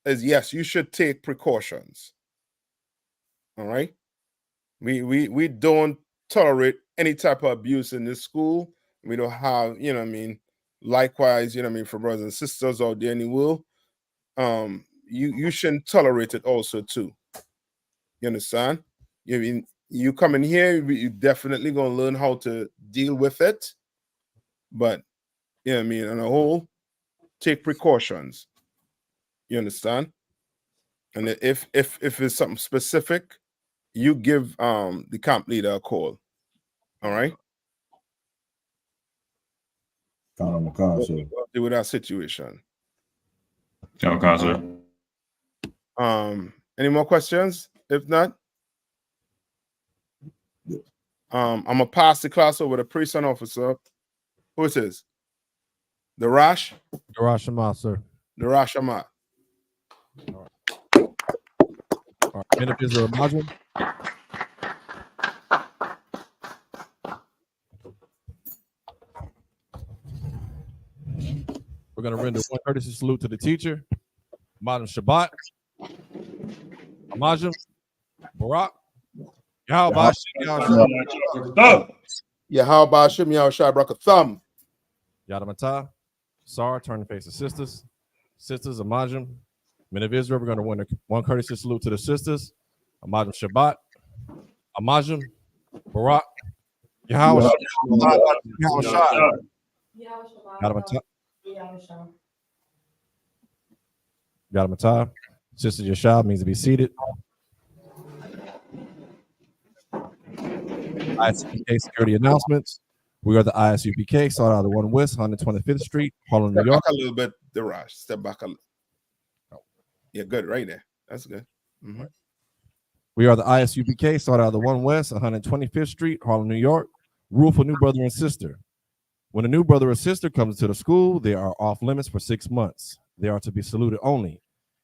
is yes, you should take precautions. All right. We don't tolerate any type of abuse in this school. We don't have, you know what I mean, likewise, you know what I mean, for brothers and sisters out there in the world. You shouldn't tolerate it also too. You understand? You mean you come in here, you definitely gonna learn how to deal with it. But you know what I mean, on a whole, take precautions. You understand? And if it's something specific, you give the camp leader a call. All right. What do with that situation? Any more questions? If not, I'm gonna pass the class over to priest and officer. Who is this? The Rash?
The Rash Amat, sir.
The Rash Amat.
All right. Men of Israel, Majum. We're going to render one courtesy salute to the teacher, Madam Shabbat, Amajim, Barak, Yahweh
Bashim Yahushua Brakatham.
Yadamatah, Sar, turn and face the sisters. Sisters, Amajim, men of Israel, we're going to render one courtesy salute to the sisters, Amajim Shabbat, Amajim, Barak, Yahweh Yadamatah, Sister Yashab means to be seated. I.S.U.P.K security announcements. We are the I.S.U.P.K, sought out of the 1 West, 125th Street, Harlem, New York.
Step back a little bit, the Rash. Step back a little. Yeah, good, right there. That's good. Mm-hmm.
We are the I.S.U.P.K, sought out of the 1 West, 125th Street, Harlem, New York. Rule for new brother and sister. When a new brother or sister comes to the school, they are off limits for 6 months. They are to be saluted only.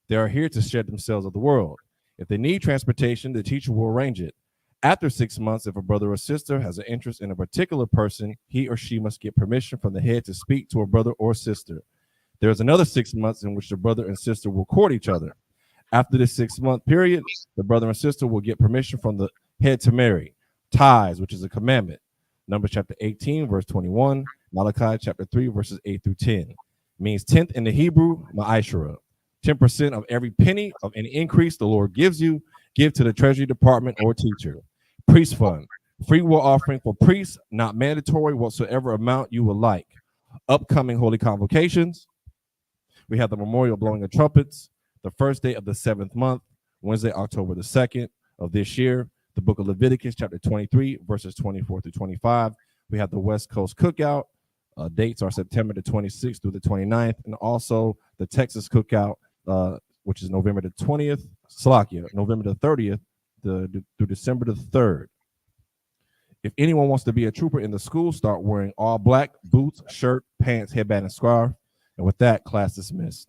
They are here to shed themselves of the world. If they need transportation, the teacher will arrange it. After 6 months, if a brother or sister has an interest in a particular person, he or she must get permission from the head to speak to a brother or sister. There is another 6 months in which the brother and sister will court each other. After this 6-month period, the brother and sister will get permission from the head to marry. Tithes, which is a commandment. Numbers chapter 18, verse 21. Malachi chapter 3, verses 8 through 10. Means 10th in the Hebrew, ma'ashara. 10% of every penny of any increase the Lord gives you, give to the treasury department or teacher. Priest fund, free will offering for priests, not mandatory, whatsoever amount you would like. Upcoming holy convocations. We have the memorial blowing of trumpets, the first day of the 7th month, Wednesday, October the 2nd of this year. The book of Leviticus, chapter 23, verses 24 through 25. We have the West Coast Cookout. Dates are September the 26th through the 29th, and also the Texas Cookout, which is November the 20th, November the 30th through December the 3rd. If anyone wants to be a trooper in the school, start wearing all black, boots, shirt, pants, headband, and scarf. And with that, class dismissed.